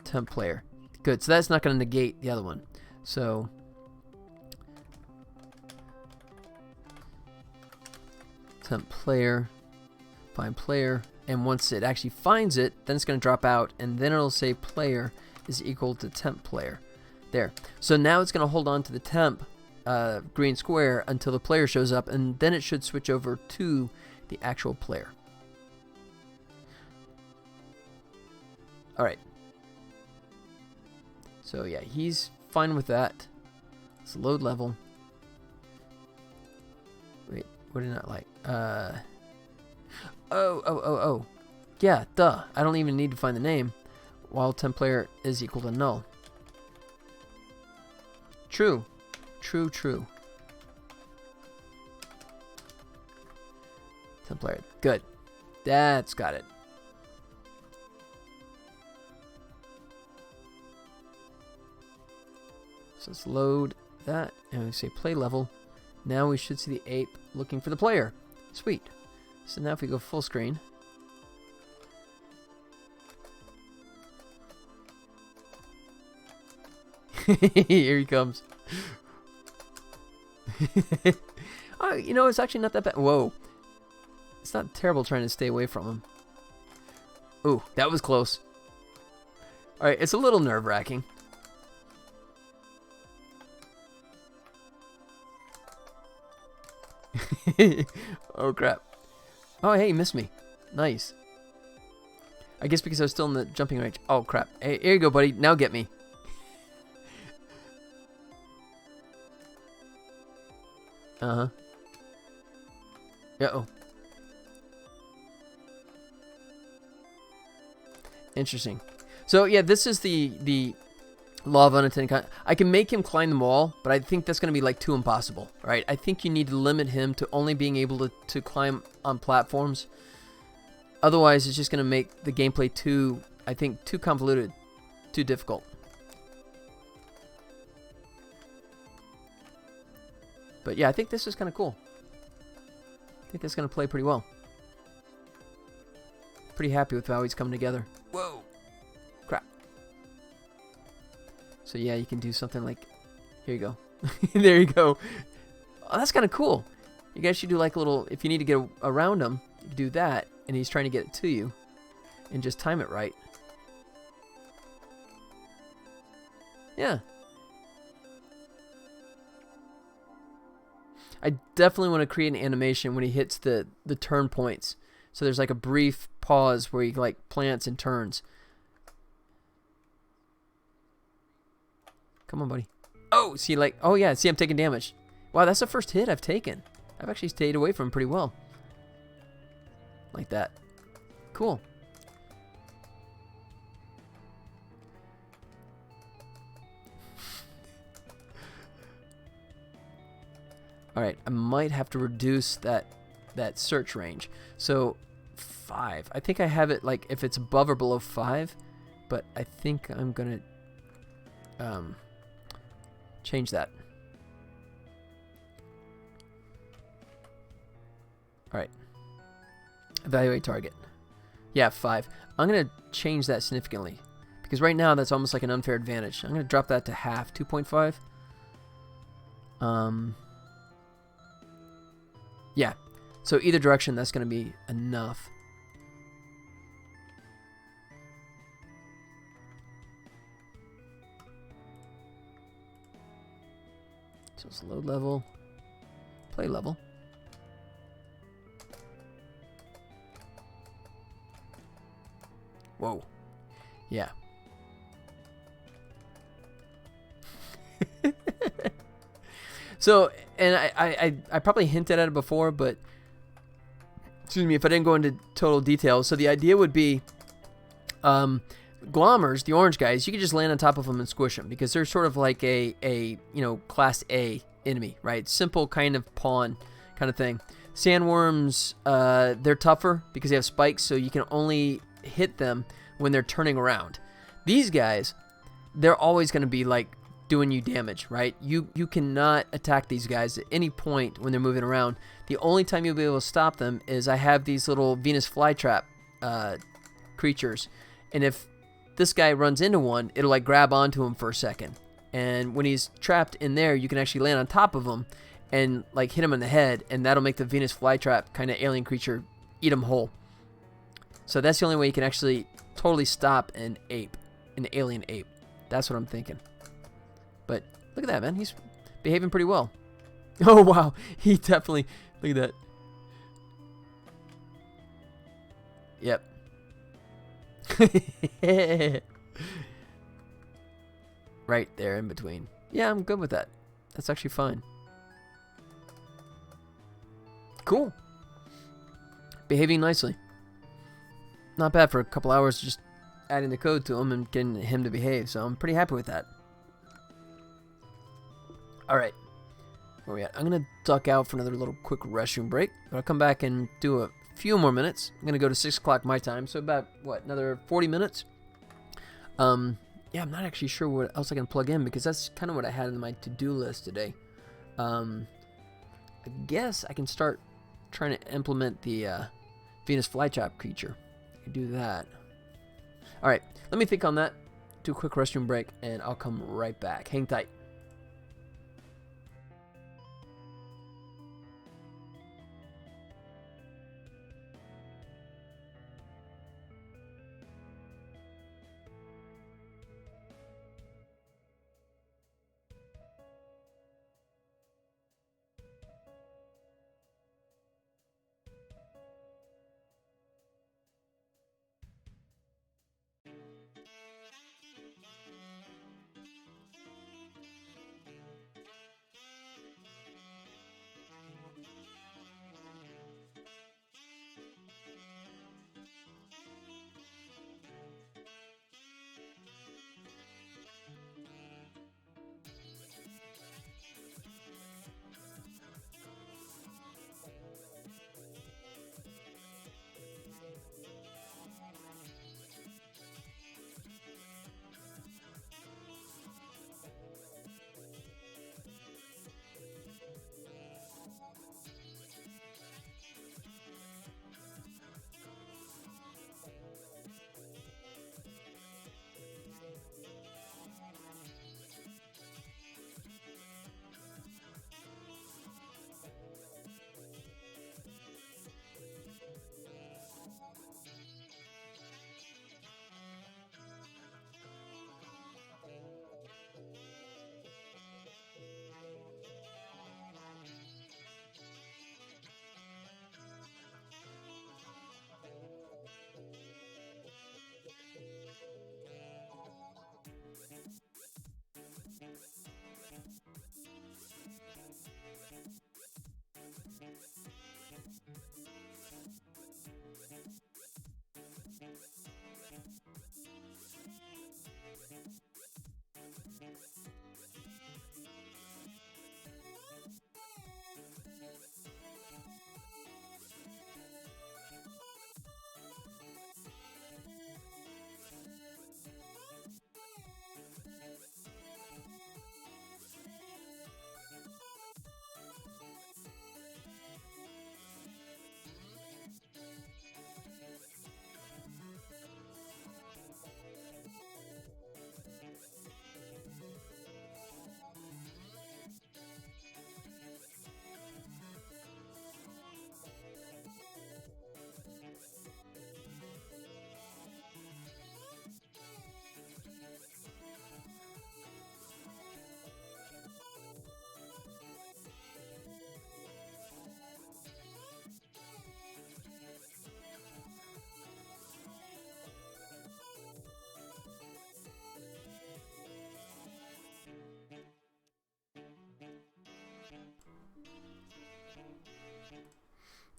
temp player. Good. So that's not gonna negate the other one. So temp player, find player, and once it actually finds it, then it's gonna drop out, and then it'll say player is equal to temp player. There. So now it's gonna hold on to the temp green square until the player shows up, and then it should switch over to the actual player. Alright. So yeah, he's fine with that. Let's load level. What did I not like? Oh. Yeah, duh. I don't even need to find the name. While 10 player is equal to null. True. True. 10 player. Good. That's got it. So let's load that. And we say play level. Now we should see the ape looking for the player. Sweet. So now if we go full screen. Here he comes. Oh, you know, it's actually not that bad. Whoa. It's not terrible trying to stay away from him. Ooh, that was close. Alright, it's a little nerve-wracking. Oh, crap. Oh, hey, you missed me. Nice. I guess because I was still in the jumping range. Oh, crap. Hey, here you go, buddy. Now get me. Uh-huh. Uh-oh. Interesting. So, yeah, this is the law of unintended. I can make him climb the wall, but I think that's going to be, like, too impossible, right? I think you need to limit him to only being able to climb on platforms. Otherwise, it's just going to make the gameplay too convoluted, too difficult. But yeah, I think this is kind of cool. I think that's going to play pretty well. Pretty happy with how he's coming together. Whoa! Crap. So yeah, you can do something like... Here you go. There you go. Oh, that's kind of cool. You guys should do like a little... If you need to get around him, you can do that. And he's trying to get it to you. And just time it right. Yeah. I definitely want to create an animation when he hits the turn points. So there's like a brief pause where he like plants and turns. Come on, buddy. Oh, see, like, oh yeah, see, I'm taking damage. Wow, that's the first hit I've taken. I've actually stayed away from him pretty well. Like that. Cool. Alright, I might have to reduce that search range. So 5. I think I have it like if it's above or below 5, but I think I'm gonna change that. Alright. Evaluate target. Yeah, 5. I'm gonna change that significantly. Because right now that's almost like an unfair advantage. I'm gonna drop that to half, 2.5. Yeah, so either direction, that's going to be enough. So it's load level, play level. Whoa, yeah. So, and I probably hinted at it before, but excuse me if I didn't go into total detail. So the idea would be, glommers, the orange guys, you can just land on top of them and squish them because they're sort of like a class A enemy, right? Simple kind of pawn kind of thing. Sandworms, they're tougher because they have spikes, so you can only hit them when they're turning around. These guys, they're always going to be like doing you damage, right? You cannot attack these guys at any point when they're moving around. The only time you'll be able to stop them is I have these little Venus flytrap creatures, and if this guy runs into one, it'll like grab onto him for a second, and when he's trapped in there, you can actually land on top of him and like hit him in the head, and that'll make the Venus flytrap kind of alien creature eat him whole. So that's the only way you can actually totally stop an alien ape. That's what I'm thinking. But look at that, man. He's behaving pretty well. Oh, wow. He definitely... Look at that. Yep. Right there in between. Yeah, I'm good with that. That's actually fine. Cool. Behaving nicely. Not bad for a couple hours just adding the code to him and getting him to behave, so I'm pretty happy with that. Alright. Where are we at? I'm going to duck out for another little quick restroom break, but I'll come back and do a few more minutes. I'm going to go to 6 o'clock my time, so about, what, another 40 minutes? Yeah, I'm not actually sure what else I can plug in, because that's kind of what I had on my to-do list today. I guess I can start trying to implement the Venus flytrap creature. I can do that. Alright, let me think on that, do a quick restroom break, and I'll come right back. Hang tight.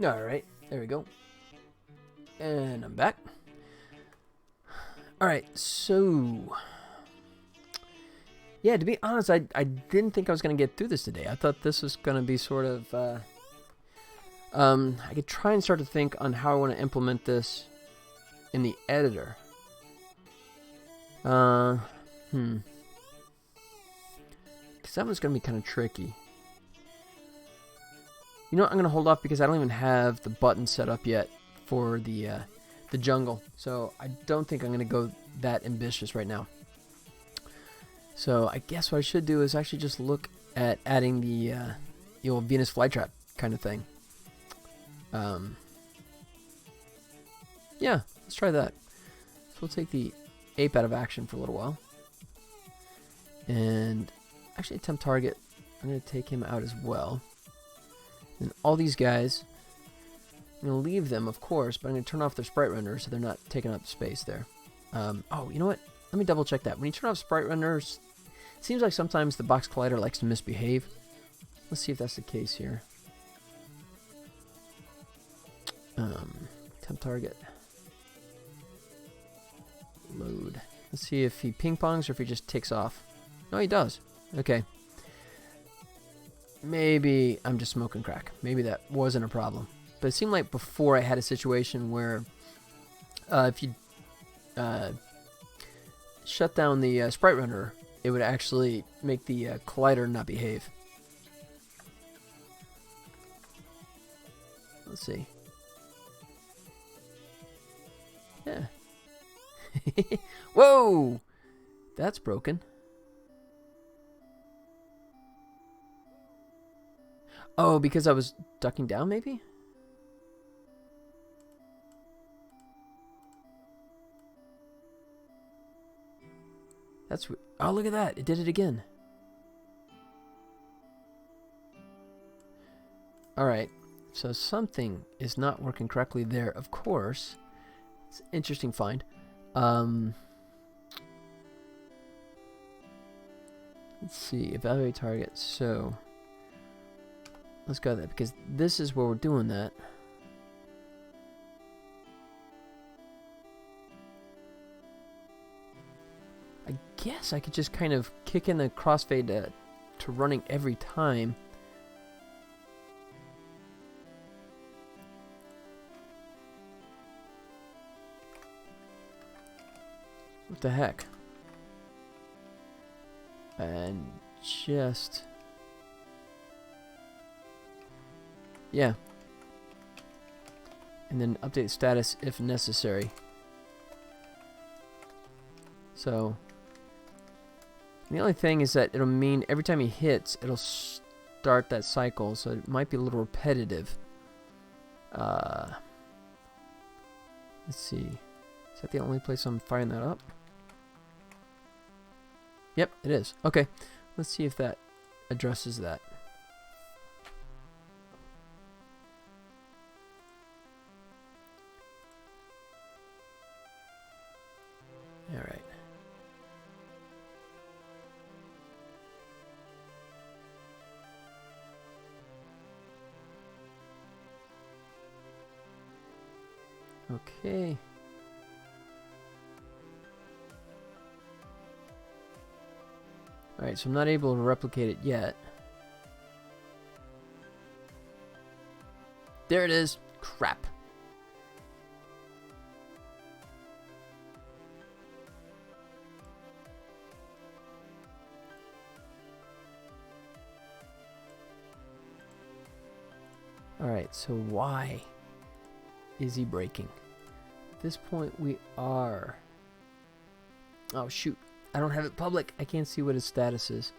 Alright, there we go. And I'm back. Alright, so... yeah, to be honest, I didn't think I was going to get through this today. I thought this was going to be sort of... I could try and start to think on how I want to implement this in the editor. Because that one's going to be kind of tricky. You know what, I'm going to hold off because I don't even have the button set up yet for the jungle. So I don't think I'm going to go that ambitious right now. So I guess what I should do is actually just look at adding the old Venus flytrap kind of thing. Yeah, let's try that. So we'll take the ape out of action for a little while. And actually attempt target, I'm going to take him out as well. And all these guys, I'm going to leave them, of course, but I'm going to turn off their sprite render so they're not taking up space there. Oh, you know what? Let me double check that. When you turn off sprite renders, it seems like sometimes the box collider likes to misbehave. Let's see if that's the case here. Temp target. Load. Let's see if he ping pongs or if he just takes off. No, he does. Okay. Maybe I'm just smoking crack. Maybe that wasn't a problem. But it seemed like before I had a situation where if you shut down the sprite renderer, it would actually make the collider not behave. Let's see. Yeah. Whoa! That's broken. Oh, because I was ducking down, maybe? That's... Oh, look at that. It did it again. Alright. So something is not working correctly there, of course. It's an interesting find. Let's see. Evaluate target. So... let's go there, because this is where we're doing that. I guess I could just kind of kick in the crossfade to running every time. What the heck? And just... yeah. And then update status if necessary. So... the only thing is that it'll mean every time he hits, it'll start that cycle, so it might be a little repetitive. Let's see. Is that the only place I'm firing that up? Yep, it is. Okay, let's see if that addresses that. All right. Okay. Alright, so I'm not able to replicate it yet. There it is. Crap. Alright, so why is he breaking? At this point we are... oh shoot, I don't have it public. I can't see what his status is.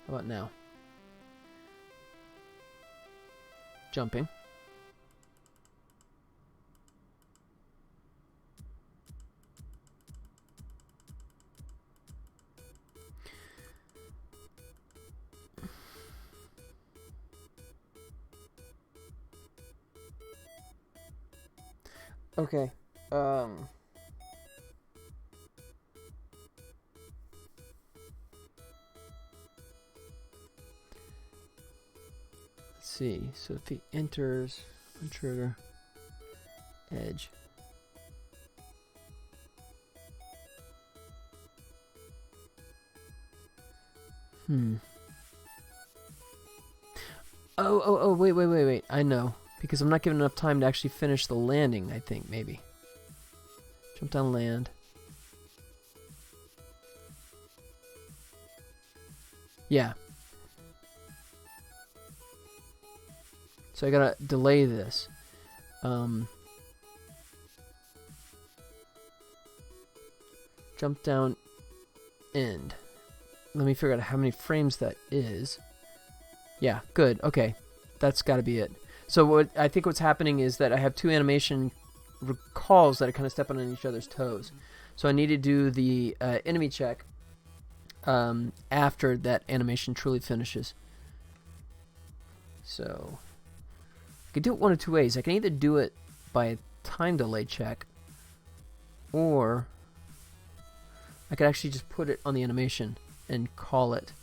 How about now? Jumping. Okay. Let's see. So if he enters on trigger edge. Oh, wait. I know. Because I'm not giving enough time to actually finish the landing, I think, maybe. Jump down, land. Yeah. So I gotta delay this. Jump down, end. Let me figure out how many frames that is. Yeah, good. Okay. That's gotta be it. So what I think what's happening is that I have two animation calls that are kind of stepping on each other's toes. So I need to do the enemy check after that animation truly finishes. So I could do it one of two ways. I can either do it by a time delay check, or I could actually just put it on the animation and call it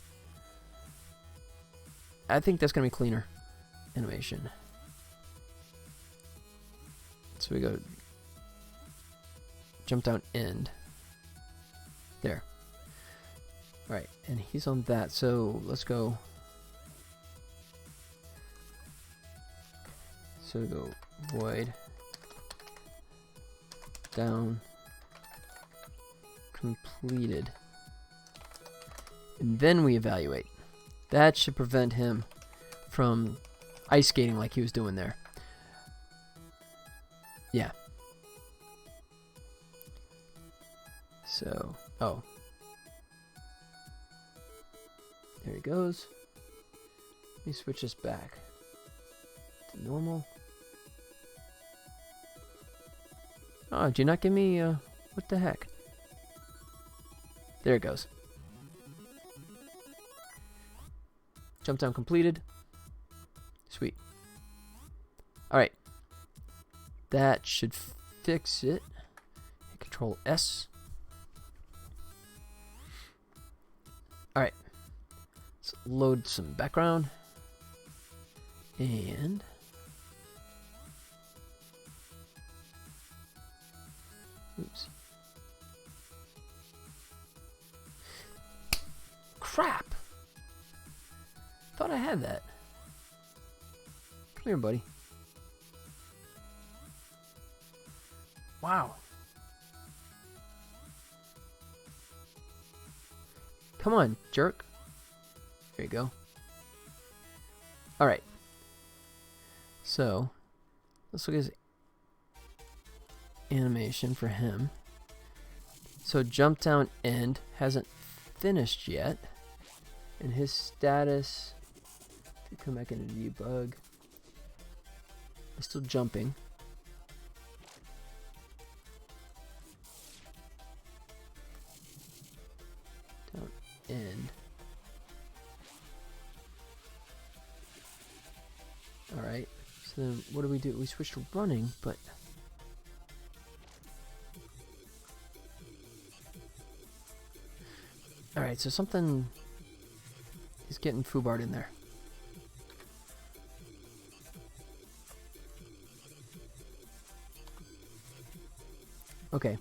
I think that's gonna be cleaner. Animation. So we go jump down end. There. Alright, and he's on that, so let's go. So we go void down completed. And then we evaluate. That should prevent him from ice skating like he was doing there. Yeah. So, oh. There he goes. Let me switch this back to normal. Oh, did you not give me, what the heck? There it goes. Jump down completed. Sweet. Alright. That should fix it. Control S. Alright. Let's load some background. And oops. Crap. Thought I had that. Come here, buddy. Wow. Come on, jerk. There you go. Alright. So, let's look at his animation for him. So, jump down end hasn't finished yet. And his status, if you come back into debug, is still jumping. Down end. Alright, so then what do? We switch to running, but alright, so something is getting foobarred in there. Okay.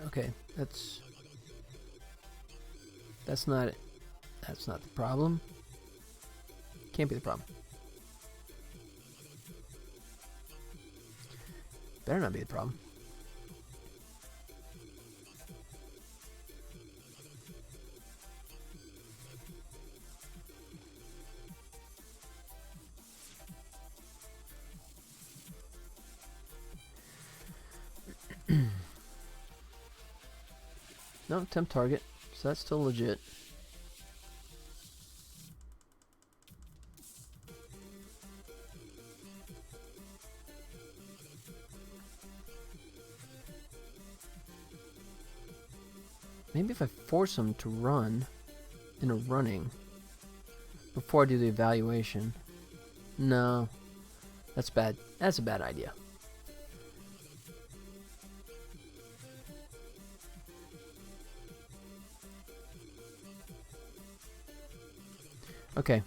Okay, that's not it. That's not the problem. Can't be the problem. Better not be the problem. No, temp target, so that's still legit. Maybe if I force him to run in a running before I do the evaluation. No, that's bad. That's a bad idea. Okay.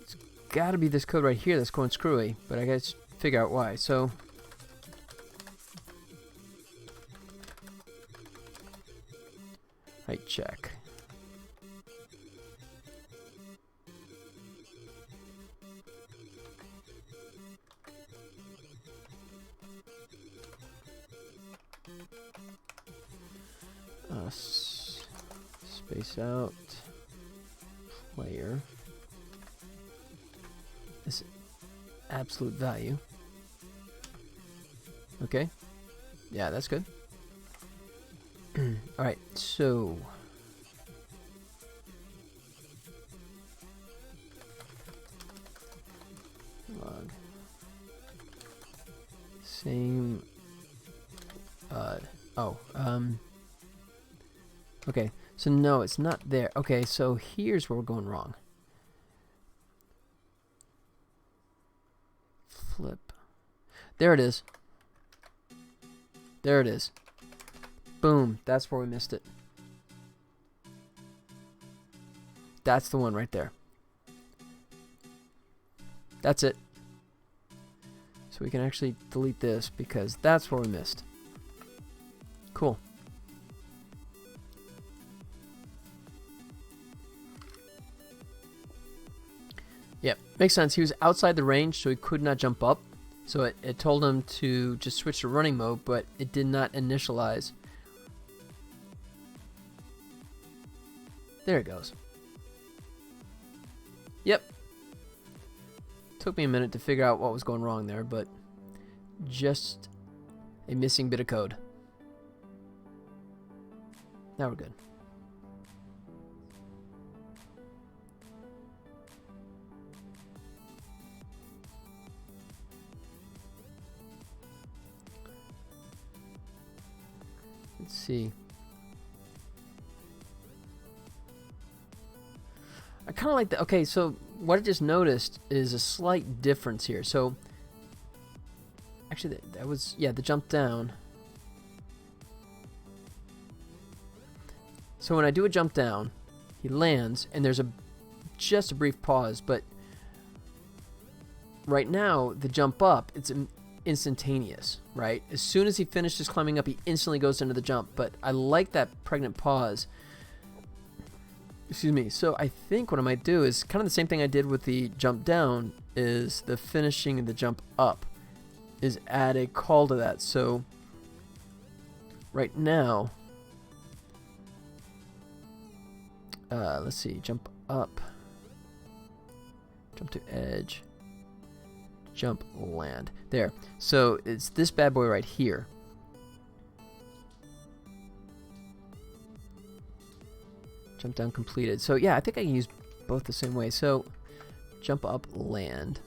It's gotta be this code right here that's going screwy, but I gotta figure out why. So height check. Space out player is absolute value. Okay, yeah, that's good. All right, so log same. Okay. So no, it's not there. Okay, so here's where we're going wrong. flip. There it is. There it is. Boom. That's where we missed it. That's the one right there. That's it. So we can actually delete this because that's where we missed. Cool. Yep, makes sense. He was outside the range, so he could not jump up. So it told him to just switch to running mode, but it did not initialize. There it goes. Yep. Took me a minute to figure out what was going wrong there, but just a missing bit of code. Now we're good. Let's see. I kind of like that. Okay, so what I just noticed is a slight difference here. So actually that was, yeah, the jump down. So when I do a jump down, he lands and there's just a brief pause, but right now the jump up, it's instantaneous, right? As soon as he finishes climbing up, he instantly goes into the jump, but I like that pregnant pause. Excuse me. So I think what I might do is kind of the same thing I did with the jump down, is the finishing and the jump up, is add a call to that. So right now, let's see, jump up, jump to edge, jump land. There. So it's this bad boy right here. Jump down completed. So yeah, I think I can use both the same way. So jump up, land.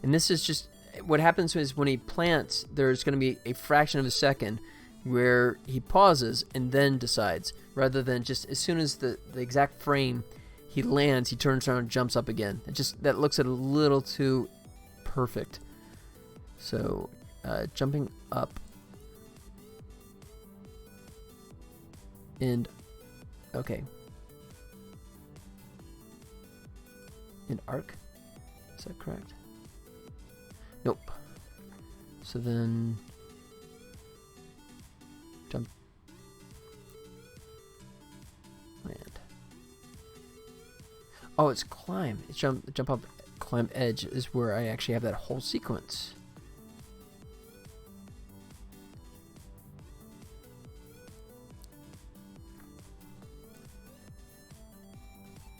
And this is just, what happens is when he plants, there's going to be a fraction of a second where he pauses and then decides, rather than just as soon as the exact frame he lands, he turns around and jumps up again. It just, that looks a little too perfect. So jumping up and okay. And arc? Is that correct? Nope. So then jump, land. Oh, it's climb. It's jump up, climb edge is where I actually have that whole sequence.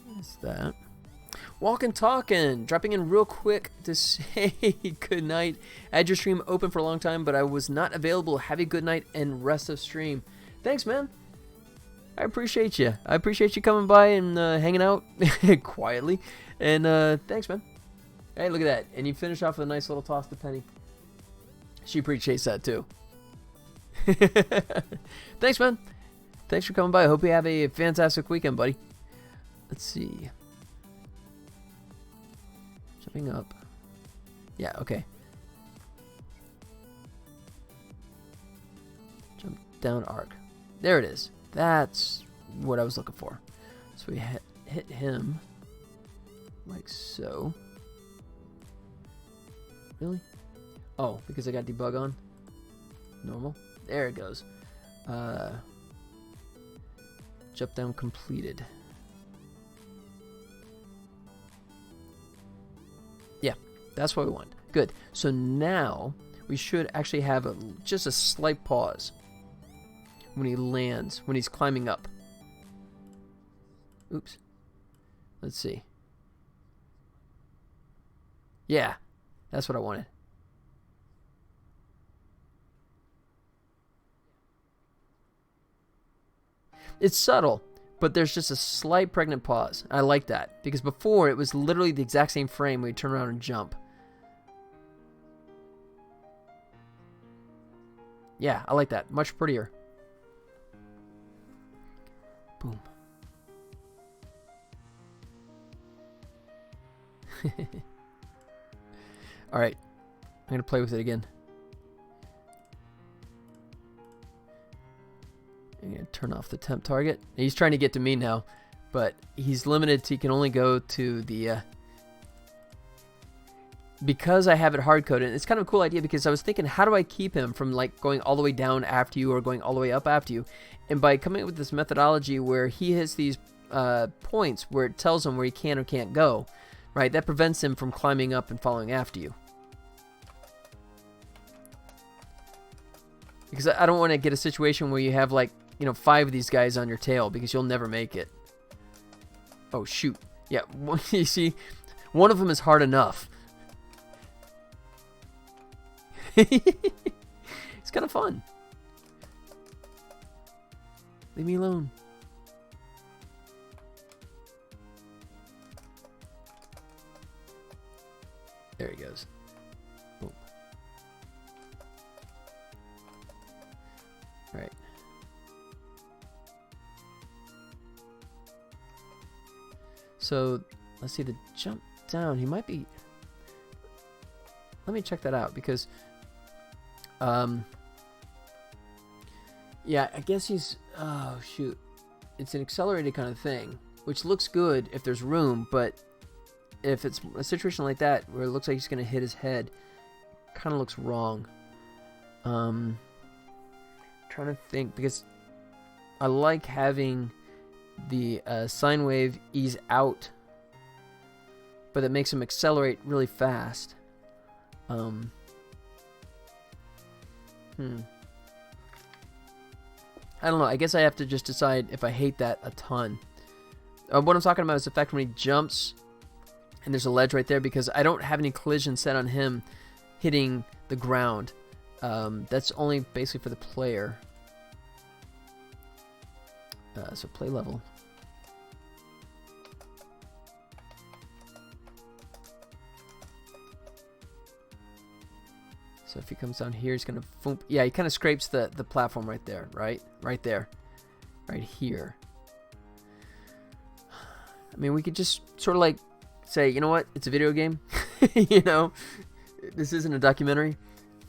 What's that? Walking Talking, dropping in real quick to say good night. I had your stream open for a long time, but I was not available. Have a good night and rest of stream. Thanks, man. I appreciate you. I appreciate you coming by and hanging out quietly. And thanks, man. Hey, look at that. And you finish off with a nice little toss to Penny. She appreciates that too. Thanks, man. Thanks for coming by. I hope you have a fantastic weekend, buddy. Let's see. Jumping up. Yeah, okay. Jump down arc. There it is. That's what I was looking for. So we hit him like so. Really? Oh, because I got debug on? Normal? There it goes. Jump down completed. Yeah, that's what we want. Good. So now we should actually have just a slight pause when he lands, when he's climbing up. Oops. Let's see. Yeah, that's what I wanted. It's subtle, but there's just a slight pregnant pause. I like that, because before it was literally the exact same frame where you turn around and jump. Yeah, I like that. Much prettier. Boom. Alright. I'm going to play with it again. I'm going to turn off the temp target. He's trying to get to me now, but he's limited to, he can only go to the... because I have it hard-coded, it's kind of a cool idea because I was thinking, how do I keep him from like going all the way down after you or going all the way up after you? And by coming up with this methodology where he hits these points where it tells him where he can or can't go, right? That prevents him from climbing up and following after you. Because I don't want to get a situation where you have like, you know, 5 of these guys on your tail because you'll never make it. Oh, shoot. Yeah, you see, one of them is hard enough. It's kind of fun. Leave me alone. There he goes. Boom. Right. So let's see the jump down. He might be. Let me check that out because. Yeah, I guess he's, oh shoot, it's an accelerated kind of thing, which looks good if there's room, but if it's a situation like that where it looks like he's going to hit his head, kind of looks wrong. Trying to think, because I like having the sine wave ease out, but it makes him accelerate really fast. I don't know. I guess I have to just decide if I hate that a ton. What I'm talking about is the fact when he jumps and there's a ledge right there because I don't have any collision set on him hitting the ground. That's only basically for the player. So play level. So if he comes down here, he's going to... Yeah, he kind of scrapes the platform right there, right? Right there. Right here. I mean, we could just sort of like say, you know what? It's a video game. You know? This isn't a documentary.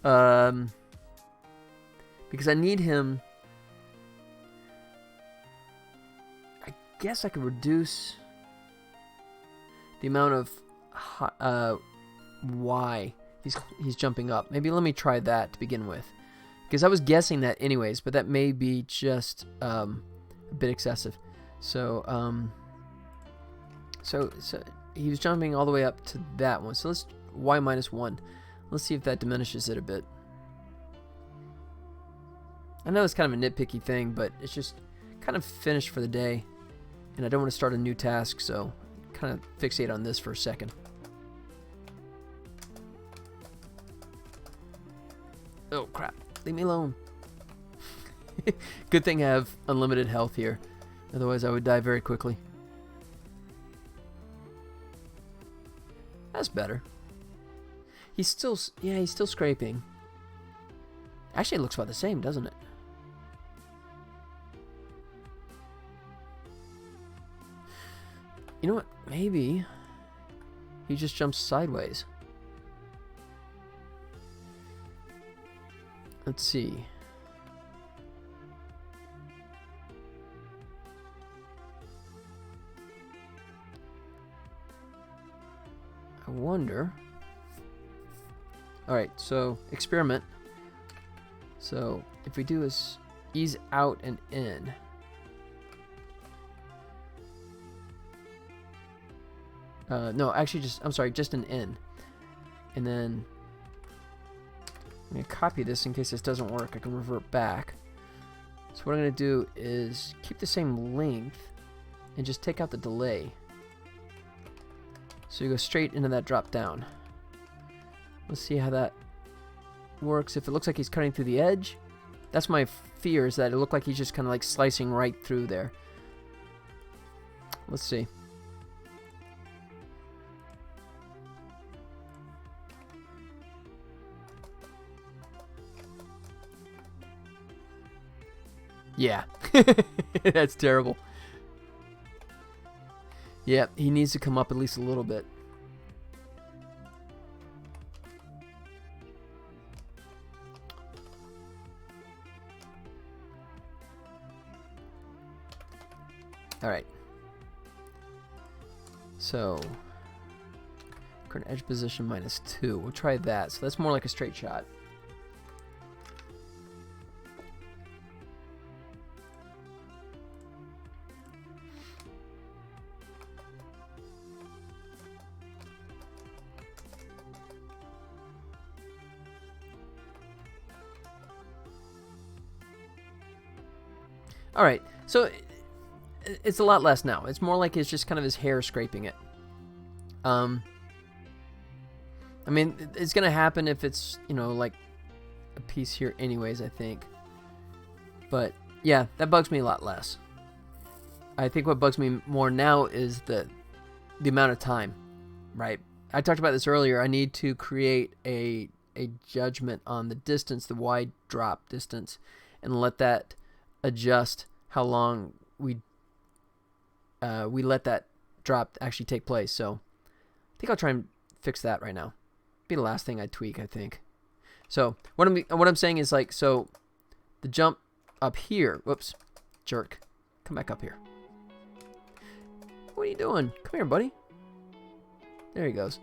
Because I need him... I guess I could reduce the amount of Y he's jumping up. Maybe let me try that to begin with, because I was guessing that anyways, but that may be just a bit excessive. So so he was jumping all the way up to that one. So let's Y -1. Let's see if that diminishes it a bit. I know it's kind of a nitpicky thing, but it's just kind of finished for the day, and I don't want to start a new task, so kind of fixate on this for a second. Oh crap, leave me alone. Good thing I have unlimited health here, otherwise I would die very quickly. That's better. He's still, yeah, he's still scraping. Actually, it looks about the same, doesn't it? You know what, maybe he just jumps sideways. Let's see. I wonder. Alright, so experiment. So if we do is ease out and in. No, actually I'm sorry, just an in. And then I'm going to copy this in case this doesn't work. I can revert back. So what I'm going to do is keep the same length and just take out the delay. So you go straight into that drop down. Let's see how that works. If it looks like he's cutting through the edge, that's my fear, is that it looked like he's just kind of like slicing right through there. Let's see. Yeah, that's terrible. Yeah, he needs to come up at least a little bit. All right. So current edge position -2. We'll try that. So that's more like a straight shot. All right, so it's a lot less now. It's more like it's just kind of his hair scraping it. I mean, it's gonna happen if it's, you know, like a piece here anyways, I think. But yeah, that bugs me a lot less. I think what bugs me more now is the amount of time, right? I talked about this earlier. I need to create a judgment on the distance, the wide drop distance, and let that adjust how long we let that drop actually take place. So I think I'll try and fix that right now. Be the last thing I tweak, I think. So what I'm saying is, like, so the jump up here. Whoops, jerk. Come back up here. What are you doing? Come here, buddy. There he goes.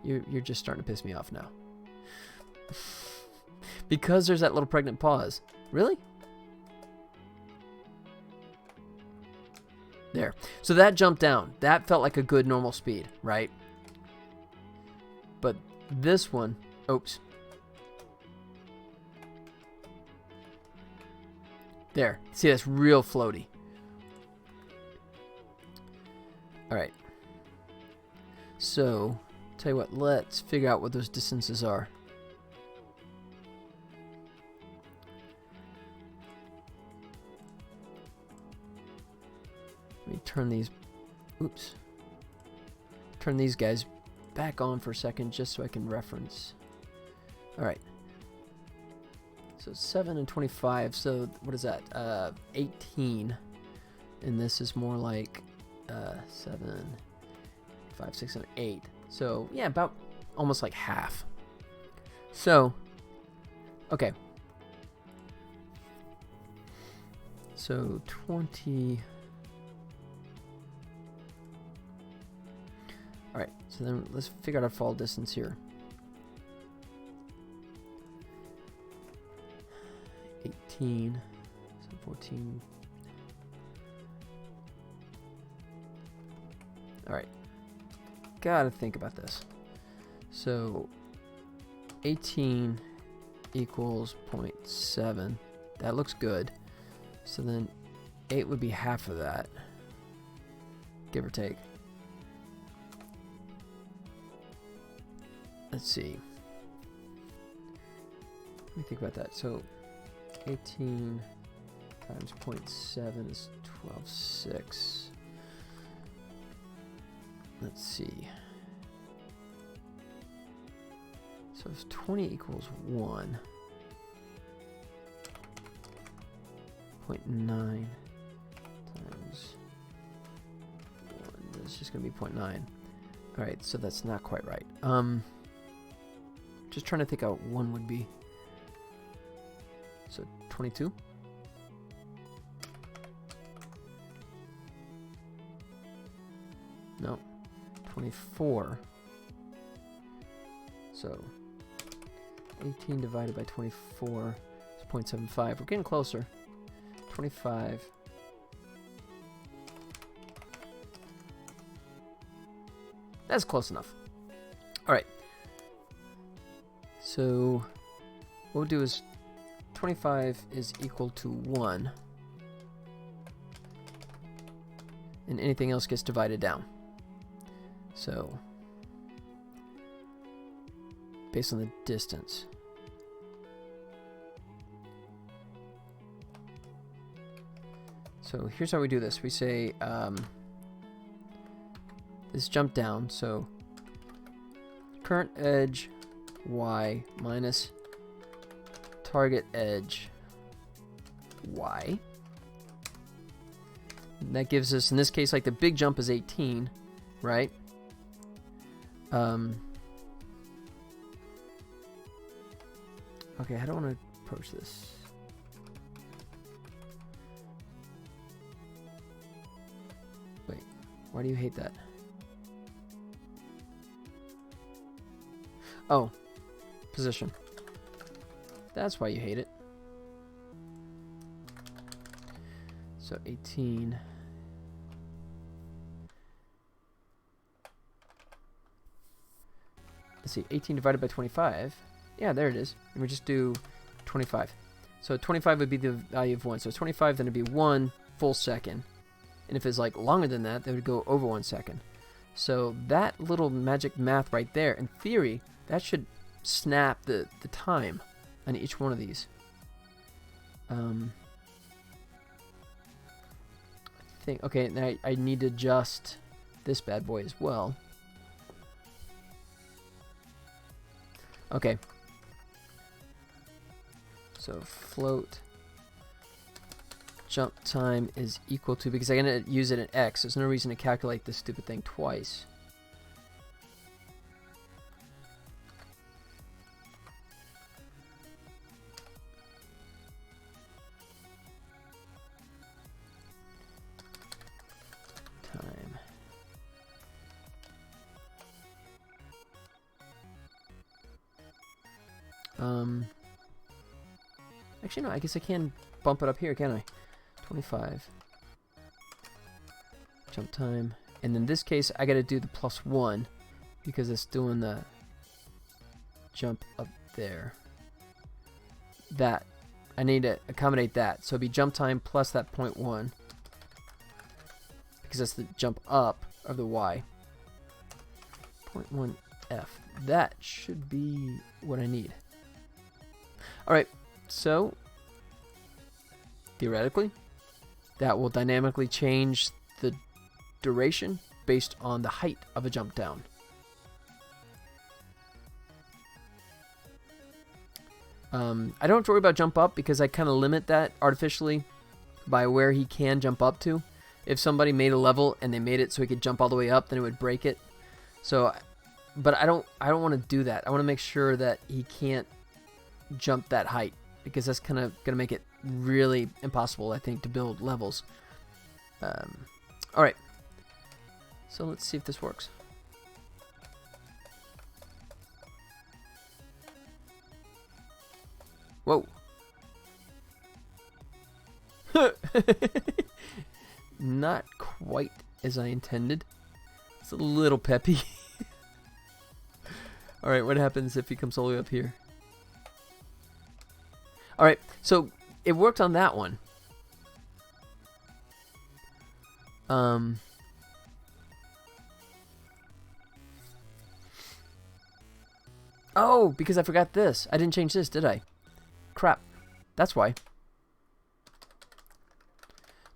You're just starting to piss me off now. Because there's that little pregnant pause. Really? There. So that jump down, that felt like a good normal speed, right? But this one, oops. There. See, that's real floaty. All right. So, tell you what, let's figure out what those distances are. Let me turn these, oops, turn these guys back on for a second just so I can reference. All right. So 7 and 25, so what is that? 18. And this is more like 7, 5, 6, and 8. So yeah, about almost like half. So, okay. So 20. All right, so then let's figure out our fall distance here. 18, so 14. All right, gotta think about this. So 18 equals 0.7. That looks good. So then 8 would be half of that, give or take. Let's see. Let me think about that. So 18 times 0.7 is 12.6. Let's see. So if 20 equals 1, 0.9 times 1, that's just going to be 0.9. All right, so that's not quite right. Just trying to think how 1 would be. So 22? No. 24. So 18 divided by 24 is 0.75. We're getting closer. 25. That's close enough. All right. So what we'll do is 25 is equal to 1. And anything else gets divided down. So based on the distance. So here's how we do this. We say this jump down. So current edge y minus target edge y. And that gives us, in this case, like the big jump is 18, right? Okay, I don't want to approach this. Why do you hate that? Oh, position. That's why you hate it. So 18. Let's see, 18 divided by 25. Yeah, there it is. And we just do 25. So 25 would be the value of 1. So 25, then it'd be 1 full second. And if it's like longer than that, that would go over 1 second. So that little magic math right there, in theory, that should snap the time on each one of these. I think, okay, now I need to adjust this bad boy as well. Okay. So float jump time is equal to, because I'm going to use it in X, there's no reason to calculate this stupid thing twice. Actually, no, I guess I can bump it up here, can I? 25. Jump time. And in this case, I got to do the +1 because it's doing the jump up there. That. I need to accommodate that. So it'd be jump time plus that 0.1. Because that's the jump up of the Y. 0.1F. That should be what I need. Alright, so theoretically, that will dynamically change the duration based on the height of a jump down. I don't have to worry about jump up because I kind of limit that artificially by where he can jump up to. If somebody made a level and they made it so he could jump all the way up, then it would break it. So, but I don't want to do that. I want to make sure that he can't jump that height, because that's kind of going to make it really impossible, I think, to build levels. Alright, so let's see if this works. Whoa. Not quite as I intended. It's a little peppy. Alright, what happens if he comes all the way up here? Alright, so it worked on that one. Oh, because I forgot this. I didn't change this, did I? Crap. That's why.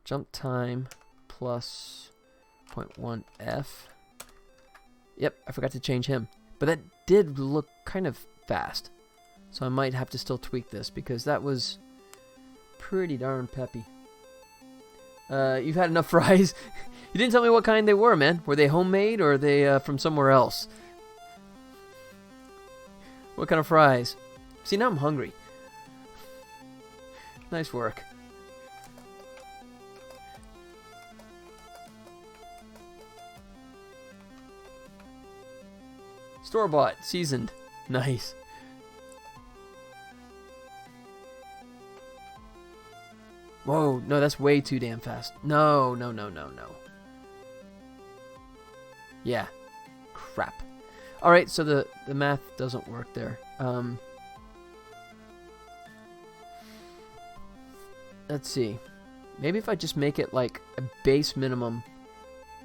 Jump time plus 0.1F. Yep, I forgot to change him. But that did look kind of fast. So I might have to still tweak this, because that was pretty darn peppy. You've had enough fries. You didn't tell me what kind they were, man. Were they homemade or are they from somewhere else? What kind of fries? See, now I'm hungry. Nice work. Store-bought, seasoned. Nice. Whoa, no, that's way too damn fast. No. Yeah. Crap. Alright, so the math doesn't work there. Let's see. Maybe if I just make it like a base minimum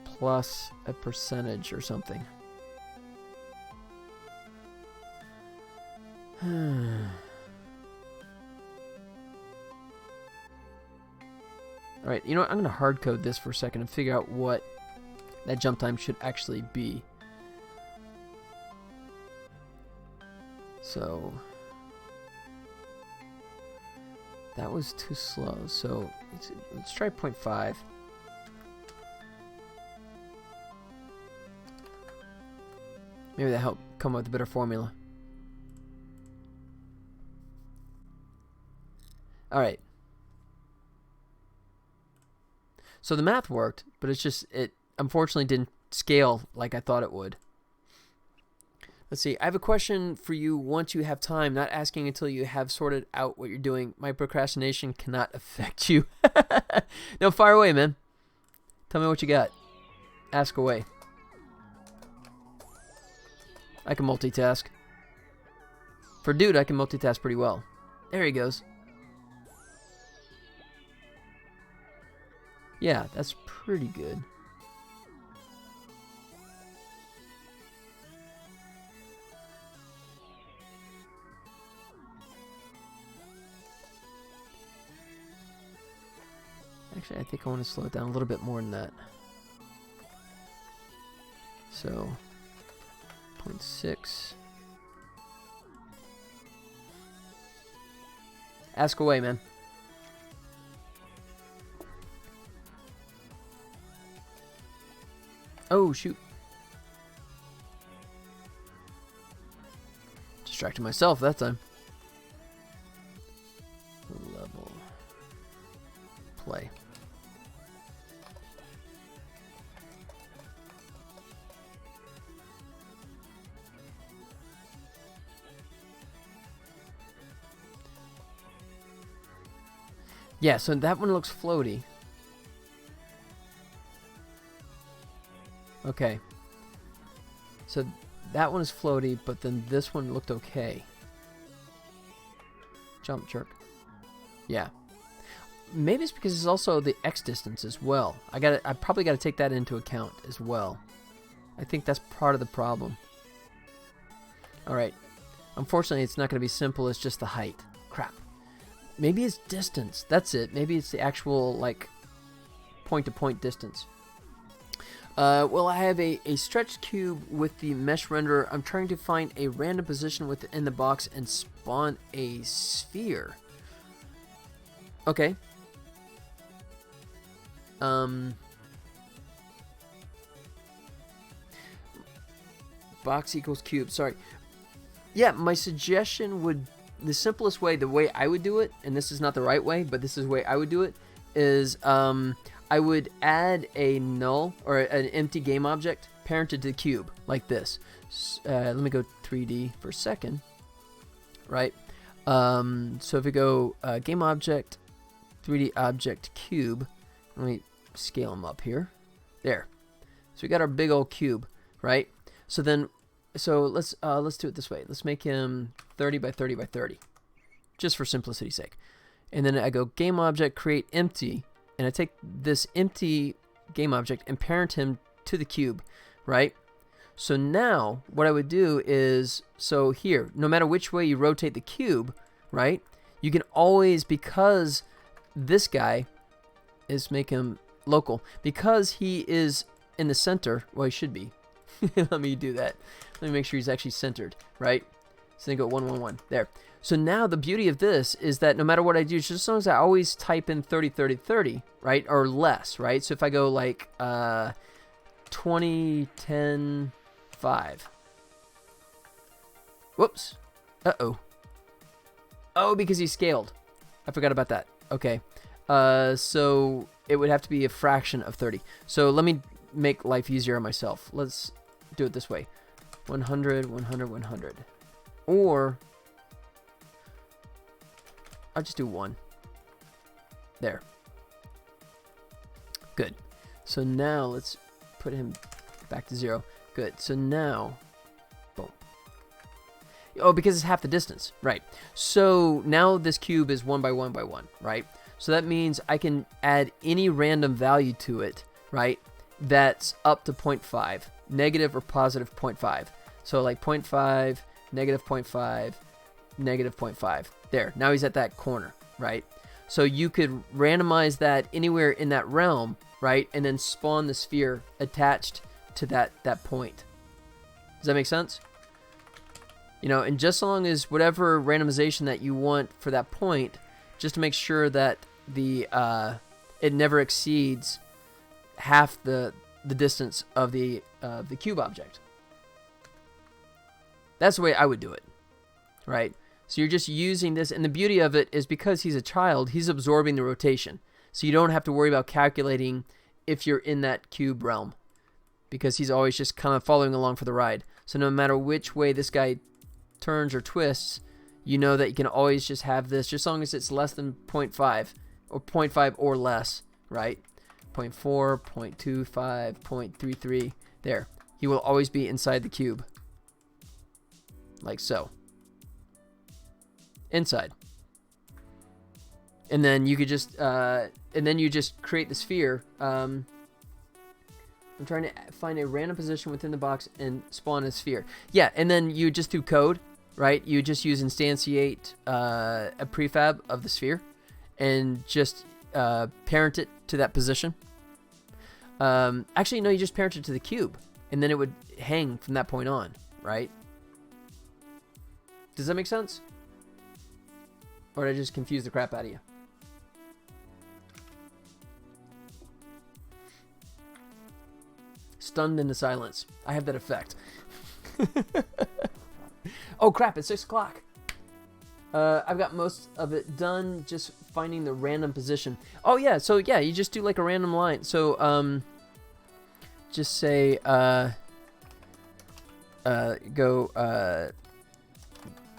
plus a percentage or something. Alright, you know what? I'm going to hard code this for a second and figure out what that jump time should actually be. So that was too slow. So let's try 0.5. Maybe that helped come up with a better formula. Alright. So the math worked, but it's just, unfortunately didn't scale like I thought it would. Let's see. I have a question for you once you have time, not asking until you have sorted out what you're doing. My procrastination cannot affect you. No, fire away, man. Tell me what you got. Ask away. I can multitask. For dude, I can multitask pretty well. There he goes. Yeah, that's pretty good. Actually, I think I want to slow it down a little bit more than that. So, 0.6. Ask away, man. Oh, shoot. Distracted myself that time. Level. Play. Yeah, so that one looks floaty. Okay. So that one is floaty, but then this one looked okay. Jump jerk. Yeah. Maybe it's because it's also the X distance as well. I probably got to take that into account as well. I think that's part of the problem. All right. Unfortunately, it's not going to be simple as just the height. Crap. Maybe it's distance. That's it. Maybe it's the actual, like, point-to-point distance. Well, I have a stretched cube with the mesh renderer. I'm trying to find a random position within the box and spawn a sphere. Okay. Box equals cube. Sorry. Yeah, my suggestion would... The simplest way, the way I would do it, and this is not the right way, but this is the way I would do it, is I would add a null or an empty game object parented to the cube like this. Let me go 3D for a second. Right? So if we go game object, 3D object cube, let me scale them up here. There. So we got our big old cube, right? So then, let's do it this way. Let's make him 30 by 30 by 30, just for simplicity's sake. And then I go game object create empty, and I take this empty game object and parent him to the cube, right? So now what I would do is, so here, no matter which way you rotate the cube, right, you can always, because this guy is, make him local, because he is in the center, well, he should be. Let me do that. Let me make sure he's actually centered, right? So then go 1, 1, 1. There. So now the beauty of this is that no matter what I do, just as long as I always type in 30, 30, 30, right? Or less, right? So if I go like 20, 10, 5. Whoops. Uh-oh. Oh, because he scaled. I forgot about that. Okay. So it would have to be a fraction of 30. So let me make life easier on myself. Let's do it this way. 100, 100, 100. Or I'll just do 1. There. Good. So now let's put him back to 0. Good. So now, boom. Oh, because it's half the distance. Right. So now this cube is 1 by 1 by 1, right? So that means I can add any random value to it, right? That's up to 0.5, negative or positive 0.5. So like 0.5, negative 0.5, negative 0.5. There, now he's at that corner, right? So you could randomize that anywhere in that realm, right? And then spawn the sphere attached to that point. Does that make sense? You know, and just as long as whatever randomization that you want for that point, just to make sure that the it never exceeds half the distance of the cube object. That's the way I would do it, right? So you're just using this, and the beauty of it is because he's a child, he's absorbing the rotation. So you don't have to worry about calculating if you're in that cube realm. because he's always just kind of following along for the ride. So no matter which way this guy turns or twists, you know that you can always just have this, just as long as it's less than 0.5 or 0.5 or less, right? 0.4, 0.25, 0.33. There. He will always be inside the cube. Like so. Inside. And then you could just you just create the sphere. I'm trying to find a random position within the box and spawn a sphere. Yeah, and then you just do code, right? You just use instantiate a prefab of the sphere and just parent it to that position. Actually, no, you just parent it to the cube, and then it would hang from that point on, right? Does that make sense? Or did I just confuse the crap out of you? Stunned into silence. I have that effect. Oh crap, it's 6 o'clock. I've got most of it done, just finding the random position. Oh yeah, so yeah, you just do like a random line. So just say go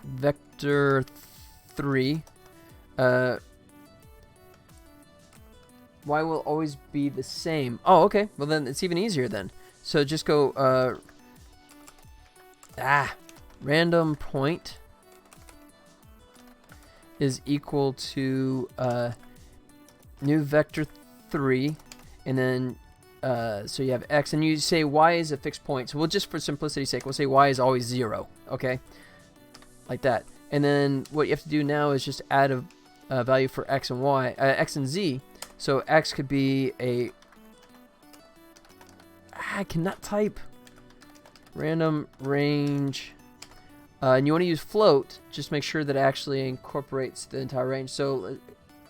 vector 3 y will always be the same. Oh, okay. Well, then it's even easier then. So just go random point is equal to new vector 3, and then so you have x, and you say y is a fixed point. So we'll just, for simplicity's sake, we'll say y is always 0. Okay, like that. And then what you have to do now is just add a value for x and y, x and z. So x could be a, I cannot type, random range, and you want to use float. Just make sure that it actually incorporates the entire range. So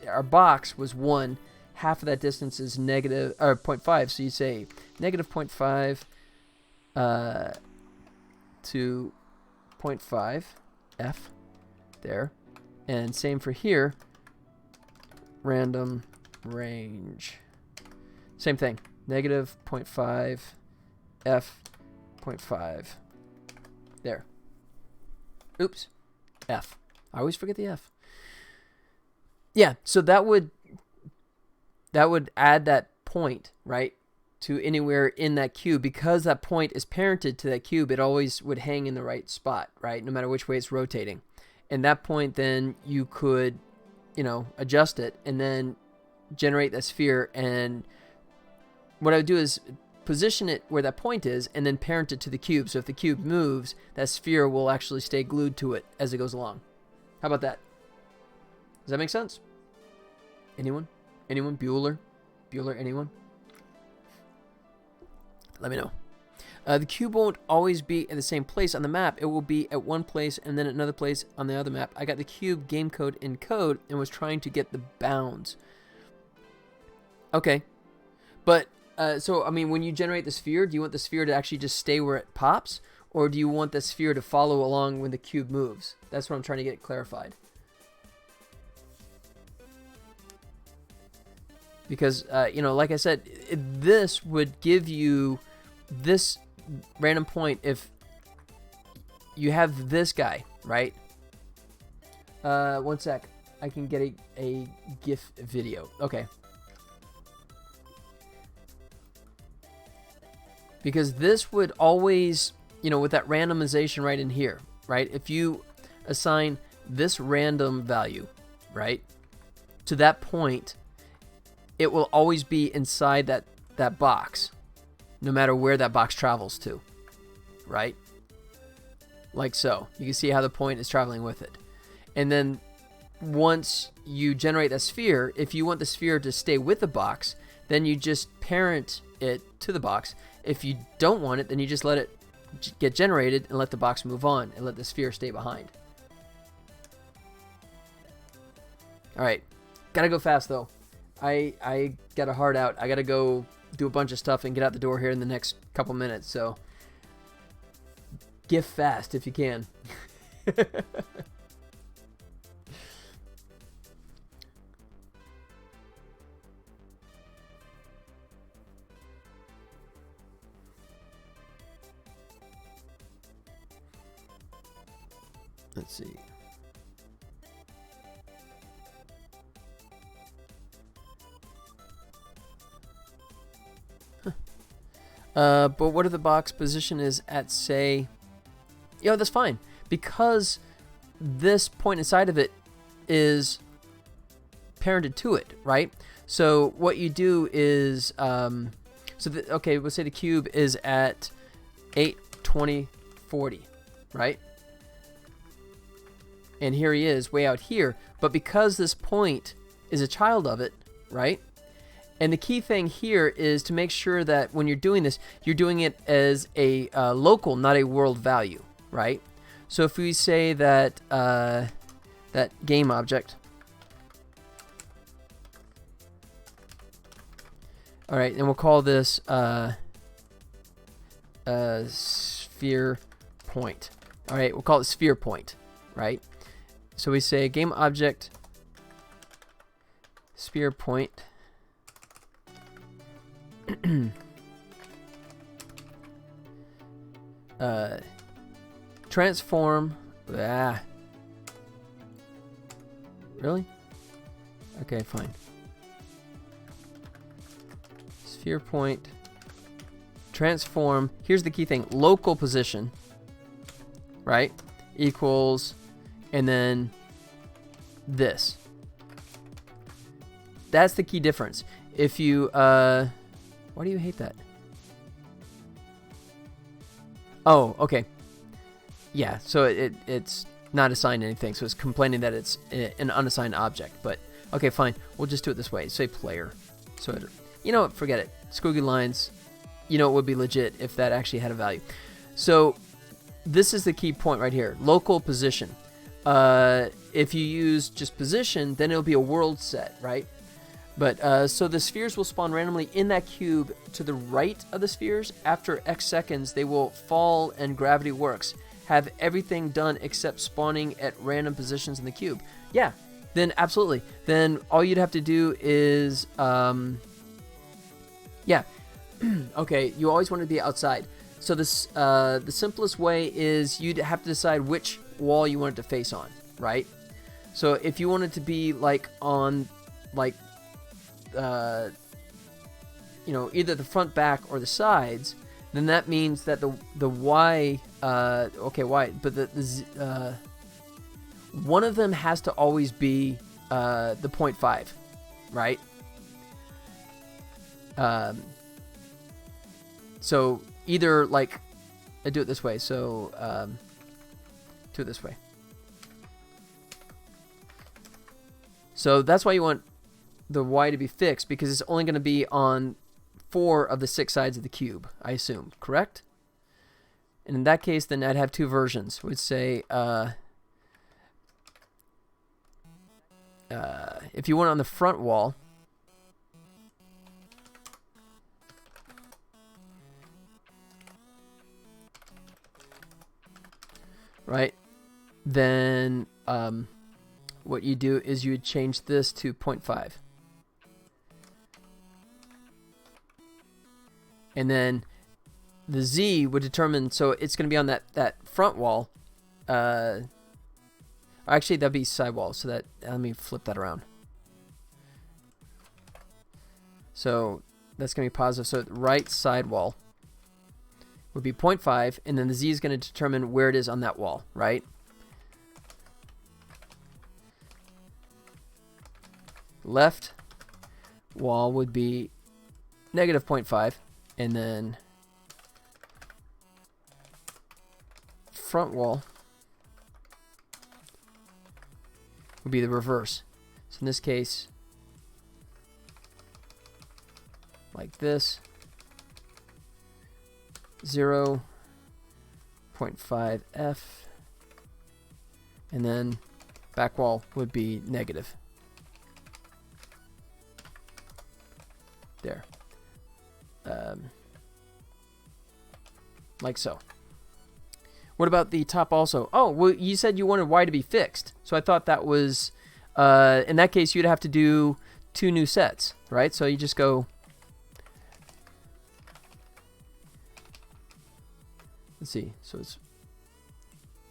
our box was 1. Half of that distance is negative, or 0.5. So you say negative 0.5 to 0.5 f there, and same for here. Random range, same thing, negative 0.5 f 0.5 there. Oops, f. I always forget the f. Yeah, so that would add that point, right, to anywhere in that cube. Because that point is parented to that cube, it always would hang in the right spot, right, no matter which way it's rotating. And that point, then you could, you know, adjust it and then generate that sphere. And what I would do is position it where that point is and then parent it to the cube. So if the cube moves, that sphere will actually stay glued to it as it goes along. How about that? Does that make sense? Anyone? Anyone? Bueller? Bueller, anyone? Let me know. The cube won't always be at the same place on the map. It will be at one place and then another place on the other map. I got the cube game code in code and was trying to get the bounds. Okay. But, so, I mean, when you generate the sphere, do you want the sphere to actually just stay where it pops? Or do you want the sphere to follow along when the cube moves? That's what I'm trying to get clarified. Because, you know, like I said, this would give you this random point if you have this guy, right? One sec. I can get a GIF video. Okay. Because this would always, you know, with that randomization right in here, right? If you assign this random value, right, to that point, it will always be inside that box, no matter where that box travels to, right? Like so. You can see how the point is traveling with it. And then once you generate that sphere, if you want the sphere to stay with the box, then you just parent it to the box. If you don't want it, then you just let it get generated and let the box move on and let the sphere stay behind. All right. Gotta go fast, though. I got a heart out. I got to go do a bunch of stuff and get out the door here in the next couple minutes. So, GIF fast if you can. Let's see. But what if the box position is at, say, that's fine, because this point inside of it is parented to it, right? So what you do is, okay, we'll say the cube is at 8, 20, 40, right? And here he is way out here, but because this point is a child of it, right? And the key thing here is to make sure that when you're doing this, you're doing it as a local, not a world value, right? So if we say that that game object, all right, and we'll call this sphere point. All right, we'll call it sphere point, right? So we say game object sphere point. Transform. Really? Okay, fine. Sphere point. Transform. Here's the key thing. Local position. Right? Equals. And then this. That's the key difference. If you, why do you hate that? Oh, okay. Yeah, so it's not assigned anything, so it's complaining that it's an unassigned object. But, okay, fine. We'll just do it this way. Say player. So, you know what? Forget it. Squiggly lines. You know, it would be legit if that actually had a value. So, this is the key point right here. Local position. If you use just position, then it'll be a world set, right? But so the spheres will spawn randomly in that cube to the right of the spheres. After X seconds, they will fall and gravity works. Have everything done except spawning at random positions in the cube. Yeah, then absolutely. Then all you'd have to do is, yeah. Okay, you always want to be outside. So this, the simplest way is you'd have to decide which wall you want it to face on, right? So if you want it to be like on, like, you know, either the front, back, or the sides, then that means that the Y, okay, Y, but the one of them has to always be the 0.5, right? So either, like, I do it this way, so do it this way. So that's why you want the Y to be fixed, because it's only going to be on 4 of the 6 sides of the cube, I assume, correct? And in that case, then I'd have 2 versions. We'd say, if you want it on the front wall, right, then what you do is you would change this to 0.5. And then the Z would determine, so it's going to be on that front wall. Actually, that'd be side wall. So that, let me flip that around. So that's going to be positive. So the right side wall would be 0.5. And then the Z is going to determine where it is on that wall, right? Left wall would be negative 0.5. And then front wall would be the reverse. So in this case, like this, 0.5 F, and then back wall would be negative. There. Like so. What about the top also? Oh, well, you said you wanted Y to be fixed. So I thought that was, in that case, you'd have to do 2 new sets, right? So you just go, let's see. So it's,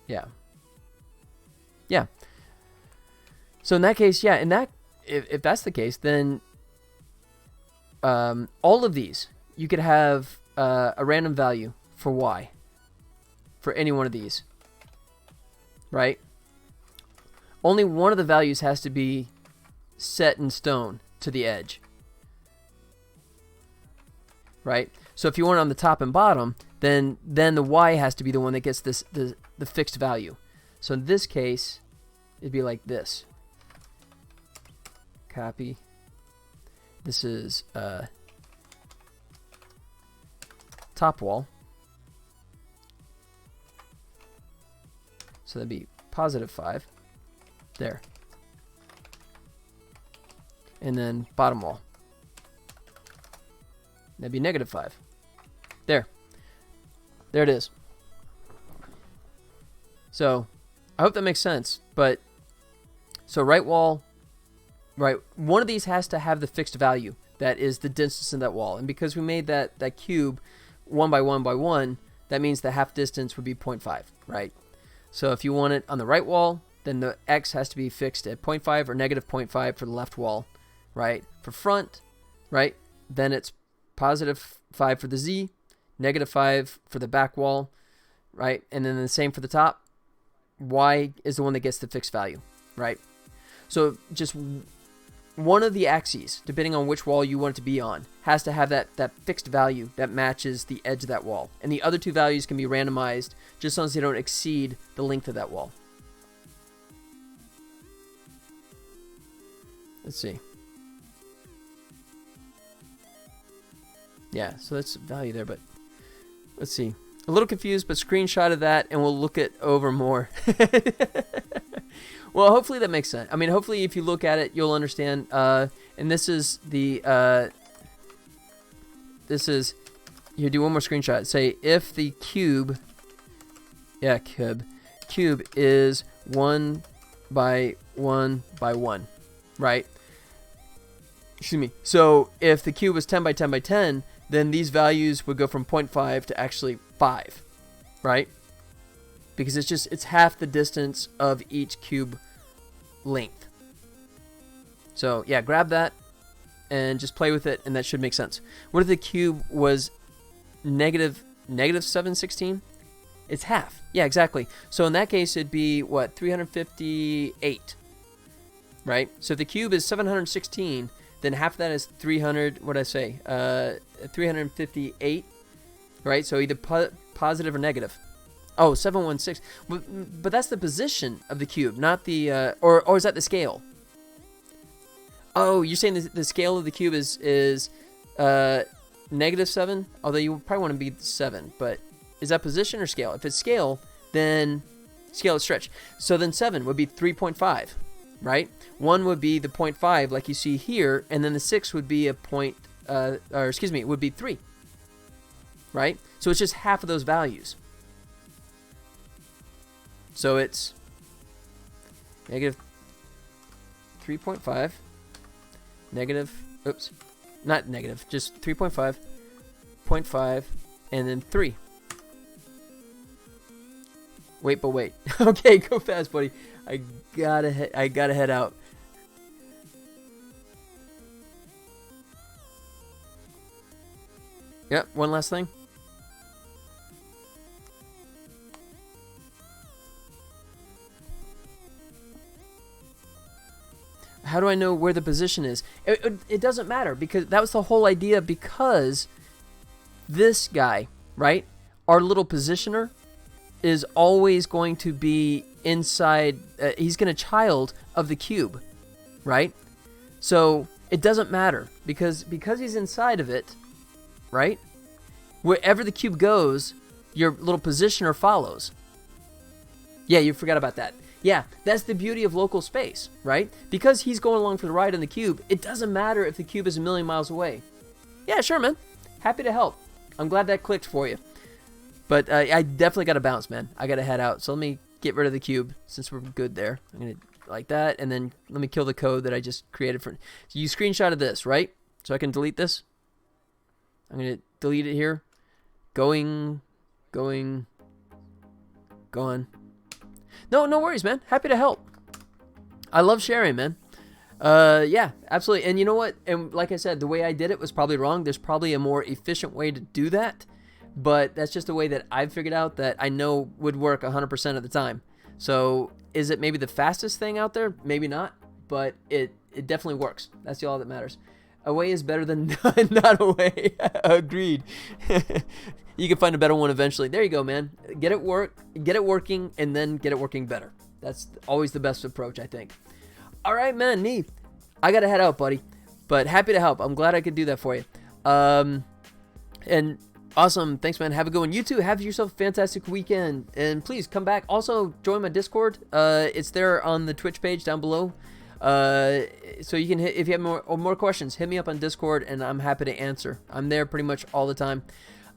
yeah. Yeah. So in that case, yeah, if that's the case, then all of these, you could have a random value for y for any one of these, right? Only one of the values has to be set in stone to the edge, right? So if you want it on the top and bottom, then the y has to be the one that gets the fixed value. So in this case, it'd be like this. Copy. This is top wall. So that'd be +5. There. And then bottom wall. That'd be -5. There. There it is. So I hope that makes sense. But so right wall, right, one of these has to have the fixed value. That is the distance in that wall. And because we made that cube 1 by 1 by 1, that means the half distance would be 0.5, right? So if you want it on the right wall, then the x has to be fixed at 0.5 or -0.5 for the left wall, right? For front, right, then it's +5 for the z, -5 for the back wall, right? And then the same for the top. Y is the one that gets the fixed value, right? So just one of the axes, depending on which wall you want it to be on, has to have that fixed value that matches the edge of that wall. And the other two values can be randomized just as long as they don't exceed the length of that wall. Let's see. Yeah, so that's value there, but let's see. A little confused, but screenshot of that, and we'll look it over more. Well, hopefully that makes sense. I mean, hopefully if you look at it, you'll understand. And this is the, here, do one more screenshot. Say, if the cube is 1 by 1 by 1, right? Excuse me. So if the cube was 10 by 10 by 10, then these values would go from 0.5 to actually 5, right? Because it's half the distance of each cube length. So yeah, grab that and just play with it, and that should make sense. What if the cube was -716? It's half. Yeah, exactly. So in that case, it'd be what, 358, right? So if the cube is 716, then half of that is 300. What did I say? 358, right? So either positive or negative. Oh, 716. But that's the position of the cube, not the or is that the scale? Oh, you're saying the scale of the cube is -7? Although you probably want to be 7, but is that position or scale? If it's scale, then scale is stretch. So then 7 would be 3.5, right? 1 would be the 0.5 like you see here, and then the 6 would be it would be 3, right? So it's just half of those values. So it's -3.5, not negative, just 3.5, 0.5, and then 3. Wait. Okay, go fast, buddy. I gotta head out. Yep, one last thing. How do I know where the position is? It doesn't matter, because that was the whole idea, because this guy, right, our little positioner, is always going to be inside, he's going to child of the cube, right? So it doesn't matter, because he's inside of it, right? Wherever the cube goes, your little positioner follows. Yeah, you forgot about that. Yeah, that's the beauty of local space, right? Because he's going along for the ride on the cube, it doesn't matter if the cube is a million miles away. Yeah, sure, man. Happy to help. I'm glad that clicked for you. But I definitely got to bounce, man. I got to head out. So let me get rid of the cube since we're good there. I'm going to like that, and then let me kill the code that I just created for. So you screenshotted this, right? So I can delete this. I'm going to delete it here. Gone. No, no worries, man. Happy to help. I love sharing, man. Yeah, absolutely. And you know what? And like I said, the way I did it was probably wrong. There's probably a more efficient way to do that, but that's just a way that I've figured out that I know would work 100% of the time. So is it maybe the fastest thing out there? Maybe not, but it definitely works. That's all that matters. A way is better than not a way. Agreed. You can find a better one eventually. There you go, man. Get it working, and then get it working better. That's always the best approach, I think. All right, man, neat. I got to head out, buddy, but happy to help. I'm glad I could do that for you. And awesome. Thanks, man. Have a good one. You too. Have yourself a fantastic weekend, and please come back. Also, join my Discord. It's there on the Twitch page down below. So you can hit, if you have more questions, hit me up on Discord, and I'm happy to answer. I'm there pretty much all the time.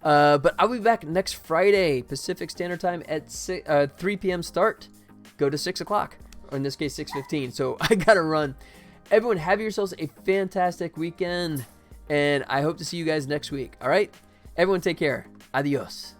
But I'll be back next Friday, Pacific Standard Time at 3 p.m. start. Go to 6 o'clock. Or in this case 6:15, so I gotta run. Everyone, have yourselves a fantastic weekend, and I hope to see you guys next week. All right, everyone, take care. Adios.